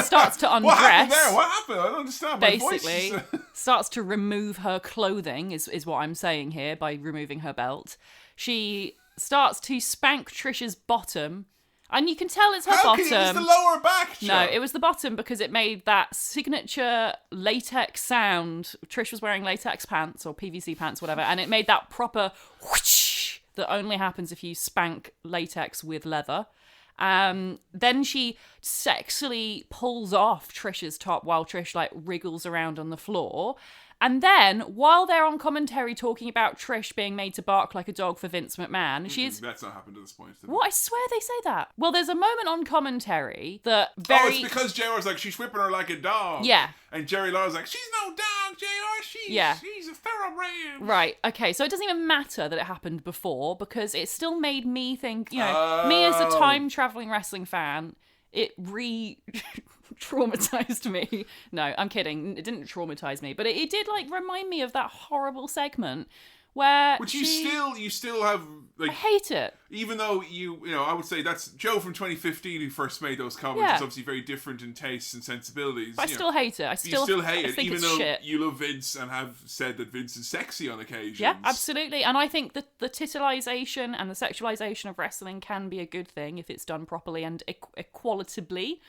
Starts to undress. What happened there? What happened? I don't understand. My basically, voice is... starts to remove her clothing, is what I'm saying here, by removing her belt. She starts to spank Trish's bottom. And you can tell it's her bottom. It was the lower back, Joe. No, it was the bottom because it made that signature latex sound. Trish was wearing latex pants or PVC pants, whatever, and it made that proper whoosh that only happens if you spank latex with leather. Then she sexily pulls off Trish's top while Trish like wriggles around on the floor. And then, while they're on commentary talking about Trish being made to bark like a dog for Vince McMahon, she's... That's not happened at this point. What? I swear they say that. Well, there's a moment on commentary that Oh, it's because JR's like, she's whipping her like a dog. Yeah. And Jerry Lawler's like, she's no dog, JR. She's a thoroughbred. Right, okay, so it doesn't even matter that it happened before, because it still made me think, me as a time-traveling wrestling fan, it traumatized me. No, I'm kidding. It didn't traumatize me, but it did like remind me of that horrible segment where which you still have like. I hate it. Even though I would say that's Joe from 2015 who first made those comments. Yeah. It's obviously very different in tastes and sensibilities. But I still hate it. I still hate it, think even it's though shit. you love Vince and have said that Vince is sexy on occasions. Yeah, absolutely. And I think that the titillization and the sexualization of wrestling can be a good thing if it's done properly and equitably.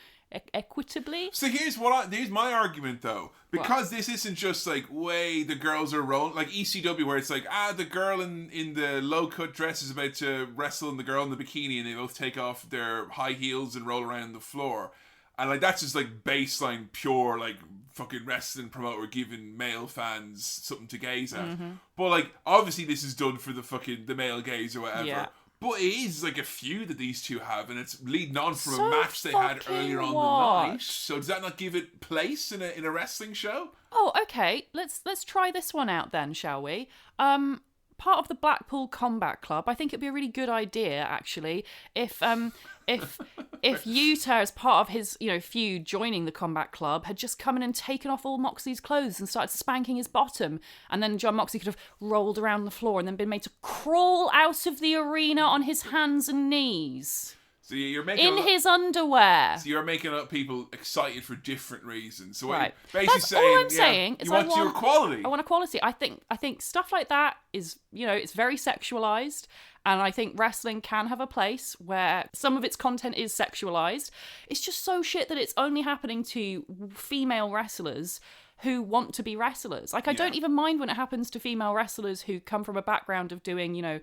So here's my argument though, because this isn't just like way the girls are rolling like ECW where it's like the girl in the low cut dress is about to wrestle the girl in the bikini and they both take off their high heels and roll around the floor, and like that's just like baseline pure like fucking wrestling promoter giving male fans something to gaze at. But like obviously this is done for the male gaze or whatever. Yeah. But it is like a feud that these two have, and it's leading on from a match they had earlier on the night. So does that not give it place in a wrestling show? Oh, okay. Let's try this one out then, shall we? Part of the Blackpool Combat Club, I think it'd be a really good idea actually if Yuta, as part of his feud joining the Combat Club, had just come in and taken off all Moxley's clothes and started spanking his bottom, and then John Moxley could have rolled around the floor and then been made to crawl out of the arena on his hands and knees. So you're making his underwear. So you're making up people excited for different reasons. So right. Basically That's all I'm saying. You want your equality. I want equality. I think stuff like that is, it's very sexualized. And I think wrestling can have a place where some of its content is sexualized. It's just so shit that it's only happening to female wrestlers who want to be wrestlers. Like, I don't even mind when it happens to female wrestlers who come from a background of doing,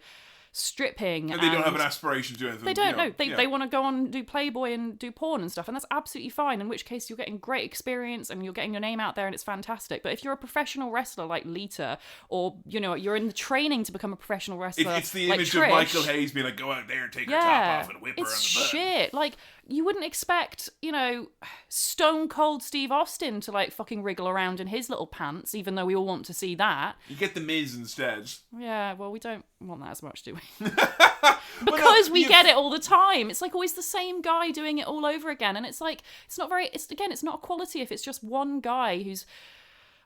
stripping. And they don't have an aspiration to do anything. They don't know. They want to go on and do Playboy and do porn and stuff, and that's absolutely fine, in which case you're getting great experience and you're getting your name out there and it's fantastic. But if you're a professional wrestler like Lita, or, you're in the training to become a professional wrestler it's the like image Trish, of Michael Hayes being like, go out there and take her top off and whip her on the butt. It's shit. Like, you wouldn't expect, Stone Cold Steve Austin to like fucking wriggle around in his little pants, even though we all want to see that. You get the Miz instead. Yeah, well, we don't want that as much, do we? Because we get it all the time. It's like always the same guy doing it all over again, and it's like it's not a quality if it's just one guy who's.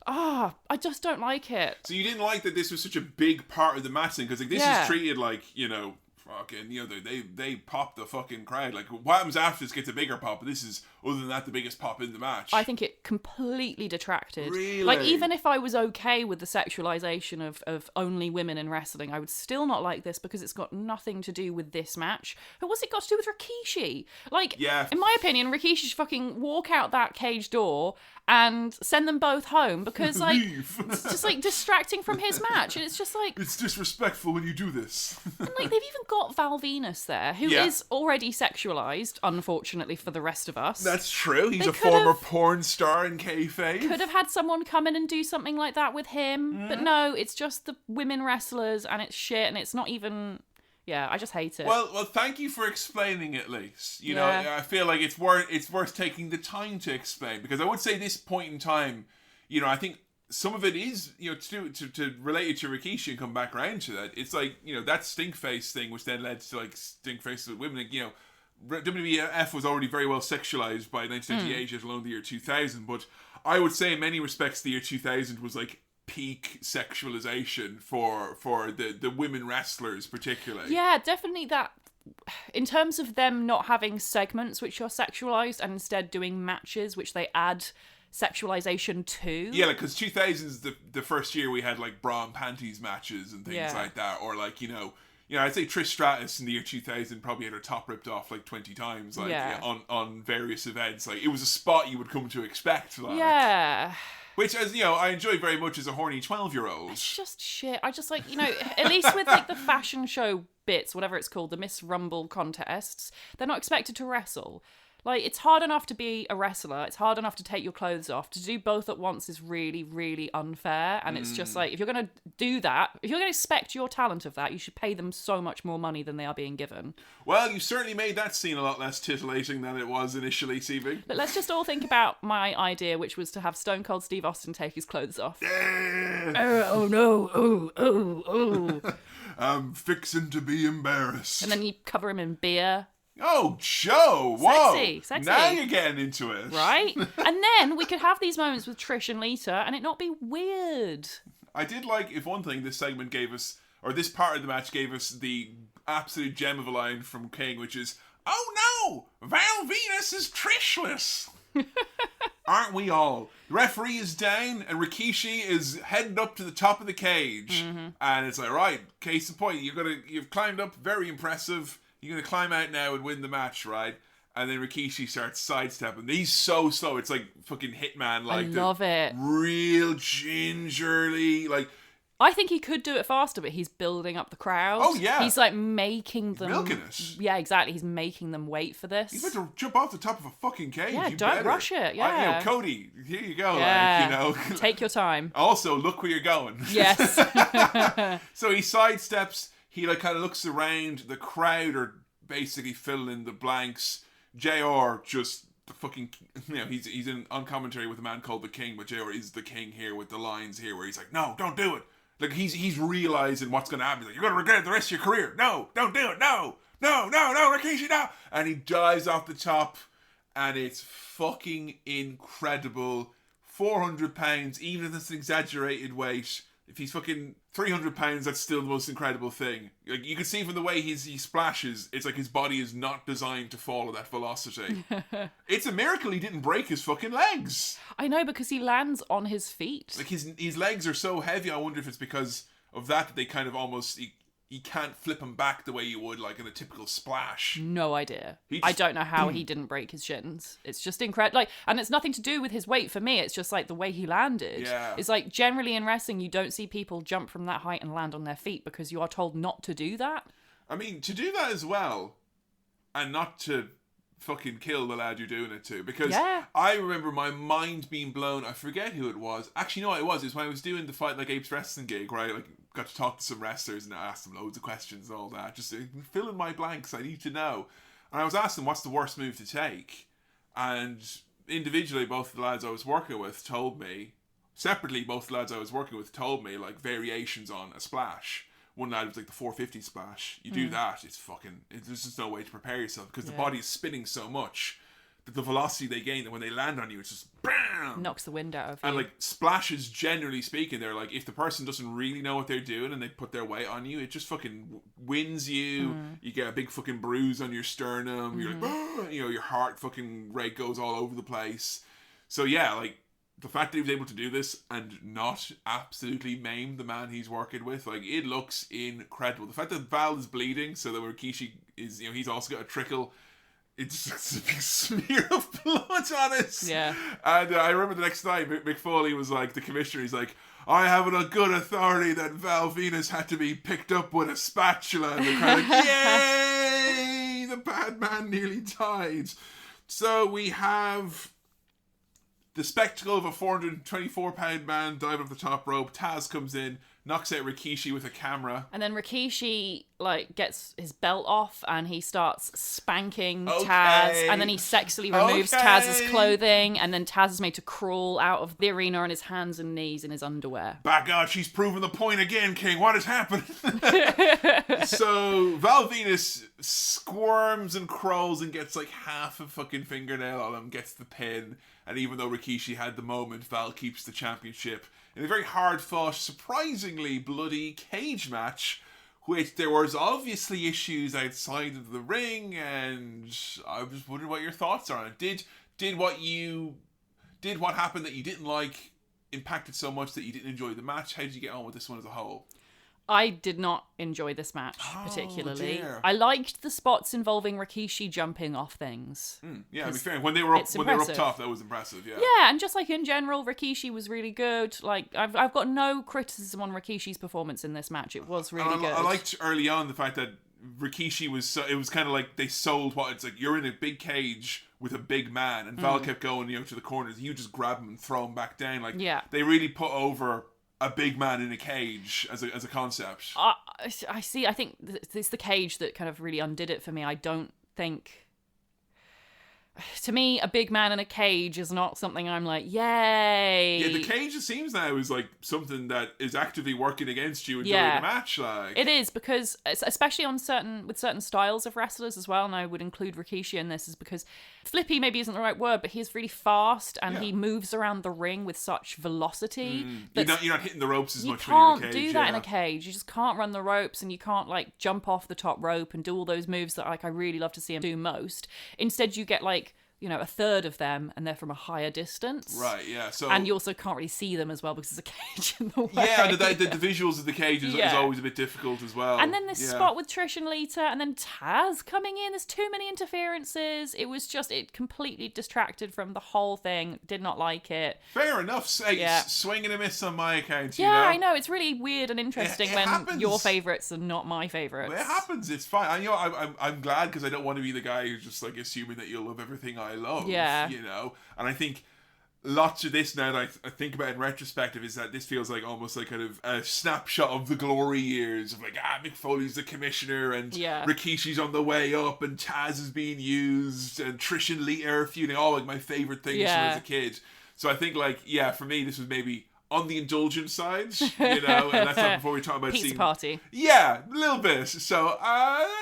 I just don't like it. So you didn't like that this was such a big part of the match thing, because like this is treated like, fucking, they pop the fucking crowd. Like, what happens after this gets a bigger pop, but this is, other than that, the biggest pop in the match. I think it completely detracted. Really? Like, even if I was okay with the sexualization of only women in wrestling, I would still not like this because it's got nothing to do with this match. But what's it got to do with Rikishi? Like, in my opinion, Rikishi should fucking walk out that cage door and send them both home, because like it's just like distracting from his match, and it's just like it's disrespectful when you do this. And like they've even got Val Venus there, who is already sexualized, unfortunately for the rest of us. That's true. He's a former porn star in kayfabe. Could have had someone come in and do something like that with him, but no, it's just the women wrestlers, and it's shit, and it's not even. Yeah, I just hate it. Well, thank you for explaining it, Lise. You know, I feel like it's worth taking the time to explain, because I would say this point in time, I think some of it is, to relate it to Rikishi and come back around to that. It's like, that stink face thing, which then led to like stink faces with women. Like, WWF was already very well sexualized by 1998, let alone the year 2000. But I would say in many respects, the year 2000 was like peak sexualization for the women wrestlers particularly. Yeah, definitely that. In terms of them not having segments which are sexualized and instead doing matches which they add sexualization to. Yeah, like, because 2000 is the first year we had like bra and panties matches and things like that, or like I'd say Trish Stratus in the year 2000 probably had her top ripped off like 20 times, like on various events. Like, it was a spot you would come to expect. Like. Yeah. Which, as I enjoy very much as a horny 12-year-old. It's just shit. I just like, at least with like the fashion show bits, whatever it's called, the Miss Rumble contests, they're not expected to wrestle. Like, it's hard enough to be a wrestler. It's hard enough to take your clothes off. To do both at once is really, really unfair. And it's just like, if you're going to do that, if you're going to expect your talent of that, you should pay them so much more money than they are being given. Well, you certainly made that scene a lot less titillating than it was initially, CB. But let's just all think about my idea, which was to have Stone Cold Steve Austin take his clothes off. Oh no. Oh. I'm fixing to be embarrassed. And then you cover him in beer. Oh, Joe! Whoa! Sexy. Now you're getting into it. Right? And then we could have these moments with Trish and Lita and it not be weird. I did like, if one thing, this segment gave us, or this part of the match gave us the absolute gem of a line from King, which is, "Oh no! Val Venus is Trishless!" Aren't we all? The referee is down and Rikishi is heading up to the top of the cage. Mm-hmm. And it's like, right, case in point, you've climbed up, very impressive. You're going to climb out now and win the match, right? And then Rikishi starts sidestepping. He's so slow. It's like fucking Hitman. Like, I love it. Real gingerly. Like, I think he could do it faster, but he's building up the crowd. Oh, yeah. He's like making them... milking it. Yeah, exactly. He's making them wait for this. He's about to jump off the top of a fucking cage. Yeah, don't rush it. Yeah. Cody, here you go. Yeah. Like, take your time. Also, look where you're going. Yes. So he sidesteps. He like kind of looks around. The crowd are basically filling in the blanks. JR just fucking, he's on commentary with a man called the King, but JR is the King here with the lines here where he's like, no, don't do it. Like, he's realizing what's going to happen. He's like, you're going to regret it the rest of your career. No, don't do it. No, Rikishi, no. And he dives off the top, and it's fucking incredible. 400 pounds, even if it's an exaggerated weight. If he's fucking 300 pounds, that's still the most incredible thing. Like, you can see from the way he splashes, it's like his body is not designed to fall at that velocity. It's a miracle he didn't break his fucking legs. I know, because he lands on his feet. Like, his legs are so heavy, I wonder if it's because of that they kind of almost... You can't flip him back the way you would, like, in a typical splash. No idea. I don't know how he didn't break his shins. It's just incredible. Like, and it's nothing to do with his weight for me. It's just, like, the way he landed. Yeah. It's like, generally in wrestling, you don't see people jump from that height and land on their feet because you are told not to do that. I mean, to do that as well, and not to fucking kill the lad you're doing it to. Because I remember my mind being blown. I forget who it was. Actually, no, it was when I was doing the Fight Like Apes wrestling gig, where I, like, got to talk to some wrestlers and ask them loads of questions and all that. Just fill in my blanks. I need to know. And I was asking, what's the worst move to take? And individually, both of the lads I was working with told me, separately, both the lads I was working with told me, like, variations on a splash. One lad was like the 450 splash. You do that, there's just no way to prepare yourself because the body is spinning so much that the velocity they gain, that when they land on you, it's just BAM! Knocks the wind out of you. And like splashes, generally speaking, they're like, if the person doesn't really know what they're doing and they put their weight on you, it just fucking wins you. You get a big fucking bruise on your sternum. You're like, you know, your heart fucking rate goes all over the place. So yeah, like, the fact that he was able to do this and not absolutely maim the man he's working with, like, it looks incredible. The fact that Val is bleeding, so that Rikishi is, you know, he's also got a trickle. It's a big smear of blood on it. Yeah. And I remember the next night, Mick Foley was like, the commissioner, he's like, I have it on good authority that Val Venus had to be picked up with a spatula. And they're kind of like, yay! The bad man nearly died. So we have the spectacle of a 424-pound man diving off the top rope. Taz comes in, knocks out Rikishi with a camera. And then Rikishi, like, gets his belt off and he starts spanking Taz. And then he sexily removes Taz's clothing. And then Taz is made to crawl out of the arena on his hands and knees in his underwear. By God, she's proven the point again, King. What is happening? So Val Venus squirms and crawls and gets like half a fucking fingernail on him, gets the pin. And even though Rikishi had the moment, Val keeps the championship in a very hard-fought, surprisingly bloody cage match, which there was obviously issues outside of the ring, and I was wondering what your thoughts are on it. Did what happened that you didn't like impacted so much that you didn't enjoy the match? How did you get on with this one as a whole? I did not enjoy this match particularly. Dear. I liked the spots involving Rikishi jumping off things. Yeah, to be fair, when they were up impressive. top, that was impressive. Yeah. Yeah, and just like in general, Rikishi was really good. Like I've got no criticism on Rikishi's performance in this match. It was really good. I liked early on the fact that Rikishi was. It was kind of like they sold what it's like. You're in a big cage with a big man, and Val kept going, you know, to the corners. You just grab him and throw him back down. Like, they really put over a big man in a cage as a concept. I see. I think it's the cage that kind of really undid it for me. I don't think... To me, a big man in a cage is not something I'm like, yay! Yeah, the cage, it seems now, is like something that is actively working against you during the match. Like, it is, because especially with certain styles of wrestlers as well, and I would include Rikishi in this, is because flippy maybe isn't the right word, but he's really fast and he moves around the ring with such velocity. You're not hitting the ropes as much when you're in a cage. You can't do that in a cage. You just can't run the ropes, and you can't like jump off the top rope and do all those moves that like I really love to see him do most. Instead, you get like, you know, a third of them, and they're from a higher distance. Right, yeah. So, and you also can't really see them as well because there's a cage in the way. Yeah, the visuals of the cage is always a bit difficult as well. And then this spot with Trish and Lita, and then Taz coming in. There's too many interferences. It was just, it completely distracted from the whole thing. Did not like it. Fair enough. Swing and a miss on my account, you know? I know. It's really weird and interesting when happens. Your favourites are not my favourites. It happens. It's fine. I'm glad, because I don't want to be the guy who's just like assuming that you'll love everything I love. Yeah. You know? And I think lots of this now that I think about in retrospective is that this feels like almost like kind of a snapshot of the glory years of like, Mick Foley's the commissioner and Rikishi's on the way up and Taz is being used and Trish and Lita are feuding, all like my favourite things from as a kid. So I think like, for me this was maybe on the indulgent side, you know, and that's not before we talk about pizza party. Yeah, a little bit. So,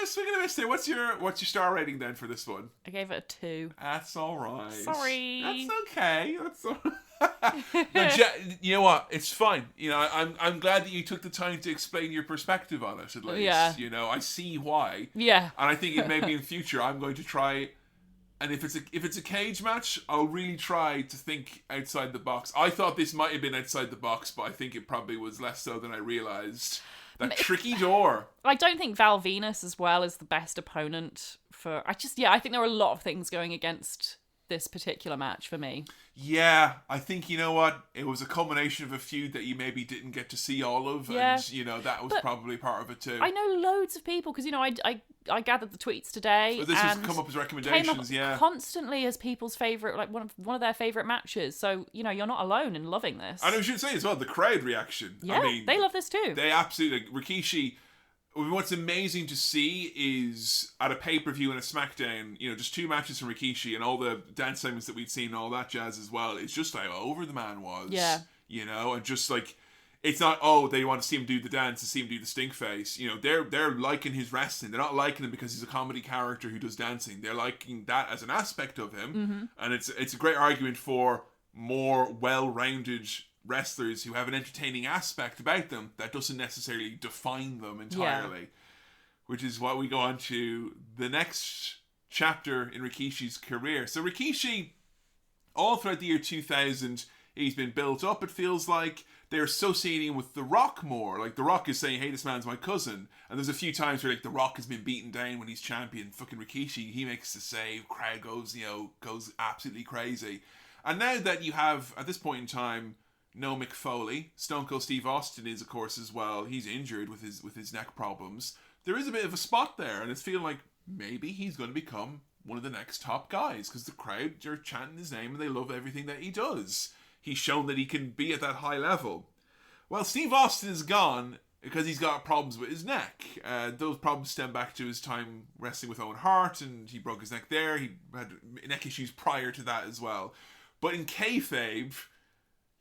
speaking of this, what's your star rating then for this one? I gave it a 2. That's all right. Sorry. That's okay. That's all right. No, you know what? It's fine. You know, I'm glad that you took the time to explain your perspective on it. At least, you know, I see why. Yeah. And I think it maybe in future I'm going to try. And if it's a cage match, I'll really try to think outside the box. I thought this might have been outside the box, but I think it probably was less so than I realised. That tricky door. I don't think Val Venus as well is the best opponent for... I think there are a lot of things going against this particular match for me. Yeah, I think, you know what, it was a culmination of a feud that you maybe didn't get to see all of, and, you know, that was probably part of it too. I know loads of people, because, you know, I gathered the tweets today. So this has come up as recommendations, came up constantly as people's favourite, like one of their favourite matches. So, you know, you're not alone in loving this. And we should say as well, the crowd reaction. Yeah, I mean, they love this too. They absolutely, Rikishi, What's amazing to see is at a pay-per-view and a SmackDown, just 2 matches from Rikishi and all the dance segments that we'd seen and all that jazz as well. It's just how over the man was. Yeah. And just like, it's not, they want to see him do the dance and see him do the stink face. They're liking his wrestling. They're not liking him because he's a comedy character who does dancing. They're liking that as an aspect of him. Mm-hmm. And it's a great argument for more well-rounded wrestlers who have an entertaining aspect about them that doesn't necessarily define them entirely. Which is what we go on to the next chapter in Rikishi's career. So Rikishi, all throughout the year 2000, he's been built up, it feels like. They're associating him with The Rock more. Like, The Rock is saying, hey, this man's my cousin. And there's a few times where, like, The Rock has been beaten down when he's champion. Fucking Rikishi, he makes the save. Crowd goes absolutely crazy. And now that you have, at this point in time, no Mick Foley, Stone Cold Steve Austin is, of course, as well. He's injured with his neck problems. There is a bit of a spot there, and it's feeling like maybe he's going to become one of the next top guys, because the crowd are chanting his name and they love everything that he does. He's shown that he can be at that high level. Well, Steve Austin is gone because he's got problems with his neck. Those problems stem back to his time wrestling with Owen Hart, and he broke his neck there. He had neck issues prior to that as well. But in kayfabe,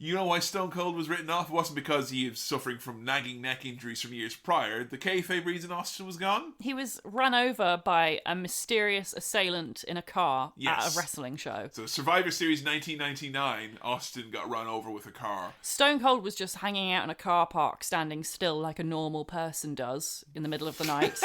you know why Stone Cold was written off? It wasn't because he was suffering from nagging neck injuries from years prior. The kayfabe reason Austin was gone? He was run over by a mysterious assailant in a car at a wrestling show. So Survivor Series 1999, Austin got run over with a car. Stone Cold was just hanging out in a car park, standing still like a normal person does in the middle of the night.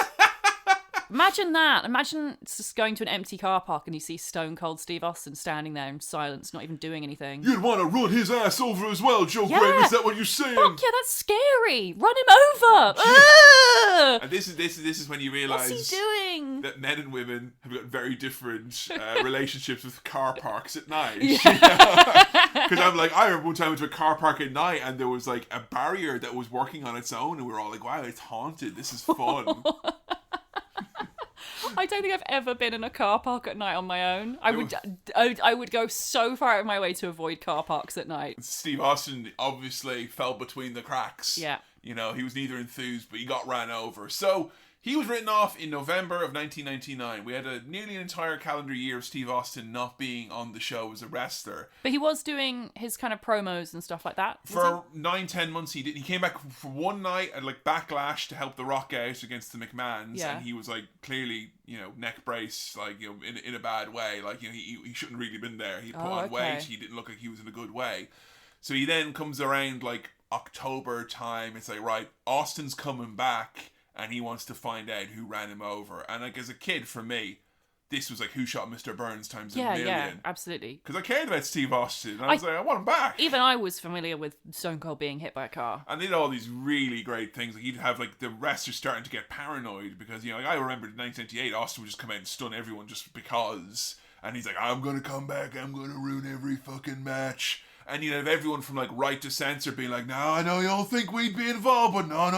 Imagine that. Imagine just going to an empty car park and you see Stone Cold Steve Austin standing there in silence, not even doing anything. You'd want to run his ass over as well, Joe Graham. Is that what you're saying? Fuck yeah, that's scary. Run him over. Yeah. And this is when you realise what's he doing? That men and women have got very different relationships with car parks at night. Yeah. Because I'm like, I remember one time I went to a car park at night and there was like a barrier that was working on its own, and we were all like, wow, it's haunted. This is fun. I don't think I've ever been in a car park at night on my own. I would go so far out of my way to avoid car parks at night. Steve Austin obviously fell between the cracks. Yeah. He was neither enthused, but he got ran over. So he was written off in November of 1999. We had nearly an entire calendar year of Steve Austin not being on the show as a wrestler. But he was doing his kind of promos and stuff like that. For 9-10 months he did. He came back for one night at like Backlash to help The Rock out against the McMahons. Yeah. And he was like clearly, neck brace, like, in a bad way. Like, he shouldn't really have been there. He put on weight. He didn't look like he was in a good way. So he then comes around like October time. It's like, right, Austin's coming back. And he wants to find out who ran him over. And like as a kid, for me, this was like Who Shot Mr. Burns times a million. Yeah, absolutely. Because I cared about Steve Austin. And I was like, I want him back. Even I was familiar with Stone Cold being hit by a car. And they did all these really great things. Like he'd have like the wrestlers starting to get paranoid because, like I remember in 1998, Austin would just come out and stun everyone just because. And he's like, I'm going to come back. I'm going to ruin every fucking match. And you'd have everyone from like Right to Censor being like, no, I know y'all think we'd be involved, but no,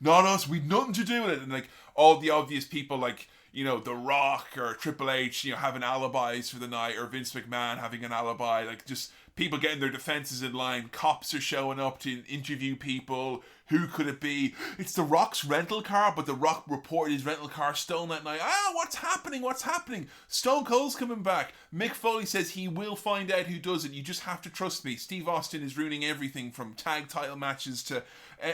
not us. We'd nothing to do with it. And like all the obvious people like, The Rock or Triple H, having alibis for the night, or Vince McMahon having an alibi, like just people getting their defenses in line. Cops are showing up to interview people. Who could it be? It's The Rock's rental car, but The Rock reported his rental car stolen that night. What's happening? Stone Cold's coming back. Mick Foley says he will find out who does it. You just have to trust me. Steve Austin is ruining everything from tag title matches to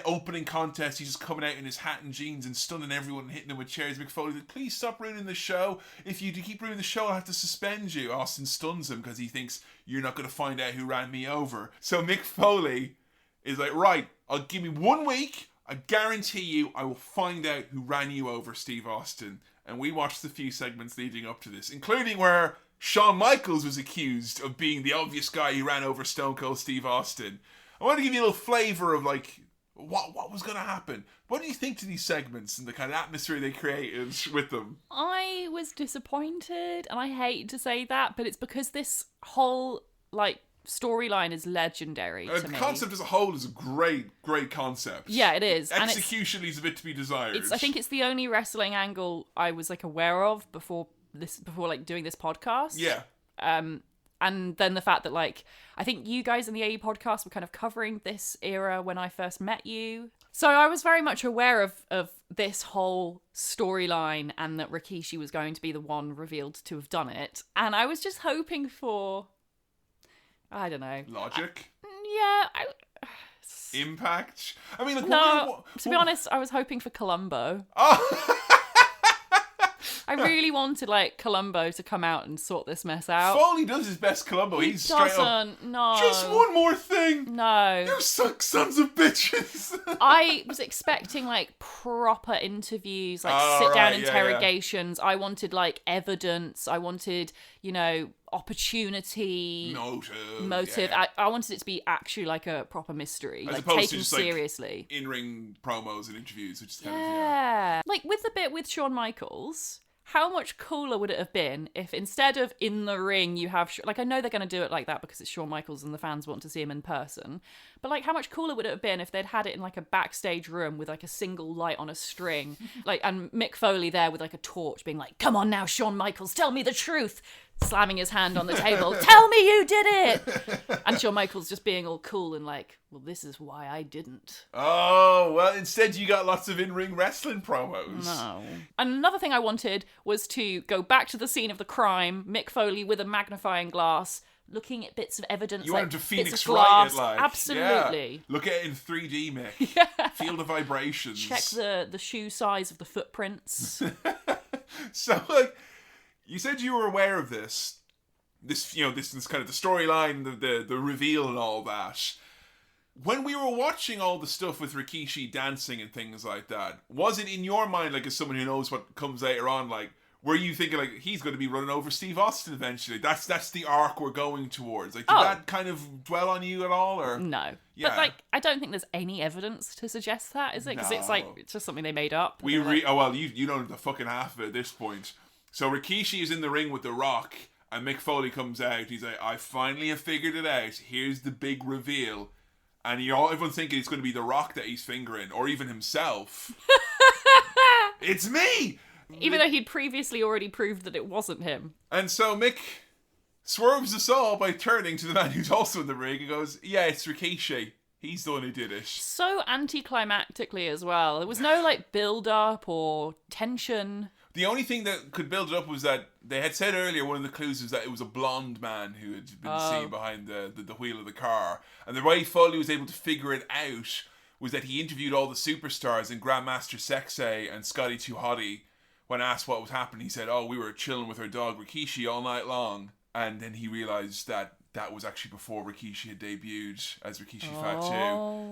opening contests. He's just coming out in his hat and jeans and stunning everyone and hitting them with chairs. Mick Foley said, please stop ruining the show. If you keep ruining the show, I'll have to suspend you. Austin stuns him because he thinks you're not going to find out who ran me over. So Mick Foley is like, right, I'll give me 1 week. I guarantee you I will find out who ran you over, Steve Austin. And we watched the few segments leading up to this, including where Shawn Michaels was accused of being the obvious guy who ran over Stone Cold Steve Austin. I want to give you a little flavour of like what was going to happen. What do you think to these segments and the kind of atmosphere they created with them? I was disappointed, and I hate to say that, but it's because this whole storyline is legendary to the me. concept as a whole is a great concept. Yeah, it is. Execution leaves a bit to be desired. I think it's the only wrestling angle I was aware of before doing this podcast. Yeah. And And then the fact that, like, I think you guys in the AE podcast were kind of covering this era when I first met you. So I was very much aware of this whole storyline and that Rikishi was going to be the one revealed to have done it. And I was just hoping for, I don't know. Logic? Impact? I mean, like, no, to be honest, I was hoping for Columbo. Oh! I really wanted, like, Columbo to come out and sort this mess out. Foley does his best Columbo. He's straight up, no. just one more thing. No. You suck, sons of bitches. I was expecting, like, proper interviews, like, sit-down interrogations. Yeah. I wanted, like, evidence. I wanted, you know, opportunity. Motive. Yeah. I wanted it to be actually, like, a proper mystery. As like, opposed taken to just, seriously. Like, in-ring promos and interviews, which is kind of, yeah. Like, with the bit with Shawn Michaels... How much cooler would it have been if instead of in the ring you have... Like, I know they're going to do it like that because it's Shawn Michaels and the fans want to see him in person. But, like, how much cooler would it have been if they'd had it in, like, a backstage room with, like, a single light on a string? Like, and Mick Foley there with, like, a torch being like, come on now, Shawn Michaels, tell me the truth. Slamming his hand on the table. Tell me you did it! And Shawn Michaels just being all cool and like, well, this is why I didn't. Oh, well, instead you got lots of in-ring wrestling promos. No. And another thing I wanted was to go back to the scene of the crime, Mick Foley with a magnifying glass, looking at bits of evidence. You like want him to Phoenix Wright it, like. Absolutely. Yeah. Look at it in 3D, Mick. Yeah. Feel the vibrations. Check the shoe size of the footprints. So, like, you said you were aware of this, you know, this kind of the storyline, the reveal and all that. When we were watching all the stuff with Rikishi dancing and things like that, was it in your mind, like, as someone who knows what comes later on, like, were you thinking, like, he's going to be running over Steve Austin eventually? That's the arc we're going towards. Like, did that kind of dwell on you at all, or no? Yeah. But, like, I don't think there's any evidence to suggest that, is it? Because it's like it's just something they made up. You don't have the fucking half of it at this point. So Rikishi is in the ring with The Rock, and Mick Foley comes out. He's like, I finally have figured it out. Here's the big reveal. And everyone's thinking it's going to be The Rock that he's fingering, or even himself. It's me! Even though he'd previously already proved that it wasn't him. And so Mick swerves us all by turning to the man who's also in the ring and goes, yeah, it's Rikishi. He's the one who did it. So anticlimactically as well. There was no, like, build-up or tension. The only thing that could build it up was that they had said earlier, one of the clues was that it was a blonde man who had been seen behind the wheel of the car. And the way Foley was able to figure it out was that he interviewed all the superstars, and Grandmaster Sexay and Scotty 2 Hotty, when asked what was happening, he said, we were chilling with our dog Rikishi all night long. And then he realised that was actually before Rikishi had debuted as Rikishi Fat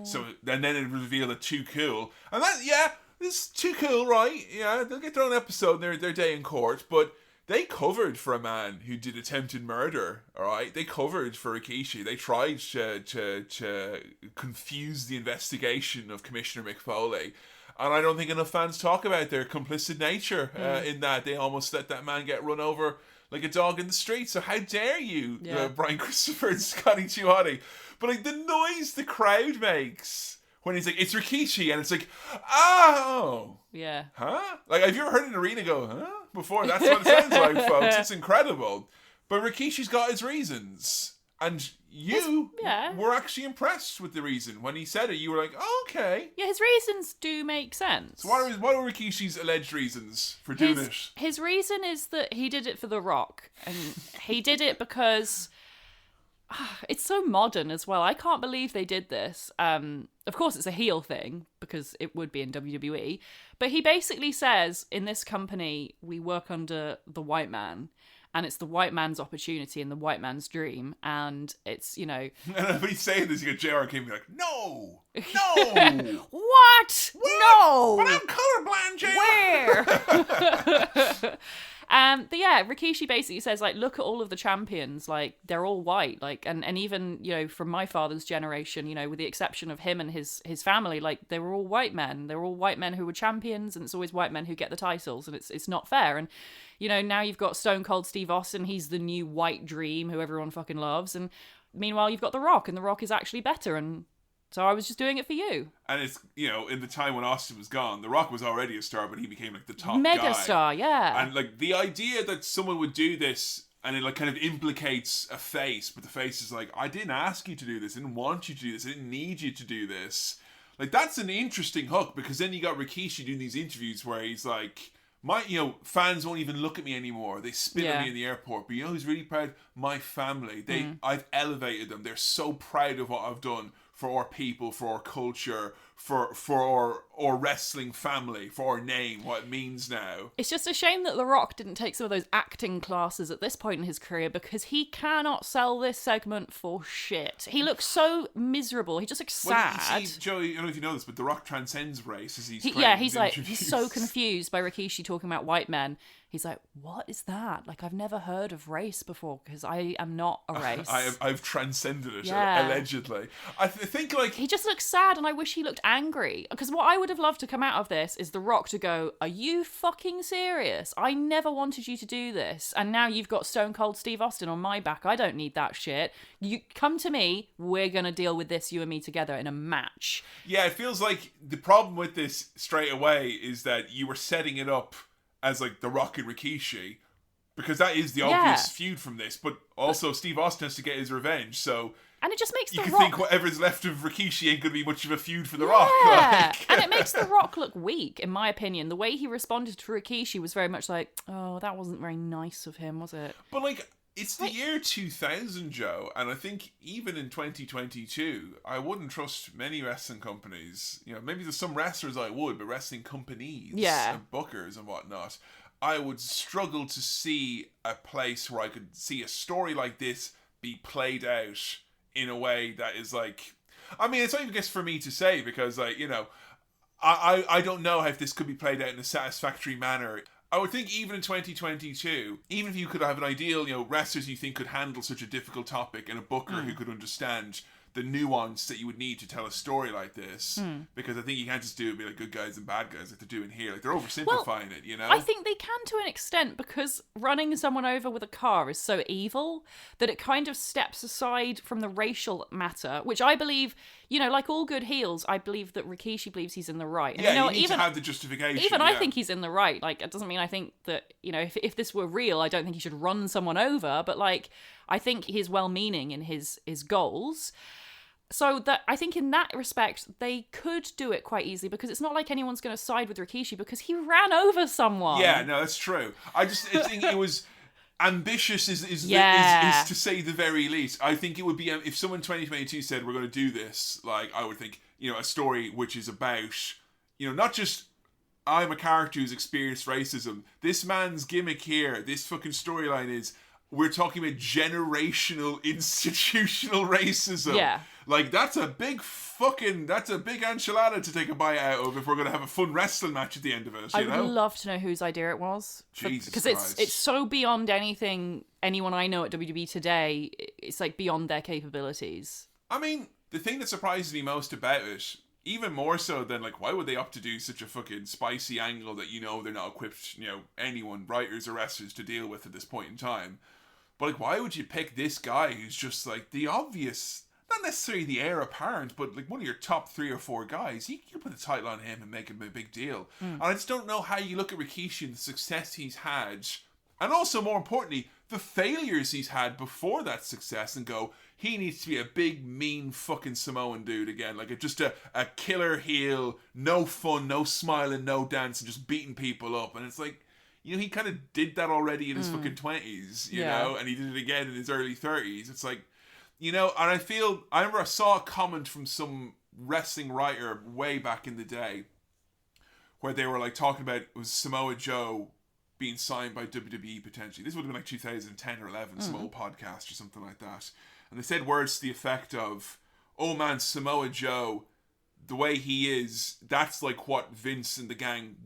2. So then it revealed that Too Cool. And that, yeah... It's Too Cool, right? Yeah, they'll get their own episode in their day in court, but they covered for a man who did attempted murder, alright? They covered for Rikishi. They tried to confuse the investigation of Commissioner Mick Foley. And I don't think enough fans talk about their complicit nature in that they almost let that man get run over like a dog in the street. So how dare you, Brian Christopher and Scotty 2 Hotty. But like the noise the crowd makes... When he's like, it's Rikishi, and it's like, oh. Yeah. Huh? Like, have you ever heard an arena go, huh? Before? That's what it sounds like, folks. It's incredible. But Rikishi's got his reasons. And you were actually impressed with the reason. When he said it, you were like, oh, okay. Yeah, his reasons do make sense. So what are Rikishi's alleged reasons for doing it? His reason is that he did it for The Rock. And he did it because... It's so modern as well. I can't believe they did this. Of course, it's a heel thing because it would be in WWE. But he basically says, in this company, we work under the white man. And it's the white man's opportunity and the white man's dream. And it's, you know... But he's saying this, you got JR came like, no! What? Where? No! But I'm colorblind, JR! Where? But yeah, Rikishi basically says, like, look at all of the champions, like, they're all white, like, and even, you know, from my father's generation, you know, with the exception of him and his family, like, they were all white men. They were all white men who were champions, and it's always white men who get the titles, and it's not fair. And, you know, now you've got Stone Cold Steve Austin, he's the new white dream who everyone fucking loves, and meanwhile you've got The Rock, and The Rock is actually better, and so I was just doing it for you. And it's, you know, in the time when Austin was gone, The Rock was already a star, but he became, like, the top Megastar, guy. yeah. And, like, the idea that someone would do this and it like kind of implicates a face, but the face is like, I didn't ask you to do this, I didn't want you to do this, I didn't need you to do this. Like, that's an interesting hook, because then you got Rikishi doing these interviews where he's like, fans won't even look at me anymore. They spit on me in the airport. But you know who's really proud? My family. I've elevated them. They're so proud of what I've done for our people, for our culture, for our wrestling family, for our name, what it means now. It's just a shame that The Rock didn't take some of those acting classes at this point in his career, because he cannot sell this segment for shit. He looks so miserable. He just looks sad. Well, you see, Joe, I don't know if you know this, but The Rock transcends race as he's he's so confused by Rikishi talking about white men. He's like, what is that? Like, I've never heard of race before, because I am not a race. I've transcended it, allegedly. I think, like... He just looks sad, and I wish he looked angry. Because what I would have loved to come out of this is The Rock to go, are you fucking serious? I never wanted you to do this. And now you've got Stone Cold Steve Austin on my back. I don't need that shit. You come to me, we're going to deal with this, you and me together, in a match. Yeah, it feels like the problem with this straight away is that you were setting it up as like The Rock and Rikishi, because that is the obvious feud from this, but also Steve Austin has to get his revenge, so... And it just makes you The can Rock... think whatever's left of Rikishi ain't going to be much of a feud for The Rock. Like. And it makes The Rock look weak, in my opinion. The way he responded to Rikishi was very much like, oh, that wasn't very nice of him, was it? But like, it's the year 2000, Joe, and I think even in 2022, I wouldn't trust many wrestling companies. You know, maybe there's some wrestlers I would, but wrestling companies and bookers and whatnot, I would struggle to see a place where I could see a story like this be played out in a way that is like... I mean, it's not even just for me to say, because, like, you know, I don't know if this could be played out in a satisfactory manner. I would think even in 2022, even if you could have an ideal, you know, wrestlers you think could handle such a difficult topic, and a booker who could understand the nuance that you would need to tell a story like this, because I think you can't just do it be like good guys and bad guys like they're doing here. Like, they're oversimplifying it, you know? I think they can to an extent, because running someone over with a car is so evil that it kind of steps aside from the racial matter, which I believe, you know, like all good heels, I believe that Rikishi believes he's in the right. And, yeah, you know, you need to have the justification. Even I think he's in the right. Like, it doesn't mean I think that, you know, if this were real, I don't think he should run someone over, but, like, I think he's well-meaning in his goals. So that I think in that respect, they could do it quite easily, because it's not like anyone's going to side with Rikishi because he ran over someone. Yeah, no, that's true. I think it was ambitious is to say the very least. I think it would be, if someone in 2022 said, we're going to do this, like, I would think, you know, a story which is about, you know, not just I'm a character who's experienced racism. This man's gimmick here, this fucking storyline is, we're talking about generational institutional racism. Yeah. Like, that's a big enchilada to take a bite out of if we're going to have a fun wrestling match at the end of it, you know? I would love to know whose idea it was. Jesus Because Christ. it's so beyond anyone I know at WWE today. It's like beyond their capabilities. I mean, the thing that surprises me most about it, even more so than, like, why would they opt to do such a fucking spicy angle that, you know, they're not equipped, you know, anyone, writers or wrestlers, to deal with at this point in time. But, like, why would you pick this guy who's just, like, the obvious, not necessarily the heir apparent, but, like, one of your top 3 or 4 guys? You put the title on him and make him a big deal. And I just don't know how you look at Rikishi and the success he's had, and also, more importantly, the failures he's had before that success, and go, he needs to be a big, mean, fucking Samoan dude again. Like, just a killer heel, no fun, no smiling, no dancing, just beating people up. And it's like, you know, he kind of did that already in his fucking 20s, you know, and he did it again in his early 30s. It's like, you know, and I remember I saw a comment from some wrestling writer way back in the day where they were, like, talking about, it was Samoa Joe being signed by WWE potentially. This would have been like 2010 or 11, some old podcast or something like that. And they said words to the effect of, oh man, Samoa Joe, the way he is, that's like what Vince and the gang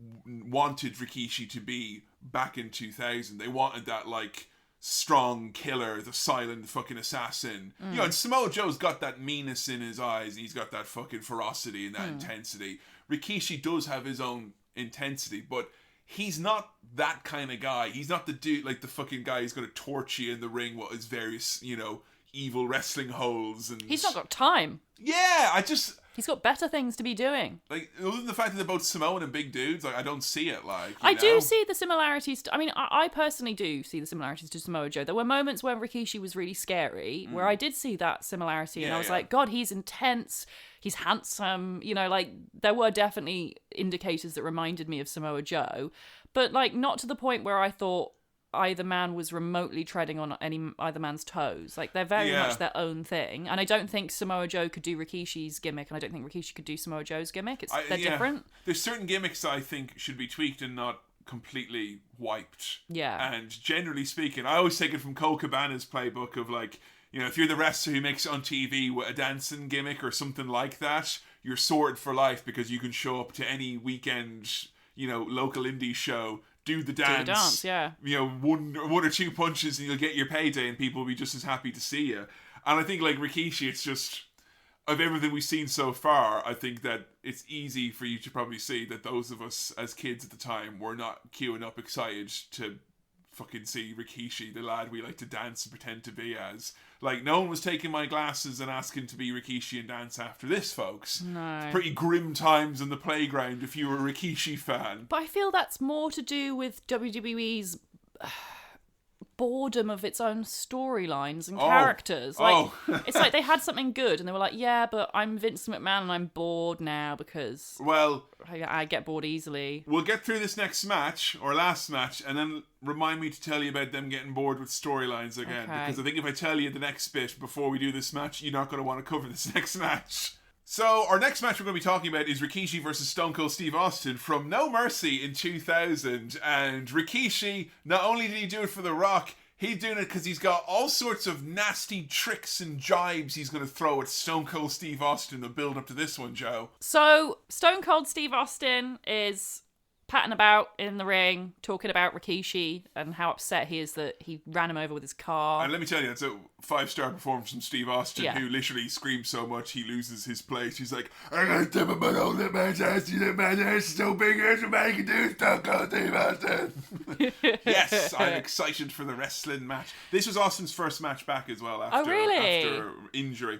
wanted Rikishi to be back in 2000. They wanted that, like, strong killer, the silent fucking assassin. You know, and Samoa Joe's got that meanness in his eyes, and he's got that fucking ferocity and that intensity. Rikishi does have his own intensity, but he's not that kind of guy. He's not the dude, like the fucking guy who's going to torch you in the ring with his various, you know, evil wrestling holds. And He's not got time. Yeah, He's got better things to be doing. like, other than the fact that they're both Samoan and big dudes, like, I don't see it. Like, I do see the similarities. I personally do see the similarities to Samoa Joe. There were moments where Rikishi was really scary, where I did see that similarity, and I was like, God, he's intense, he's handsome. You know, like, there were definitely indicators that reminded me of Samoa Joe, but like not to the point where I thought either man was remotely treading on either man's toes. Like, they're very much their own thing, and I don't think Samoa Joe could do Rikishi's gimmick, and I don't think Rikishi could do Samoa Joe's gimmick. They're different. There's certain gimmicks that I think should be tweaked and not completely wiped. Yeah. And generally speaking, I always take it from Cole Cabana's playbook of, like, you know, if you're the wrestler who makes it on TV with a dancing gimmick or something like that, you're sorted for life, because you can show up to any weekend, you know, local indie show, do the dance, yeah. You know, one or two punches and you'll get your payday, and people will be just as happy to see you. And I think, like, Rikishi, it's just, of everything we've seen so far, I think that it's easy for you to probably see that those of us as kids at the time were not queuing up excited to fucking see Rikishi, the lad we like to dance and pretend to be as. Like, no one was taking my glasses and asking to be Rikishi and dance after this, folks. No. It's pretty grim times on the playground if you were a Rikishi fan. But I feel that's more to do with WWE's boredom of its own storylines and characters. Like, it's like they had something good and they were like, yeah, but I'm Vince McMahon and I'm bored now because I get bored easily. We'll get through this next match, or last match, and then remind me to tell you about them getting bored with storylines again. Okay. Because I think if I tell you the next bit before we do this match, you're not going to want to cover this next match. So, our next match we're going to be talking about is Rikishi versus Stone Cold Steve Austin from No Mercy in 2000. And Rikishi, not only did he do it for The Rock, he's doing it because he's got all sorts of nasty tricks and jibes he's going to throw at Stone Cold Steve Austin to build up to this one, Joe. So, Stone Cold Steve Austin is patting about in the ring, talking about Rikishi and how upset he is that he ran him over with his car. And let me tell you, it's a 5-star performance from Steve Austin, who literally screams so much he loses his place. He's like, I gotta step up my own little man's ass, you little man's ass is so big, here's what I can do, Stone Cold Steve Austin. Yes, I'm excited for the wrestling match. This was Austin's first match back as well after injury.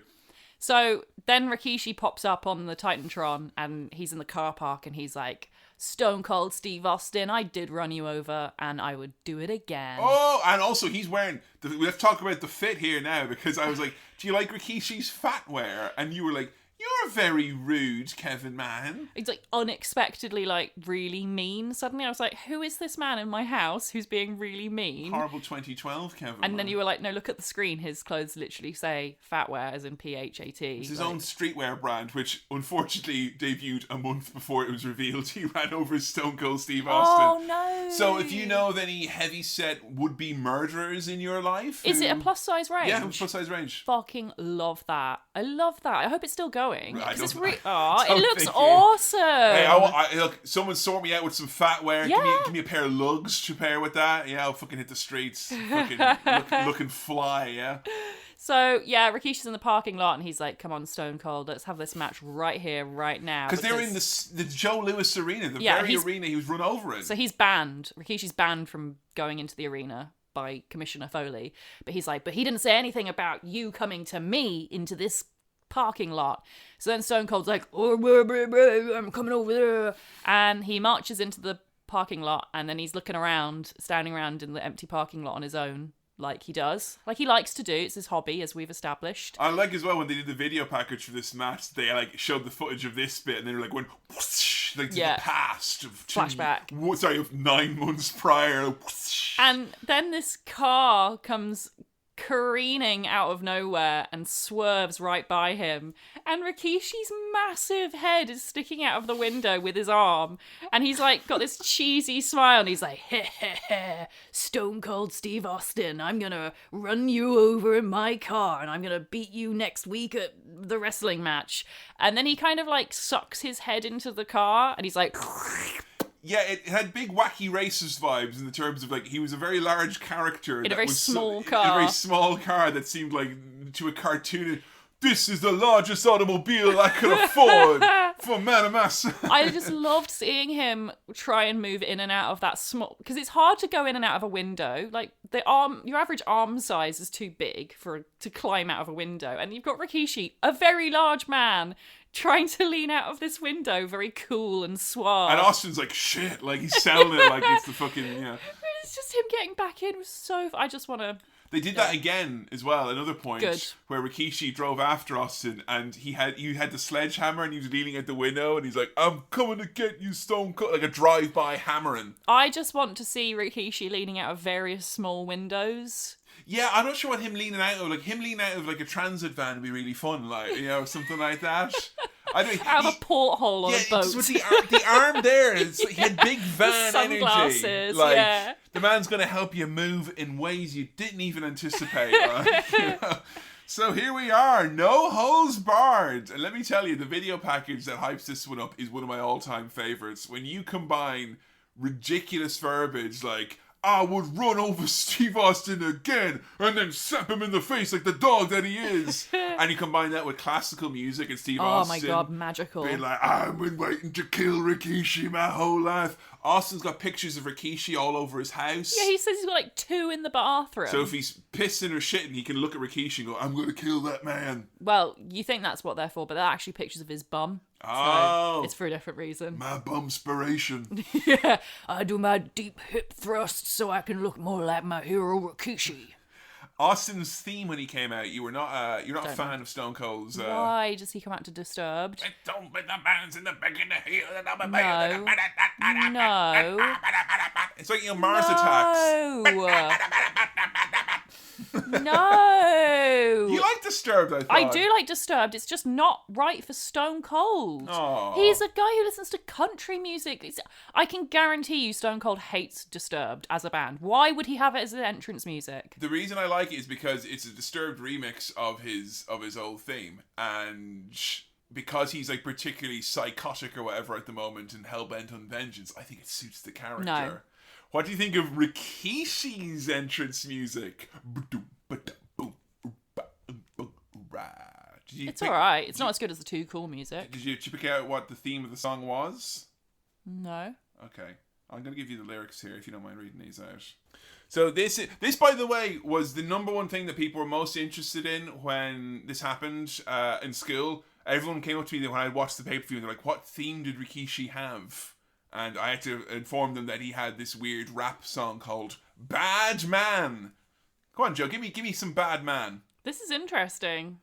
So then Rikishi pops up on the Titantron and he's in the car park and he's like, Stone Cold Steve Austin, I did run you over and I would do it again. Oh, and also he's wearing, let's talk about the fit here now, because I was like, do you like Rikishi's fat wear? And you were like, you're very rude, Kevin man. He's like unexpectedly like really mean. Suddenly I was like, who is this man in my house who's being really mean? Horrible 2012 Kevin And man. then you were like, no, look at the screen. His clothes literally say fatwear as in PHAT. It's his own streetwear brand, which unfortunately debuted a month before it was revealed he ran over Stone Cold Steve Austin. Oh no. So if you know of any heavyset would-be murderers in your life... Is it a plus size range? Yeah, plus size range. Fucking love that. I love that. I hope it's still going. I don't, it looks awesome. Hey, look, someone sort me out with some fat wear. Yeah. Give me a pair of lugs to pair with that. Yeah, I'll fucking hit the streets. Fucking looking fly, yeah. So, yeah, Rikishi's in the parking lot and he's like, come on, Stone Cold, let's have this match right here, right now. Because they're in the Joe Louis arena, the very arena he was run over in. So he's banned. Rikishi's banned from going into the arena by Commissioner Foley. But he's like, but he didn't say anything about you coming to me into this parking lot. So then Stone Cold's like, oh, I'm coming over there. And he marches into the parking lot and then he's looking around, standing around in the empty parking lot on his own, like he does. Like he likes to do. It's his hobby, as we've established. I like as well when they did the video package for this match, they like showed the footage of this bit and they were like went whoosh, like to the past of flashback. Of 9 months prior. Whoosh. And then this car comes careening out of nowhere and swerves right by him, and Rikishi's massive head is sticking out of the window with his arm, and he's like got this cheesy smile and he's like, Stone Cold Steve Austin, I'm gonna run you over in my car and I'm gonna beat you next week at the wrestling match. And then he kind of like sucks his head into the car and he's like Yeah, it had big wacky racist vibes in the terms of, like, he was a very large character. In a very small car. In a very small car that seemed like, to a cartoon, this is the largest automobile I could afford for Manamassa. I just loved seeing him try and move in and out of that small, because it's hard to go in and out of a window. Like your average arm size is too big to climb out of a window, and you've got Rikishi, a very large man, trying to lean out of this window, very cool and suave. And Austin's like, shit, like he's selling it like it's the fucking, yeah. It's just him getting back in was so. I just want to. They did that again as well. Another point Good. where Rikishi drove after Austin, and you had the sledgehammer, and he was leaning out the window, and he's like, "I'm coming to get you, Stone Cold," like a drive-by hammering. I just want to see Rikishi leaning out of various small windows. Yeah, I'm not sure what him leaning out of. Like him leaning out of like a transit van would be really fun, like something like that. I don't. Out of a porthole on a boat. Just with the arm there, it's like he had big van sunglasses, energy. Like yeah. the man's gonna help you move in ways you didn't even anticipate. So here we are, no holes barred. And let me tell you, the video package that hypes this one up is one of my all-time favorites. When you combine ridiculous verbiage like, I would run over Steve Austin again and then slap him in the face like the dog that he is. And you combine that with classical music and Steve Austin. Oh my God, magical. Being like, I've been waiting to kill Rikishi my whole life. Austin's got pictures of Rikishi all over his house. Yeah, he says he's got like 2 in the bathroom. So if he's pissing or shitting, he can look at Rikishi and go, I'm going to kill that man. Well, you think that's what they're for, but they're actually pictures of his bum. Oh. So it's for a different reason. My bumspiration. Yeah, I do my deep hip thrusts so I can look more like my hero Rikishi. Austin's theme when he came out, you're not a fan of Stone Cold's. Why does he come out to Disturbed? Don't be the man's in the back of the heel. No. It's like Mars attacks. No. You like Disturbed, I thought. I do like Disturbed. It's just not right for Stone Cold. Aww. He's a guy who listens to country music. I can guarantee you Stone Cold hates Disturbed as a band. Why would he have it as an entrance music? The reason I like it is because it's a Disturbed remix of his old theme, and because he's like particularly psychotic or whatever at the moment and hell-bent on vengeance, I think it suits the character. No. What do you think of Rikishi's entrance music? It's alright. It's not as good as the Too Cool music. Did you pick out what the theme of the song was? No. Okay. I'm going to give you the lyrics here if you don't mind reading these out. So this, by the way, was the number one thing that people were most interested in when this happened in school. Everyone came up to me when I watched the pay-per-view and they're like, what theme did Rikishi have? And I had to inform them that he had this weird rap song called Bad Man. Go on, Joe, give me some Bad Man. This is interesting.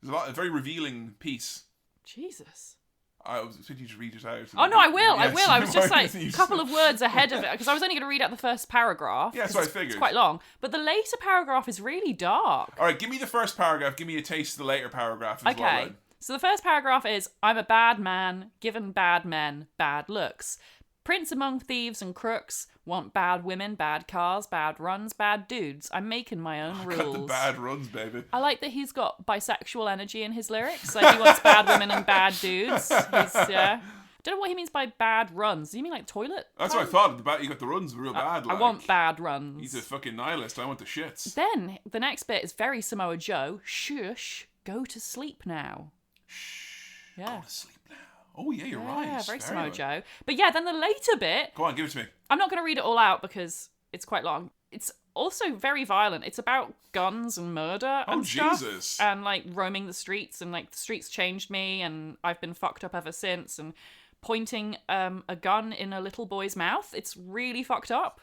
There's a very revealing piece. Jesus. I was expecting you to read it out. Oh, no, I will. Yes, I was just like a couple of words ahead of it because I was only going to read out the first paragraph. Yeah, that's what I figured. It's quite long. But the later paragraph is really dark. All right, give me the first paragraph. Give me a taste of the later paragraph as well. Okay. So the first paragraph is, I'm a bad man, given bad men bad looks. Prince among thieves and crooks, want bad women, bad cars, bad runs, bad dudes. I'm making my own rules. Got the bad runs, baby. I like that he's got bisexual energy in his lyrics. Like he wants bad women and bad dudes. I don't know what he means by bad runs. Do you mean like toilet? That's what I thought. You got the runs real bad. I want bad runs. He's a fucking nihilist. I want the shits. Then the next bit is very Samoa Joe. Shush, go to sleep now. Yeah. Go to sleep now. Oh, yeah, you're right. Yeah, very Samoa Joe. But yeah, then the later bit... Go on, give it to me. I'm not going to read it all out because it's quite long. It's also very violent. It's about guns and murder and stuff. Jesus. And, like, roaming the streets. And, like, the streets changed me. And I've been fucked up ever since. And pointing a gun in a little boy's mouth. It's really fucked up.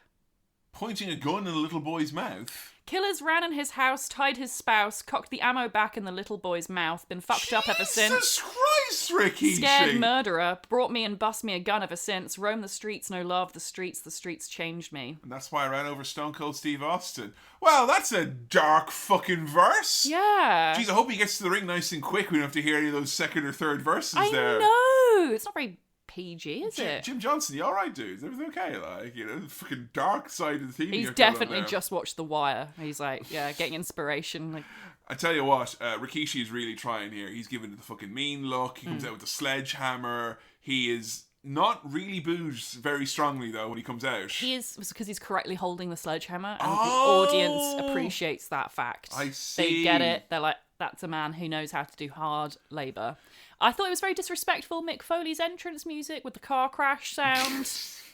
Pointing a gun in a little boy's mouth? Killers ran in his house, tied his spouse, cocked the ammo back in the little boy's mouth, been fucked up ever since. Jesus Christ, Ricky! Scared murderer, brought me and bust me a gun ever since, roam the streets, no love, the streets changed me. And that's why I ran over Stone Cold Steve Austin. Well, that's a dark fucking verse. Yeah. Jeez, I hope he gets to the ring nice and quick. We don't have to hear any of those second or third verses there. I know! It's not very PG, is it? Jim Johnson, you alright, dude? Is everything okay? Like, the fucking dark side of the theme. He's definitely just watched The Wire. He's like, yeah, getting inspiration. Like, I tell you what, Rikishi is really trying here. He's giving it the fucking mean look. He comes out with the sledgehammer. He is not really booed very strongly, though, when he comes out. He is, because he's correctly holding the sledgehammer, and the audience appreciates that fact. I see. They get it. They're like, that's a man who knows how to do hard labour. I thought it was very disrespectful, Mick Foley's entrance music with the car crash sound.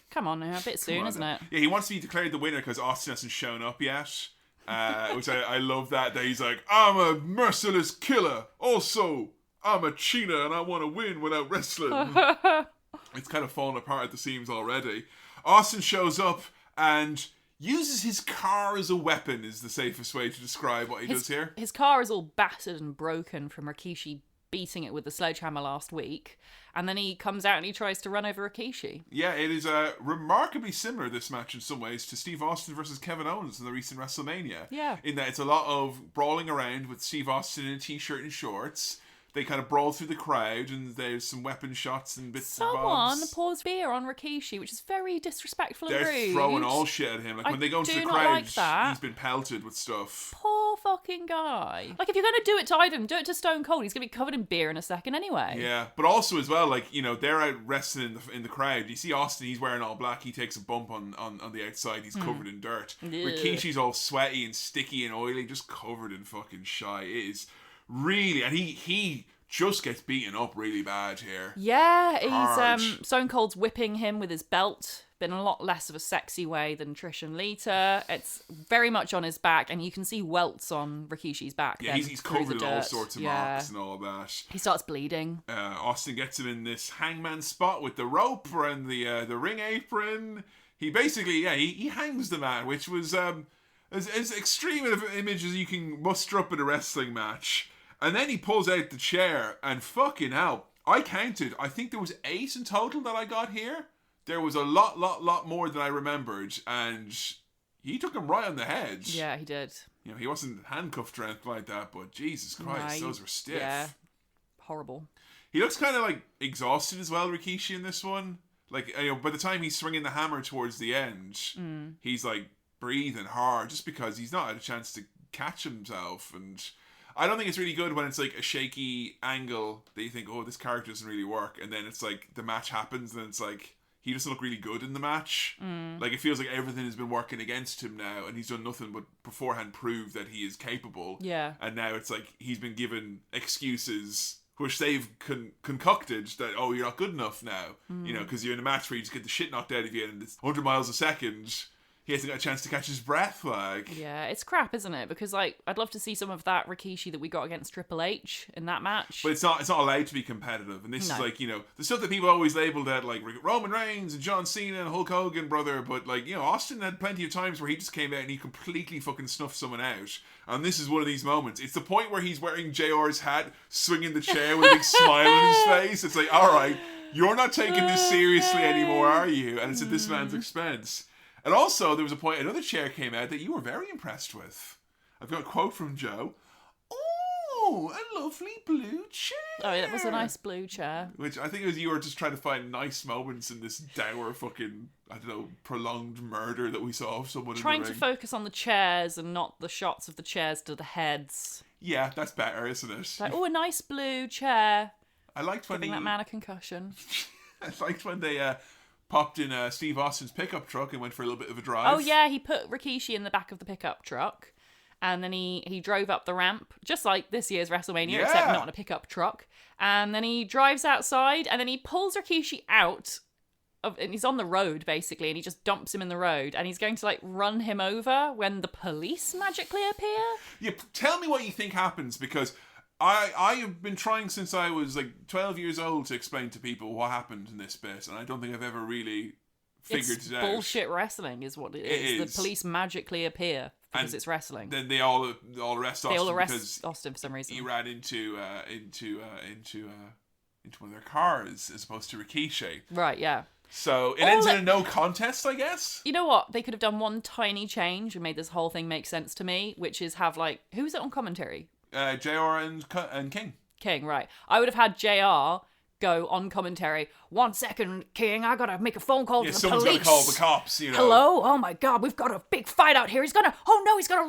Come on now, a bit soon, isn't it? Yeah, he wants to be declared the winner because Austin hasn't shown up yet. Which I love that he's like, I'm a merciless killer. Also, I'm a cheater and I want to win without wrestling. It's kind of falling apart at the seams already. Austin shows up and uses his car as a weapon is the safest way to describe what he does here. His car is all battered and broken from Rikishi beating it with the sledgehammer last week. And then he comes out and he tries to run over Rikishi. Yeah, it is remarkably similar, this match, in some ways, to Steve Austin versus Kevin Owens in the recent WrestleMania. Yeah. In that it's a lot of brawling around with Steve Austin in a t-shirt and shorts. They kind of brawl through the crowd, and there's some weapon shots and bits and bobs. Someone pours beer on Rikishi, which is very disrespectful and rude. They're throwing all shit at him. Like, when they go into the crowd, he's been pelted with stuff. Poor fucking guy. Like, if you're going to do it to Ivan, do it to Stone Cold. He's going to be covered in beer in a second anyway. Yeah, but also as well, like, you know, they're out wrestling in the crowd. You see Austin, he's wearing all black. He takes a bump on the outside. He's covered in dirt. Rikishi's all sweaty and sticky and oily, just covered in fucking shite. It is really... And he just gets beaten up really bad here. Yeah, he's Stone Cold's whipping him with his belt, but in a lot less of a sexy way than Trish and Lita. It's very much on his back, and you can see welts on Rikishi's back. Yeah, he's covered in all sorts of marks and all that. He starts bleeding. Austin gets him in this hangman spot with the rope and the ring apron. He basically, he hangs the man, which was as extreme an image as you can muster up in a wrestling match. And then he pulls out the chair, and fucking hell, I counted. I think there was 8 in total that I got here. There was a lot more than I remembered, and he took him right on the head. Yeah, he did. You know, he wasn't handcuffed or anything like that, but Jesus Christ, those were stiff. Yeah, horrible. He looks kind of like exhausted as well, Rikishi, in this one. Like, you know, by the time he's swinging the hammer towards the end, he's like breathing hard just because he's not had a chance to catch himself. And I don't think it's really good when it's like a shaky angle that you think, oh, this character doesn't really work, and then it's like the match happens and it's like he doesn't look really good in the match. Like, it feels like everything has been working against him now, and he's done nothing but beforehand prove that he is capable. Yeah. And now it's like he's been given excuses which they've concocted that, oh, you're not good enough now. You know, because you're in a match where you just get the shit knocked out of you and it's 100 miles a second. He hasn't got a chance to catch his breath, like. Yeah, it's crap, isn't it? Because, like, I'd love to see some of that Rikishi that we got against Triple H in that match. But it's not allowed to be competitive. And this is, like, you know, the stuff that people always labelled at, like, Roman Reigns and John Cena and Hulk Hogan, brother. But, like, you know, Austin had plenty of times where he just came out and he completely fucking snuffed someone out. And this is one of these moments. It's the point where he's wearing JR's hat, swinging the chair with a big smile on his face. It's like, all right, you're not taking this seriously anymore, are you? And it's at this man's expense. And also, there was a point, another chair came out that you were very impressed with. I've got a quote from Joe. Oh, a lovely blue chair. Oh, yeah, that was a nice blue chair. Which I think it was you were just trying to find nice moments in this dour fucking, I don't know, prolonged murder that we saw of someone Trying in the to ring. focus on the chairs and not the shots of the chairs to the heads. Yeah, that's better, isn't it? Like, oh, a nice blue chair. I liked when giving that man a concussion. I liked when they popped in Steve Austin's pickup truck and went for a little bit of a drive. Oh yeah, he put Rikishi in the back of the pickup truck, and then he drove up the ramp, just like this year's WrestleMania, except not in a pickup truck. And then he drives outside, and then he pulls Rikishi out and he's on the road basically, and he just dumps him in the road, and he's going to like run him over when the police magically appear. Yeah, tell me what you think happens, because I have been trying since I was like 12 years old to explain to people what happened in this bit, and I don't think I've ever really figured it out. Bullshit wrestling is what it is. The police magically appear because it's wrestling. Then they all arrest Austin. They all arrest Austin for some reason. He ran into one of their cars as opposed to Rikishi. Right, yeah. So it ends in a no contest, I guess. You know what? They could have done one tiny change and made this whole thing make sense to me, which is have like, who's it on commentary? JR and King. King, right. I would have had JR go on commentary. 1 second, King, I gotta make a phone call to the someone's police. Gotta call the cops, you know. Hello? Oh my god, we've got a big fight out here. He's gonna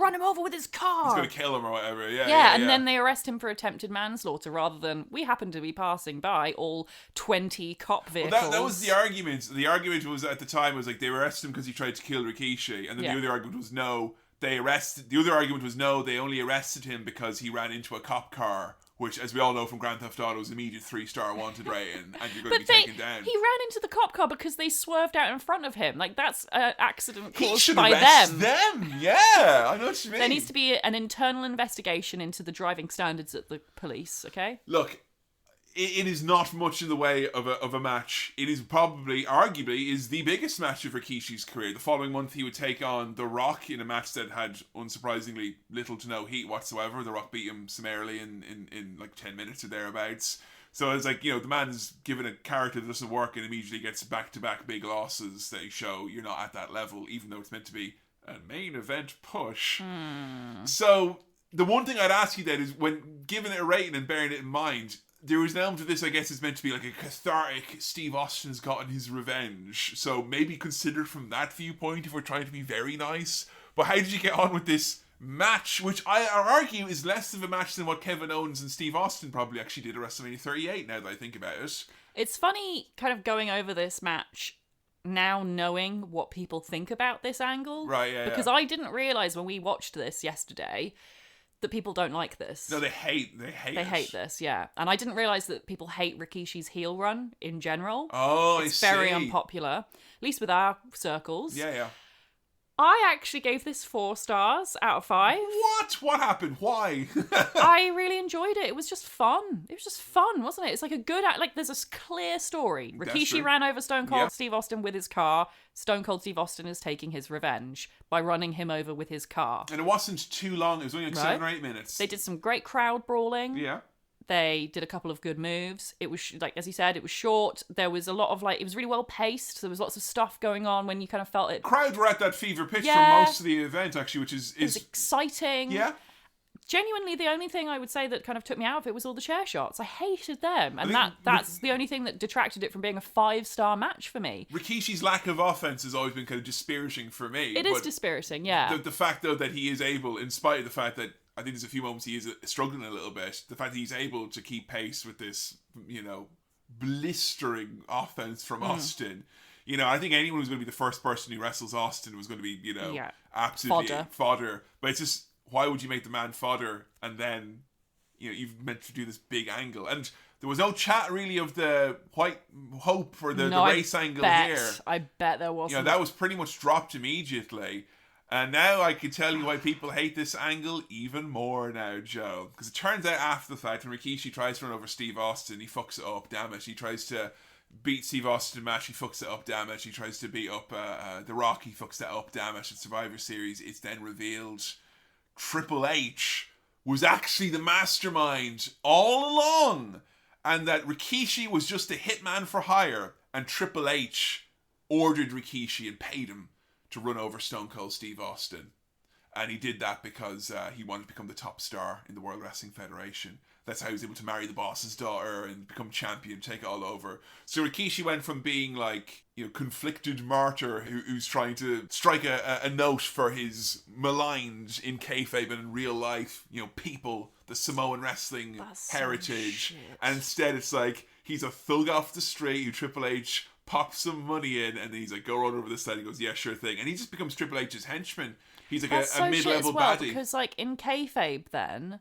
run him over with his car. He's gonna kill him or whatever, Yeah, and then they arrest him for attempted manslaughter rather than, we happen to be passing by all 20 cop vehicles. Well, that was the argument. The argument was, at the time, was like, they arrested him because he tried to kill Rikishi, and then the other argument was, no, the other argument was no, they only arrested him because he ran into a cop car, which, as we all know from Grand Theft Auto, is immediate 3-star wanted rating, and you're going to be taken down. He ran into the cop car because they swerved out in front of him. Like, that's an accident He caused should by arrest them. Yeah, I know what you mean. There needs to be an internal investigation into the driving standards at the police, okay? Look, it is not much in the way of a match. It is arguably, is the biggest match of Rikishi's career. The following month, he would take on The Rock in a match that had, unsurprisingly, little to no heat whatsoever. The Rock beat him summarily in like 10 minutes or thereabouts. So it's like, the man's given a character that doesn't work and immediately gets back-to-back big losses that show you're not at that level, even though it's meant to be a main event push. So the one thing I'd ask you then is, when giving it a rating and bearing it in mind, there was an element of this, I guess, is meant to be like a cathartic Steve Austin's gotten his revenge. So maybe considered from that viewpoint if we're trying to be very nice. But how did you get on with this match, which I argue is less of a match than what Kevin Owens and Steve Austin probably actually did at WrestleMania 38, now that I think about it. It's funny kind of going over this match now knowing what people think about this angle. Right, yeah. Because I didn't realise when we watched this yesterday that people don't like this. No, they hate They hate this, yeah. And I didn't realise that people hate Rikishi's heel run in general. Oh, it's very unpopular, at least with our circles. Yeah. I actually gave this 4 stars out of 5. What? What happened? Why? I really enjoyed it. It was just fun. It was just fun, wasn't it? It's like a good, like, there's a clear story. Rikishi ran over Stone Cold Steve Austin with his car. Stone Cold Steve Austin is taking his revenge by running him over with his car. And it wasn't too long. It was only like 7 or 8 minutes. They did some great crowd brawling. Yeah. They did a couple of good moves. It was, like, as you said, it was short. There was a lot of, like, it was really well paced. There was lots of stuff going on when you kind of felt it. Crowd were at that fever pitch for most of the event, actually, which is... It was exciting. Yeah. Genuinely, the only thing I would say that kind of took me out of it was all the chair shots. I hated them. And that's the only thing that detracted it from being a 5-star match for me. Rikishi's lack of offense has always been kind of dispiriting for me. It is dispiriting, yeah. The fact, though, that he is able, in spite of the fact that I think there's a few moments he is struggling a little bit, the fact that he's able to keep pace with this, blistering offense from Austin. I think anyone who's going to be the first person who wrestles Austin was going to be, absolutely fodder. But it's just, why would you make the man fodder and then, you've meant to do this big angle? And there was no chat really of the white hope for the race angle here. I bet there wasn't. That was pretty much dropped immediately. And now I can tell you why people hate this angle even more now, Joe. Because it turns out after the fact, when Rikishi tries to run over Steve Austin, he fucks it up, damn it. He tries to beat Steve Austin in a match, he fucks it up, damn it. He tries to beat up The Rock, he fucks that up, damn it. At Survivor Series, it's then revealed Triple H was actually the mastermind all along. And that Rikishi was just a hitman for hire. And Triple H ordered Rikishi and paid him to run over Stone Cold Steve Austin. And he did that because he wanted to become the top star in the World Wrestling Federation. That's how he was able to marry the boss's daughter and become champion, take it all over. So Rikishi went from being like, conflicted martyr who's trying to strike a note for his maligned in kayfabe and in real life, people, the Samoan wrestling heritage. And instead it's like, he's a thug off the street who Triple H pops some money in, and then he's like, go run over this side. He goes, yeah, sure thing. And he just becomes Triple H's henchman. He's like a mid-level baddie. Because, like, in kayfabe then,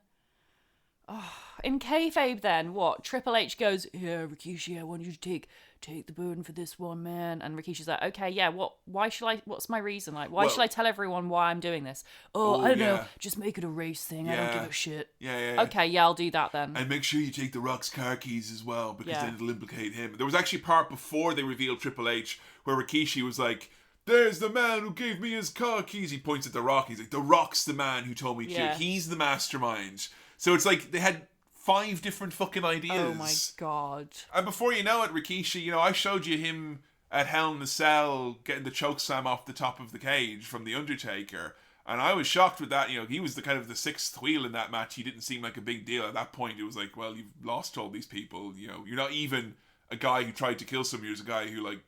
what? Triple H goes, yeah, Rikishi, I want you to take the burden for this one, man. And Rikishi's like, okay, yeah, what's my reason? Like, why should I tell everyone why I'm doing this? I don't know, just make it a race thing. I don't give a shit. Yeah. Okay, yeah, I'll do that then. And make sure you take The Rock's car keys as well, because then it'll implicate him. There was actually a part before they revealed Triple H where Rikishi was like, there's the man who gave me his car keys. He points at The Rock. He's like, The Rock's the man who told me to. He's the mastermind. So it's like they had 5 different fucking ideas. Oh my god. And before you know it, Rikishi, I showed you him at Hell in the Cell getting the chokeslam off the top of the cage from The Undertaker. And I was shocked with that. He was the kind of the 6th wheel in that match. He didn't seem like a big deal. At that point, it was like, well, you've lost all these people. You're not even a guy who tried to kill somebody. You're a guy who, like,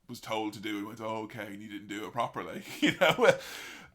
was told to do it and went, oh, okay, and you didn't do it properly.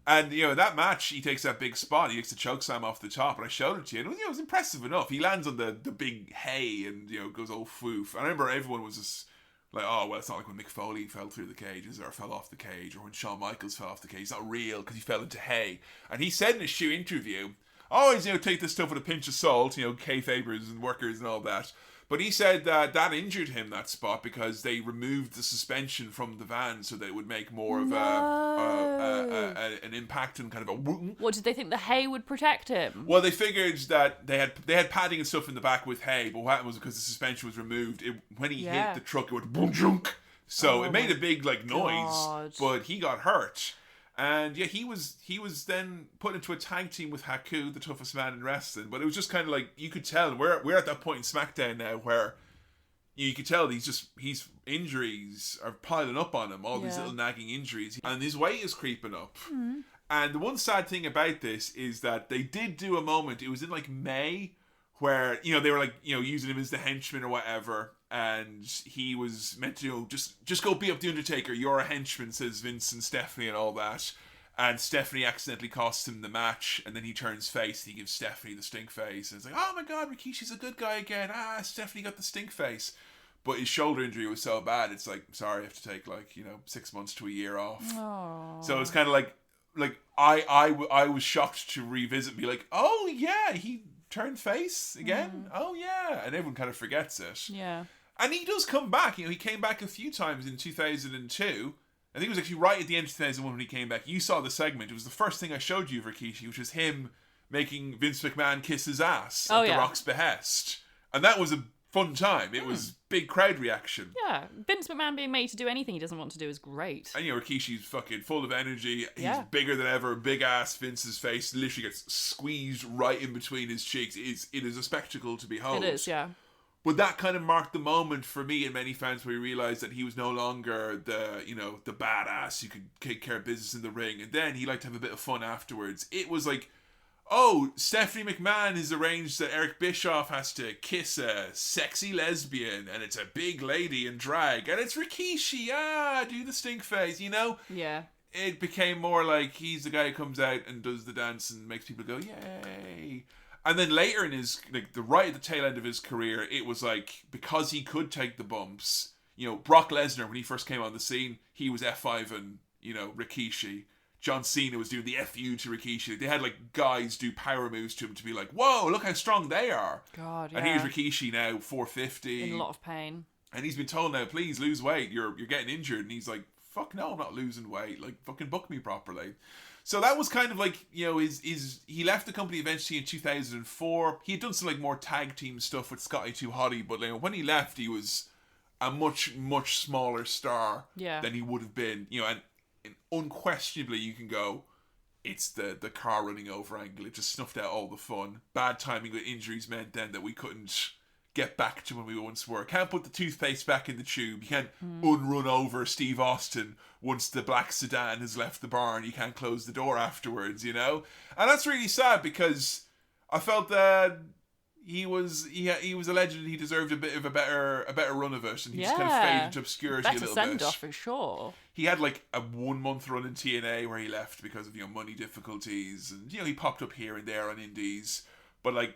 And, that match, he takes that big spot. He takes the chokeslam off the top, and I showed it to you. And it was impressive enough. He lands on the big hay and, goes all foof. I remember everyone was just Like, oh, well, it's not like when Mick Foley fell through the cages or fell off the cage, or when Shawn Michaels fell off the cage. It's not real because he fell into hay. And he said in a shoe interview, always, take this stuff with a pinch of salt, kayfabers and workers and all that. But he said that injured him, that spot, because they removed the suspension from the van so that it would make more of an impact and kind of a whoop. What, did they think the hay would protect him? Well, they figured that they had padding and stuff in the back with hay, but what happened was because the suspension was removed, when he hit the truck, it went boom junk. So it made a big noise, but he got hurt. And yeah, he was then put into a tag team with Haku, the toughest man in wrestling. But it was just kind of like, you could tell, we're at that point in SmackDown now where you could tell his injuries are piling up on him, all these little nagging injuries, and his weight is creeping up. And the one sad thing about this is that they did do a moment, it was in like May, where they were using him as the henchman or whatever, and he was meant to just go beat up the Undertaker. You're a henchman, says Vince and Stephanie and all that. And Stephanie accidentally costs him the match, and then he turns face. And he gives Stephanie the stink face, and it's like, oh my god, Rikishi's a good guy again. Stephanie got the stink face. But his shoulder injury was so bad, it's like, sorry, I have to take 6 months to a year off. Aww. So it's kind of like I was shocked to revisit, and be like, oh yeah, he turned face again. Oh yeah, and everyone kind of forgets it. Yeah. And he does come back. He came back a few times in 2002. I think it was actually right at the end of 2001 when he came back. You saw the segment. It was the first thing I showed you of Rikishi, which was him making Vince McMahon kiss his ass at The Rock's behest. And that was a fun time. It was big crowd reaction. Yeah. Vince McMahon being made to do anything he doesn't want to do is great. And Rikishi's fucking full of energy. He's bigger than ever. Big ass. Vince's face literally gets squeezed right in between his cheeks. It is a spectacle to behold. It is, yeah. But that kind of marked the moment for me and many fans where we realised that he was no longer the badass who could take care of business in the ring. And then he liked to have a bit of fun afterwards. It was like, oh, Stephanie McMahon has arranged that Eric Bischoff has to kiss a sexy lesbian, and it's a big lady in drag, and it's Rikishi, do the stink face, Yeah. It became more like he's the guy who comes out and does the dance and makes people go, yay. And then later in his, right at the tail end of his career, it was like, because he could take the bumps, Brock Lesnar, when he first came on the scene, he was F5ing, Rikishi. John Cena was doing the FU to Rikishi. They had guys do power moves to him to be like, whoa, look how strong they are. God, yeah. And here's Rikishi now, 450. In a lot of pain. And he's been told now, please lose weight. You're getting injured. And he's like, fuck no, I'm not losing weight. Fucking book me properly. So that was kind of he left the company eventually in 2004. He had done some more tag team stuff with Scotty 2 Hotty, but when he left, he was a much, much smaller star than he would have been. And unquestionably you can go, it's the car running over angle. It just snuffed out all the fun. Bad timing with injuries meant then that we couldn't get back to when we once were. Can't put the toothpaste back in the tube. You can't unrun over Steve Austin once the black sedan has left the barn. You can't close the door afterwards, And that's really sad, because I felt that he was a legend. He deserved a bit of a better run of it, and he just kind of faded into obscurity a little bit. Better send-off for sure. He had a 1 month run in TNA where he left because of money difficulties, and he popped up here and there on indies. But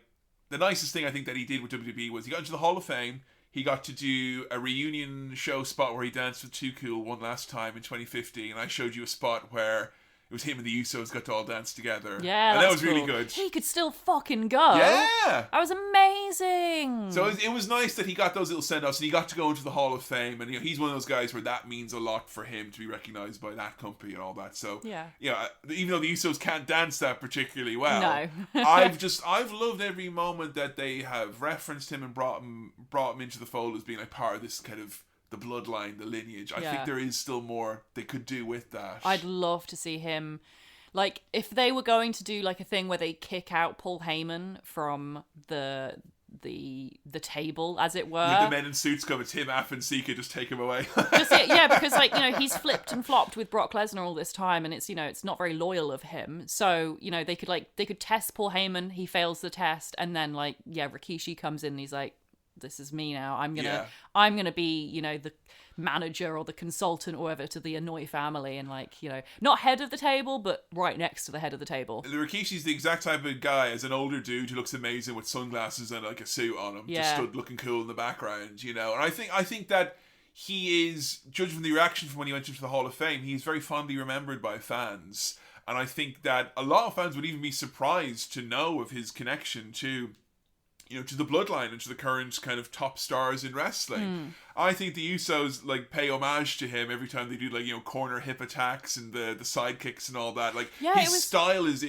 the nicest thing I think that he did with WWE was he got into the Hall of Fame. He got to do a reunion show spot where he danced with Too Cool one last time in 2015, and I showed you a spot where it was him and the Usos got to all dance together. Yeah, and that was cool. really good. He could still fucking go. Yeah! That was amazing. So it was nice that he got those little send-offs, and he got to go into the Hall of Fame, and he's one of those guys where that means a lot for him to be recognised by that company and all that. So even though the Usos can't dance that particularly well, no. I've loved every moment that they have referenced him and brought him into the fold as being part of this kind of the bloodline, the lineage. I think there is still more they could do with that. I'd love to see him, if they were going to do a thing where they kick out Paul Heyman from the table, as it were. With the men in suits come, it's him, Aff, and Sika, just take him away. Because he's flipped and flopped with Brock Lesnar all this time, and it's not very loyal of him. So they could test Paul Heyman, he fails the test, and then Rikishi comes in and he's like, this is me now. I'm gonna be, the manager or the consultant or whatever to the Anoa'i family, and not head of the table, but right next to the head of the table. Rikishi's the exact type of guy as an older dude who looks amazing with sunglasses and a suit on him, just stood looking cool in the background, And I think that he is, judging from the reaction from when he went into the Hall of Fame, he's very fondly remembered by fans. And I think that a lot of fans would even be surprised to know of his connection to, to the bloodline and to the current kind of top stars in wrestling. I think the Usos like pay homage to him every time they do like corner hip attacks and the side kicks and all that. Like his style is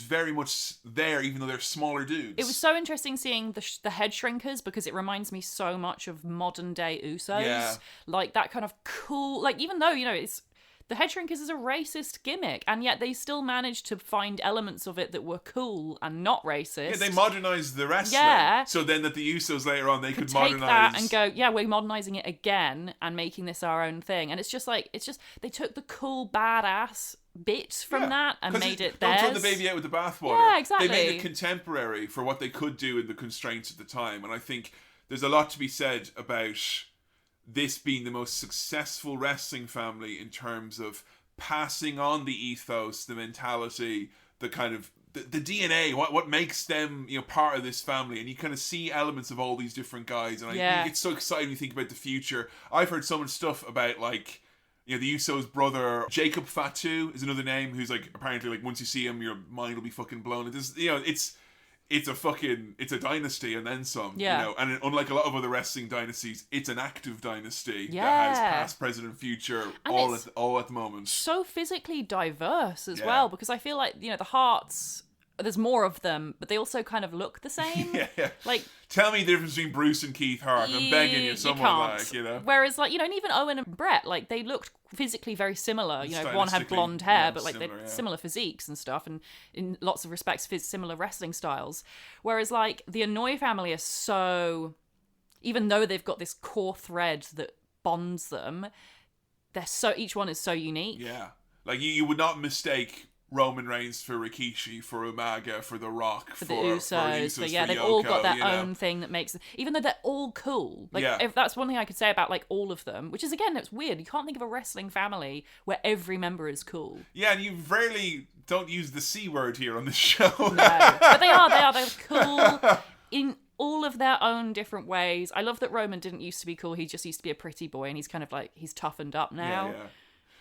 very much there, even though they're smaller dudes. It was so interesting seeing the head shrinkers because it reminds me so much of modern day Usos. Yeah. Like that kind of cool, like even though it's. The head shrinkers is a racist gimmick, and yet they still managed to find elements of it that were cool and not racist. Yeah, they modernized the wrestling. Yeah. So then that the Usos later on, they could take modernize that and go, yeah, we're modernizing it again and making this our own thing. And it's just they took the cool badass bit from that and made it theirs. Don't throw the baby out with the bathwater. Yeah, exactly. They made it contemporary for what they could do in the constraints at the time. And I think there's a lot to be said about this being the most successful wrestling family in terms of passing on the ethos, the mentality, the kind of the DNA, what makes them part of this family. And you kind of see elements of all these different guys, and I think it's so exciting when you think about the future. I've heard so much stuff about like the Usos' brother Jacob Fatu is another name, who's like apparently like once you see him your mind will be fucking blown. It's a dynasty and then some, and unlike a lot of other wrestling dynasties, it's an active dynasty that has past, present, and future all at the moment. So physically diverse as well, because I feel like the Hearts, there's more of them, but they also kind of look the same. Like, tell me the difference between Bruce and Keith Hart. I'm begging you, someone Whereas like and even Owen and Brett, like they looked physically very similar. One had blonde hair, but like they're similar physiques and stuff, and in lots of respects similar wrestling styles. Whereas like the Anoa'i family are so, even though they've got this core thread that bonds them, each one is so unique. Yeah, like you would not mistake Roman Reigns for Rikishi, for Umaga, for The Rock, for the Usos, but they've all got their own thing that makes, even though they're all cool. Like, if that's one thing I could say about like all of them, which is again, it's weird. You can't think of a wrestling family where every member is cool. Yeah, and you rarely don't use the C word here on this show. No, but they're cool in all of their own different ways. I love that Roman didn't used to be cool. He just used to be a pretty boy, and he's kind of like, he's toughened up now. Yeah.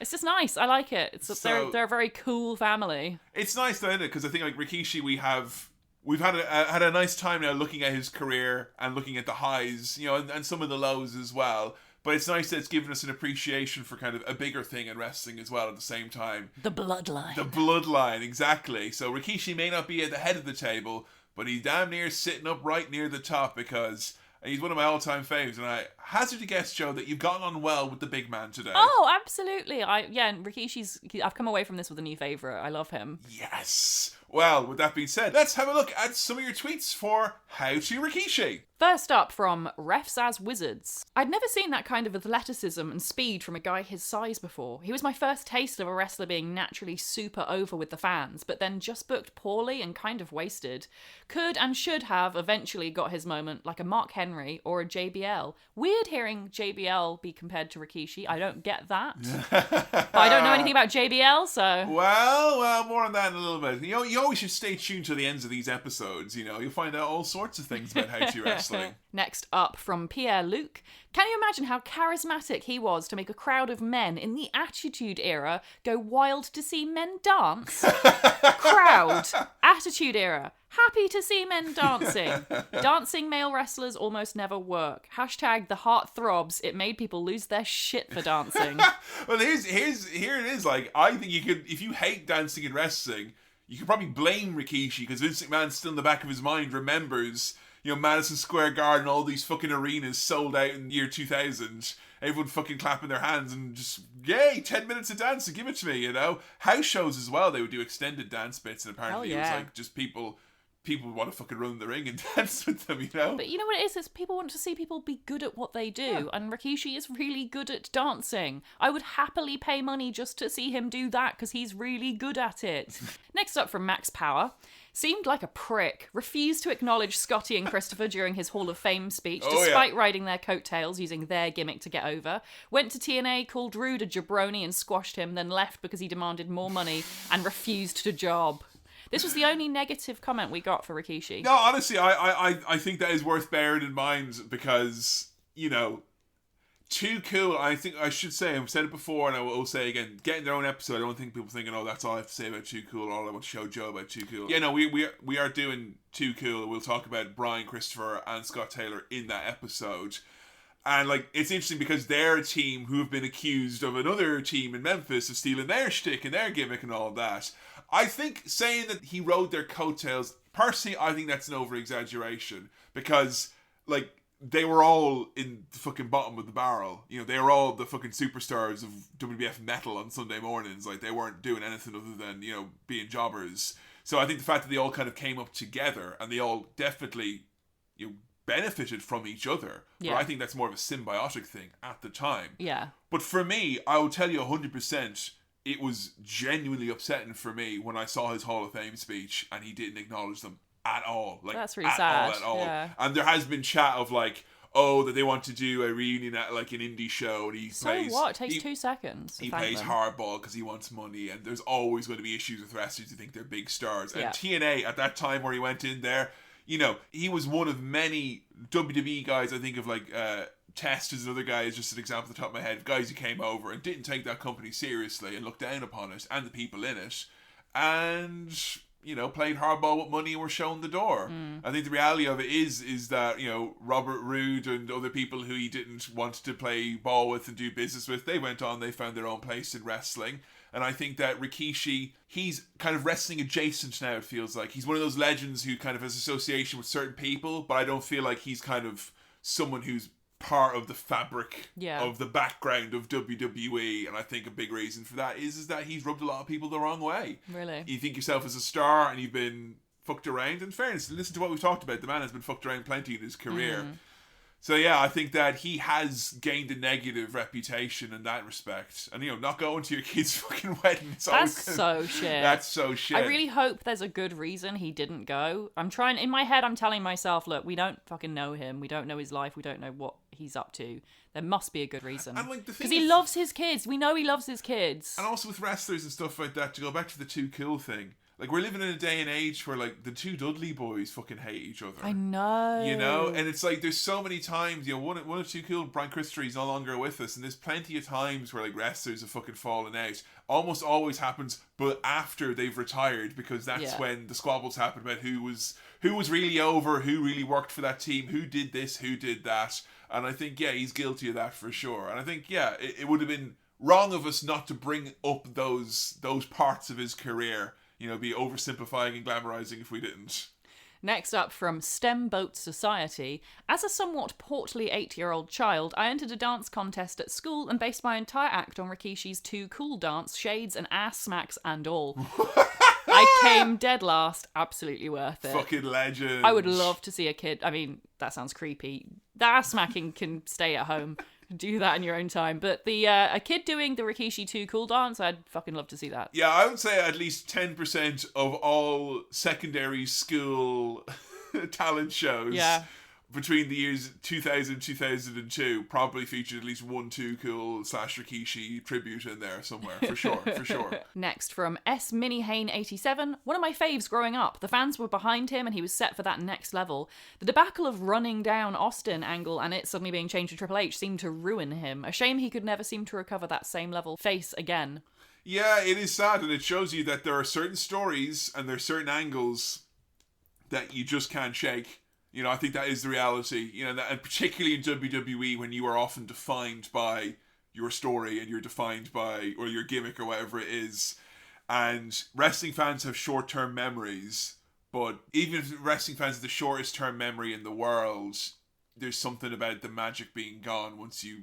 It's just nice. I like it. They're a very cool family. It's nice though, isn't it? Because I think like Rikishi, we've had a nice time now looking at his career and looking at the highs, and some of the lows as well. But it's nice that it's given us an appreciation for kind of a bigger thing in wrestling as well at the same time. The bloodline. The bloodline, exactly. So Rikishi may not be at the head of the table, but he's damn near sitting up right near the top because he's one of my all-time faves, and I hazard to guess, Joe, that you've gotten on well with the big man today. Oh, absolutely. And Rikishi's, I've come away from this with a new favourite. I love him. Yes. Well, with that being said, let's have a look at some of your tweets for How to Rikishi. First up from Refs as Wizards. I'd never seen that kind of athleticism and speed from a guy his size before. He was my first taste of a wrestler being naturally super over with the fans, but then just booked poorly and kind of wasted. Could and should have eventually got his moment like a Mark Henry or a JBL. Weird hearing JBL be compared to Rikishi. I don't get that. But I don't know anything about JBL, so... Well, more on that in a little bit. You always should stay tuned to the ends of these episodes, You'll find out all sorts of things about How to Wrestling. Next up from Pierre-Luc. Can you imagine how charismatic he was to make a crowd of men in the Attitude Era go wild to see men dance? Crowd. Attitude Era. Happy to see men dancing. Dancing male wrestlers almost never work. Hashtag the heart throbs. It made people lose their shit for dancing. Well, here it is. Like, I think you could, if you hate dancing and wrestling, you could probably blame Rikishi because Vince McMahon still in the back of his mind remembers, Madison Square Garden, all these fucking arenas sold out in the year 2000. Everyone fucking clapping their hands and just, yay, 10 minutes of dance and give it to me, House shows as well, they would do extended dance bits, and apparently it was like just people would want to fucking run the ring and dance with them, But you know what it is? Is people want to see people be good at what they do, and Rikishi is really good at dancing. I would happily pay money just to see him do that, because he's really good at it. Next up from Max Power. Seemed like a prick. Refused to acknowledge Scotty and Christopher during his Hall of Fame speech, despite riding their coattails using their gimmick to get over. Went to TNA, called Rude a jabroni and squashed him, then left because he demanded more money and refused to job. This was the only negative comment we got for Rikishi. No, honestly, I think that is worth bearing in mind because, Too Cool, I think I should say, I've said it before and I will say again, getting their own episode, I don't think people thinking, oh, that's all I have to say about Too Cool, all I want to show Joe about Too Cool. Yeah, no, we are doing Too Cool. We'll talk about Brian Christopher and Scott Taylor in that episode. And, like, it's interesting because they're a team who have been accused of another team in Memphis of stealing their shtick and their gimmick and all of that. I think saying that he rode their coattails, personally, I think that's an over-exaggeration because, like, they were all in the fucking bottom of the barrel. You know, they were all the fucking superstars of WWF metal on Sunday mornings. Like, they weren't doing anything other than, you know, being jobbers. So I think the fact that they all kind of came up together and they all definitely, you know, benefited from each other. Yeah. But I think that's more of a symbiotic thing at the time. Yeah. But for me, I will tell you 100%, it was genuinely upsetting for me when I saw his Hall of Fame speech and he didn't acknowledge them at all. Like, that's really sad. At all. Yeah. And there has been chat of like, oh, that they want to do a reunion at like an indie show, and he plays. So what? It takes 2 seconds. He plays hardball because he wants money, and there's always going to be issues with wrestlers who think they're big stars. And TNA at that time where he went in there, you know, he was one of many WWE guys. I think of like Test as another guy, is just an example at the top of my head. Guys who came over and didn't take that company seriously and looked down upon it and the people in it, and, you know, played hardball with money and were shown the door. I think the reality of it is that, you know, Robert Roode and other people who he didn't want to play ball with and do business with, they went on, they found their own place in wrestling. And I think that Rikishi, he's kind of wrestling adjacent now, it feels like. He's one of those legends who kind of has association with certain people, but I don't feel like he's kind of someone who's part of the fabric of the background of WWE. And I think a big reason for that is that he's rubbed a lot of people the wrong way. Really? You think yourself as a star and you've been fucked around. In fairness, listen to what we've talked about. The man has been fucked around plenty in his career. So yeah, I think that he has gained a negative reputation in that respect. And, you know, not going to your kid's fucking wedding. That's so shit. That's so shit. I really hope there's a good reason he didn't go. In my head, I'm telling myself, look, we don't fucking know him. We don't know his life. We don't know what he's up to. There must be a good reason. And like, because he loves his kids. We know he loves his kids. And also with wrestlers and stuff like that, to go back to the Too Cool thing. Like, we're living in a day and age where, like, the two Dudley boys fucking hate each other. I know. You know? And it's like, there's so many times, you know, one of Too Cool, Brian Christopher, he's no longer with us, and there's plenty of times where, like, wrestlers have fucking fallen out. Almost always happens, but after they've retired, because that's when the squabbles happen about who was really over, who really worked for that team, who did this, who did that. And I think, yeah, he's guilty of that for sure. And I think, yeah, it would have been wrong of us not to bring up those parts of his career. You know, be oversimplifying and glamorizing if we didn't. Next up from STEM Boat Society. As a somewhat portly 8-year-old child, I entered a dance contest at school and based my entire act on Rikishi's Too Cool dance, shades and ass smacks and all. I came dead last. Absolutely worth it. Fucking legend. I would love to see a kid. I mean, that sounds creepy. The ass smacking can stay at home. Do that in your own time. But the a kid doing the Rikishi Too Cool dance, I'd fucking love to see that. Yeah, I would say at least 10% of all secondary school talent shows between the years 2000 and 2002 probably featured at least one Too Cool / Rikishi tribute in there somewhere, for sure. Next from S Mini Hane 87, one of my faves growing up. The fans were behind him and he was set for that next level. The debacle of running down Austin angle and it suddenly being changed to Triple H seemed to ruin him. A shame he could never seem to recover that same level face again. Yeah, it is sad, and it shows you that there are certain stories and there are certain angles that you just can't shake. You know, I think that is the reality. You know, and particularly in WWE, when you are often defined by your story and you're defined by, or your gimmick or whatever it is. And wrestling fans have short-term memories, but even if wrestling fans have the shortest term memory in the world, there's something about the magic being gone once you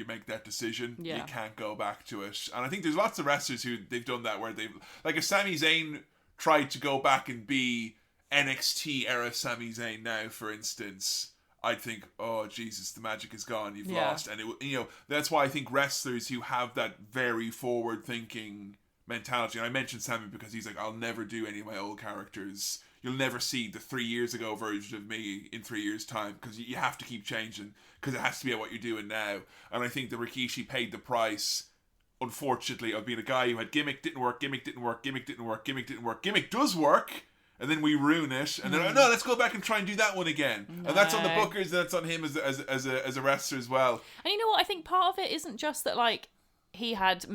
make that decision. Yeah. You can't go back to it. And I think there's lots of wrestlers who they've done that, where they've, like if Sami Zayn tried to go back and be NXT era Sami Zayn now, for instance, I'd think, oh Jesus, the magic is gone, you've lost. And that's why I think wrestlers who have that very forward thinking mentality, and I mentioned Sami because he's like, I'll never do any of my old characters. You'll never see the 3 years ago version of me in 3 years time, because you have to keep changing, because it has to be at what you're doing now. And I think that Rikishi paid the price, unfortunately, of being a guy who had gimmick does work, and then we ruin it, and then no, let's go back and try and do that one again. No. And that's on the bookers, and that's on him as a wrestler as well. And you know what? I think part of it isn't just that, like, he had,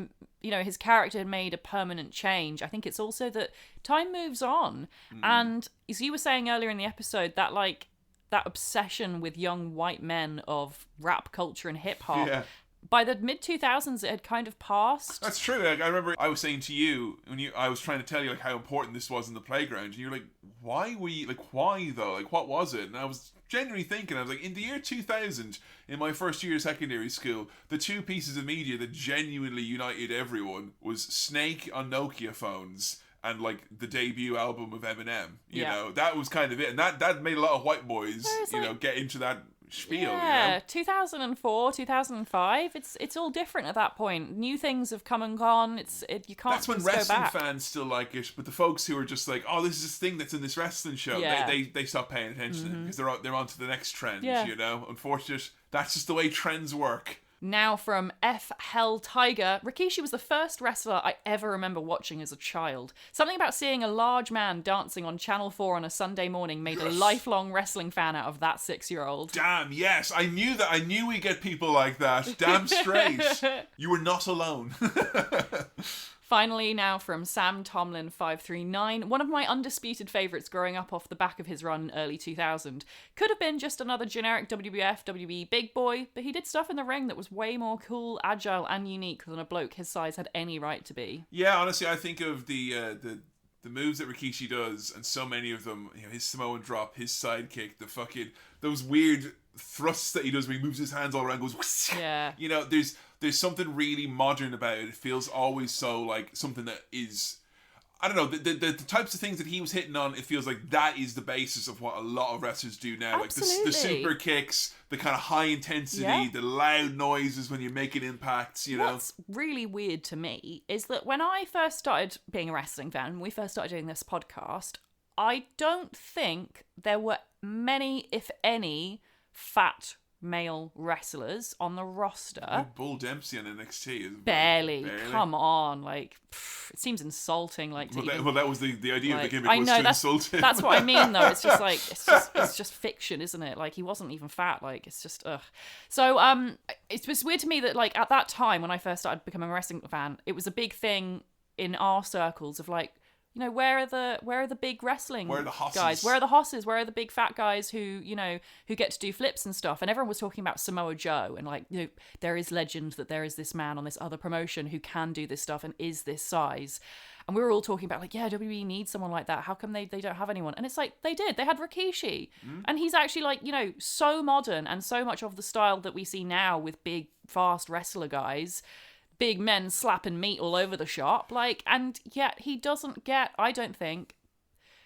his character had made a permanent change. I think it's also that time moves on. And as you were saying earlier in the episode, that, like, that obsession with young white men of rap culture and hip hop. Yeah. By the mid-2000s, it had kind of passed. That's true. Like, I remember I was saying to you I was trying to tell you like how important this was in the playground, and you're like, why though? Like, what was it? And I was genuinely thinking, I was like, in the year 2000, in my first year of secondary school, the two pieces of media that genuinely united everyone was Snake on Nokia phones and like the debut album of Eminem. You know, that was kind of it, and that made a lot of white boys, get into that spiel. Yeah, 2004, 2005. It's all different at that point. New things have come and gone. You can't. That's when just go wrestling back. fans still like it, but the folks who are just like, oh, this is this thing that's in this wrestling show, they stop paying attention because they're on to the next trend. Unfortunate. That's just the way trends work. Now from F. Hell Tiger, Rikishi was the first wrestler I ever remember watching as a child. Something about seeing a large man dancing on Channel 4 on a Sunday morning made a lifelong wrestling fan out of that 6-year-old. Damn, yes. I knew we'd get people like that. Damn straight. You were not alone. Finally, now from Sam Tomlin 539, one of my undisputed favourites growing up off the back of his run early 2000. Could have been just another generic WWF, WWE big boy, but he did stuff in the ring that was way more cool, agile and unique than a bloke his size had any right to be. Yeah, honestly, I think of the moves that Rikishi does, and so many of them, his Samoan drop, his sidekick, those weird thrusts that he does where he moves his hands all around, goes whoosh. Yeah. There's something really modern about it. It feels always so like something that is, I don't know, the types of things that he was hitting on, it feels like that is the basis of what a lot of wrestlers do now. Absolutely. Like the super kicks, the kind of high intensity, the loud noises when you're making impacts, What's really weird to me is that when I first started being a wrestling fan, when we first started doing this podcast, I don't think there were many, if any, fat male wrestlers on the roster. Like Bull Dempsey on NXT is barely. Come on, like it seems insulting. Like that was the idea of the gimmick. I know insult him. That's what I mean though. It's just like it's just fiction, isn't it? Like he wasn't even fat. Like it's just ugh. So it's weird to me that like at that time when I first started becoming a wrestling fan, it was a big thing in our circles of like, where are the big wrestling guys? Where are the hosses? Where are the big fat guys who get to do flips and stuff? And everyone was talking about Samoa Joe and like, there is legend that there is this man on this other promotion who can do this stuff and is this size. And we were all talking about like, yeah, WWE needs someone like that. How come they don't have anyone? And it's like, they did. They had Rikishi. And he's actually like, so modern and so much of the style that we see now with big, fast wrestler guys. Big men slapping meat all over the shop, and yet he doesn't get, I don't think,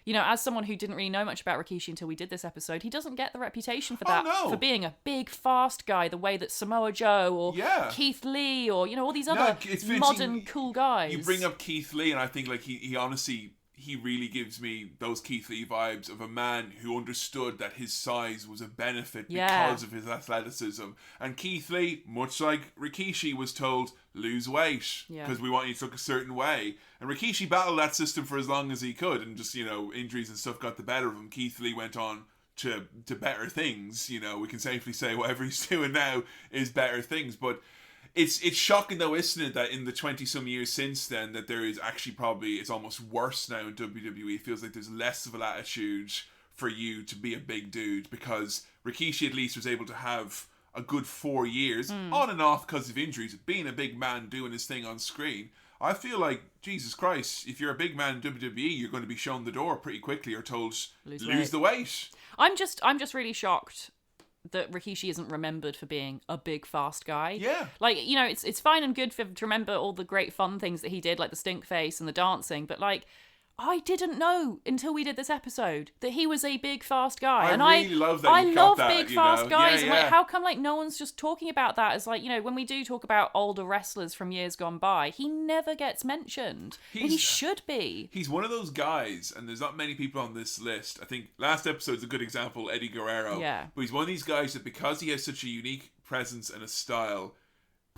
as someone who didn't really know much about Rikishi until we did this episode, he doesn't get the reputation for that, for being a big, fast guy, the way that Samoa Joe or Keith Lee or, all these other modern, cool guys. You bring up Keith Lee, and I think, like, he honestly, he really gives me those Keith Lee vibes of a man who understood that his size was a benefit because of his athleticism. And Keith Lee, much like Rikishi, was told, lose weight because we want you to look a certain way. And Rikishi battled that system for as long as he could, and just, injuries and stuff got the better of him. Keith Lee went on to better things. We can safely say whatever he's doing now is better things. But it's shocking though, isn't it, that in the 20-some years since then, that there is actually probably, it's almost worse now in WWE. It feels like there's less of an attitude for you to be a big dude, because Rikishi at least was able to have a good 4 years, on and off because of injuries, being a big man doing his thing on screen. I feel like, Jesus Christ, if you're a big man in WWE, you're going to be shown the door pretty quickly or told, lose the weight. I'm just really shocked that Rikishi isn't remembered for being a big, fast guy. Yeah. Like, it's fine and good to remember all the great fun things that he did, like the stink face and the dancing, but like, I didn't know until we did this episode that he was a big, fast guy. I really love that. I love big, fast guys. Yeah, and like, how come like no one's just talking about that as like, when we do talk about older wrestlers from years gone by, he never gets mentioned. He should be. He's one of those guys, and there's not many people on this list. I think last episode's a good example, Eddie Guerrero. Yeah. But he's one of these guys that, because he has such a unique presence and a style,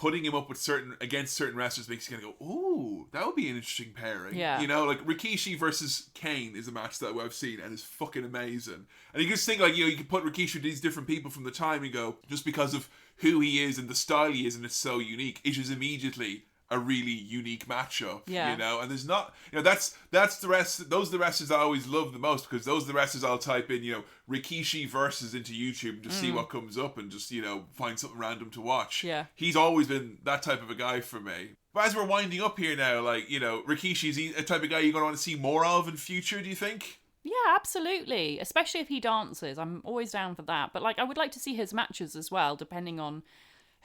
putting him up with against certain wrestlers makes you kind of go, ooh, that would be an interesting pairing. Yeah. You know, like Rikishi versus Kane is a match that I've seen and is fucking amazing. And you just think, like, you know, you can put Rikishi with these different people from the time and go, just because of who he is and the style he is and it's so unique, it is immediately a really unique matchup. Yeah. You know, and there's not, you know, that's the rest. Those are the wrestlers I always love the most, because those are the wrestlers I'll type in, you know, Rikishi versus into YouTube to see what comes up and just, you know, find something random to watch. Yeah. He's always been that type of a guy for me. But as we're winding up here now, like, you know, Rikishi's a type of guy you're going to want to see more of in future, do you think? Yeah, absolutely. Especially if he dances. I'm always down for that. But, like, I would like to see his matches as well, depending on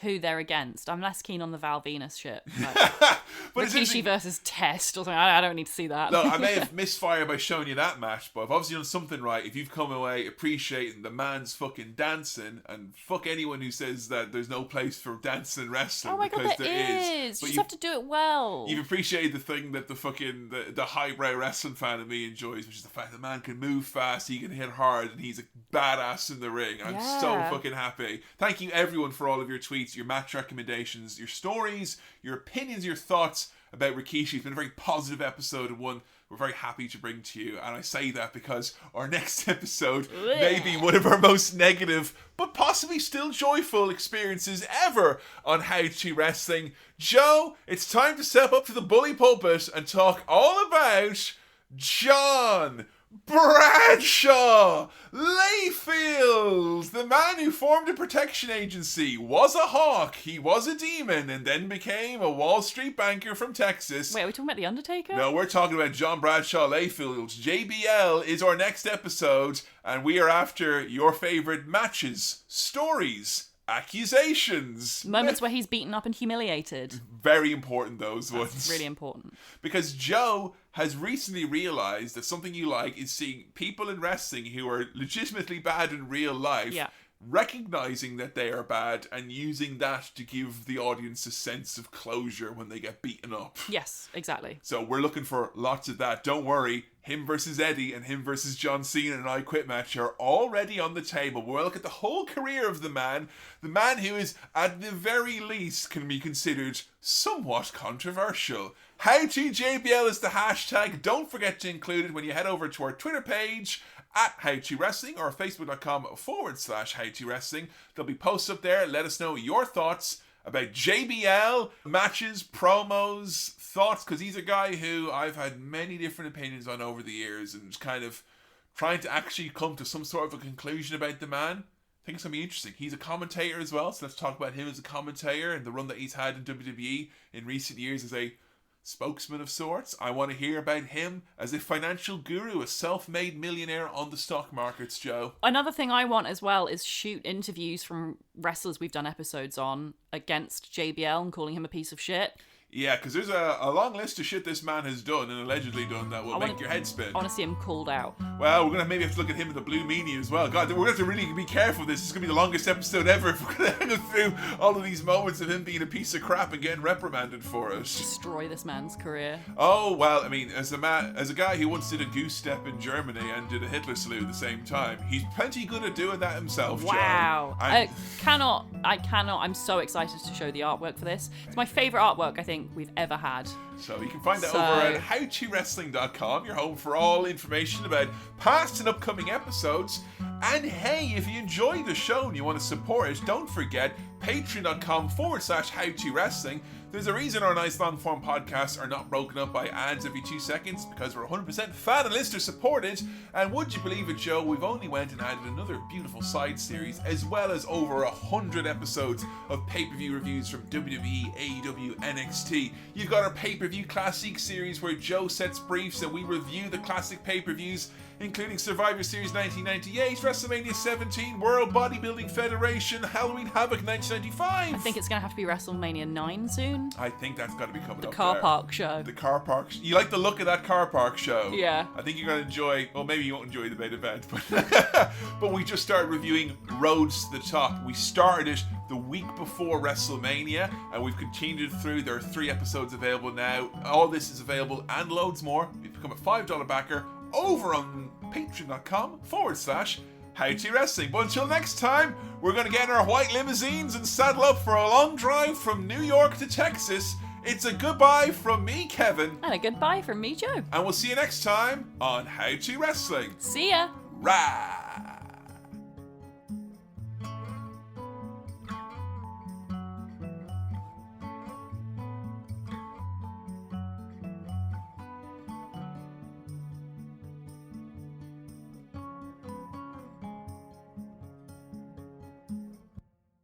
who they're against. I'm less keen on the Val Venus shit. Like, But Rikishi versus Test or something. I don't need to see that. Look, I may have misfired by showing you that match, but I've obviously done something right if you've come away appreciating the man's fucking dancing, and fuck anyone who says that there's no place for dancing and wrestling. Oh my god, because there is. You just have to do it well. You've appreciated the thing that the fucking the highbrow wrestling fan of me enjoys, which is the fact the man can move fast, he can hit hard, and he's a badass in the ring. I'm so fucking happy. Thank you everyone for all of your tweets, your match recommendations, your stories, your opinions, your thoughts about Rikishi. It's been a very positive episode, and one we're very happy to bring to you. And I say that because our next episode may be one of our most negative but possibly still joyful experiences ever on How to Wrestling. Joe, it's time to step up to the bully pulpit and talk all about John Bradshaw Layfield, the man who formed a protection agency, was a hawk, he was a demon, and then became a Wall Street banker from Texas. Wait, are we talking about The Undertaker? No, we're talking about John Bradshaw Layfield. JBL is our next episode, and we are after your favourite matches, stories, accusations. Moments where he's beaten up and humiliated. Very important, those ones. That's really important. Because Joe has recently realised that something you like is seeing people in wrestling who are legitimately bad in real life, recognising that they are bad and using that to give the audience a sense of closure when they get beaten up. Yes, exactly. So we're looking for lots of that. Don't worry, him versus Eddie and him versus John Cena and I Quit match are already on the table. We'll look at the whole career of the man who is, at the very least, can be considered somewhat controversial. How to JBL is the hashtag. Don't forget to include it when you head over to our Twitter page at How To Wrestling or facebook.com/How To Wrestling. There'll be posts up there. Let us know your thoughts about JBL, matches, promos, thoughts, because he's a guy who I've had many different opinions on over the years, and just kind of trying to actually come to some sort of a conclusion about the man. I think it's going to be interesting. He's a commentator as well, so let's talk about him as a commentator and the run that he's had in WWE in recent years as a spokesman of sorts. I want to hear about him as a financial guru, a self-made millionaire on the stock markets, Joe. Another thing I want as well is shoot interviews from wrestlers we've done episodes on against JBL and calling him a piece of shit. Yeah, because there's a long list of shit this man has done and allegedly done that will make your head spin. I want to see him called out. Well, we're going to maybe have to look at him in the Blue Meanie as well. God, we're going to have to really be careful with this. This is going to be the longest episode ever if we're going to go through all of these moments of him being a piece of crap and getting reprimanded for it. Destroy this man's career. Oh, well, I mean, as a guy who once did a goose step in Germany and did a Hitler salute at the same time, he's plenty good at doing that himself, Wow. Joe. I cannot. I'm so excited to show the artwork for this. It's my favourite artwork I think we've ever had. So you can find that over at howtowrestling.com, your home for all information about past and upcoming episodes. And hey, if you enjoyed the show and you want to support it, don't forget patreon.com/howtowrestling. There's a reason our nice long form podcasts are not broken up by ads every 2 seconds, because we're 100% fan and listener supported. And would you believe it, Joe, we've only went and added another beautiful side series, as well as over 100 episodes of pay-per-view reviews from WWE, AEW, NXT. You've got our pay-per-view classic series where Joe sets briefs and we review the classic pay-per-views, including Survivor Series 1998, WrestleMania 17, World Bodybuilding Federation, Halloween Havoc 1995. I think it's going to have to be WrestleMania 9 soon. I think that's got to be coming up. The car there. park show. The car park. You like the look of that car park show? Yeah. I think you're going to enjoy. Well, maybe you won't enjoy the main event, but but we just started reviewing Roads to the Top. We started it the week before WrestleMania, and we've continued through. There are 3 episodes available now. All this is available and loads more. You've become a $5 backer over on patreon.com/How How to Wrestling. But until next time, we're going to get in our white limousines and saddle up for a long drive from New York to Texas. It's a goodbye from me, Kevin. And a goodbye from me, Joe. And we'll see you next time on How to Wrestling. See ya. Rah!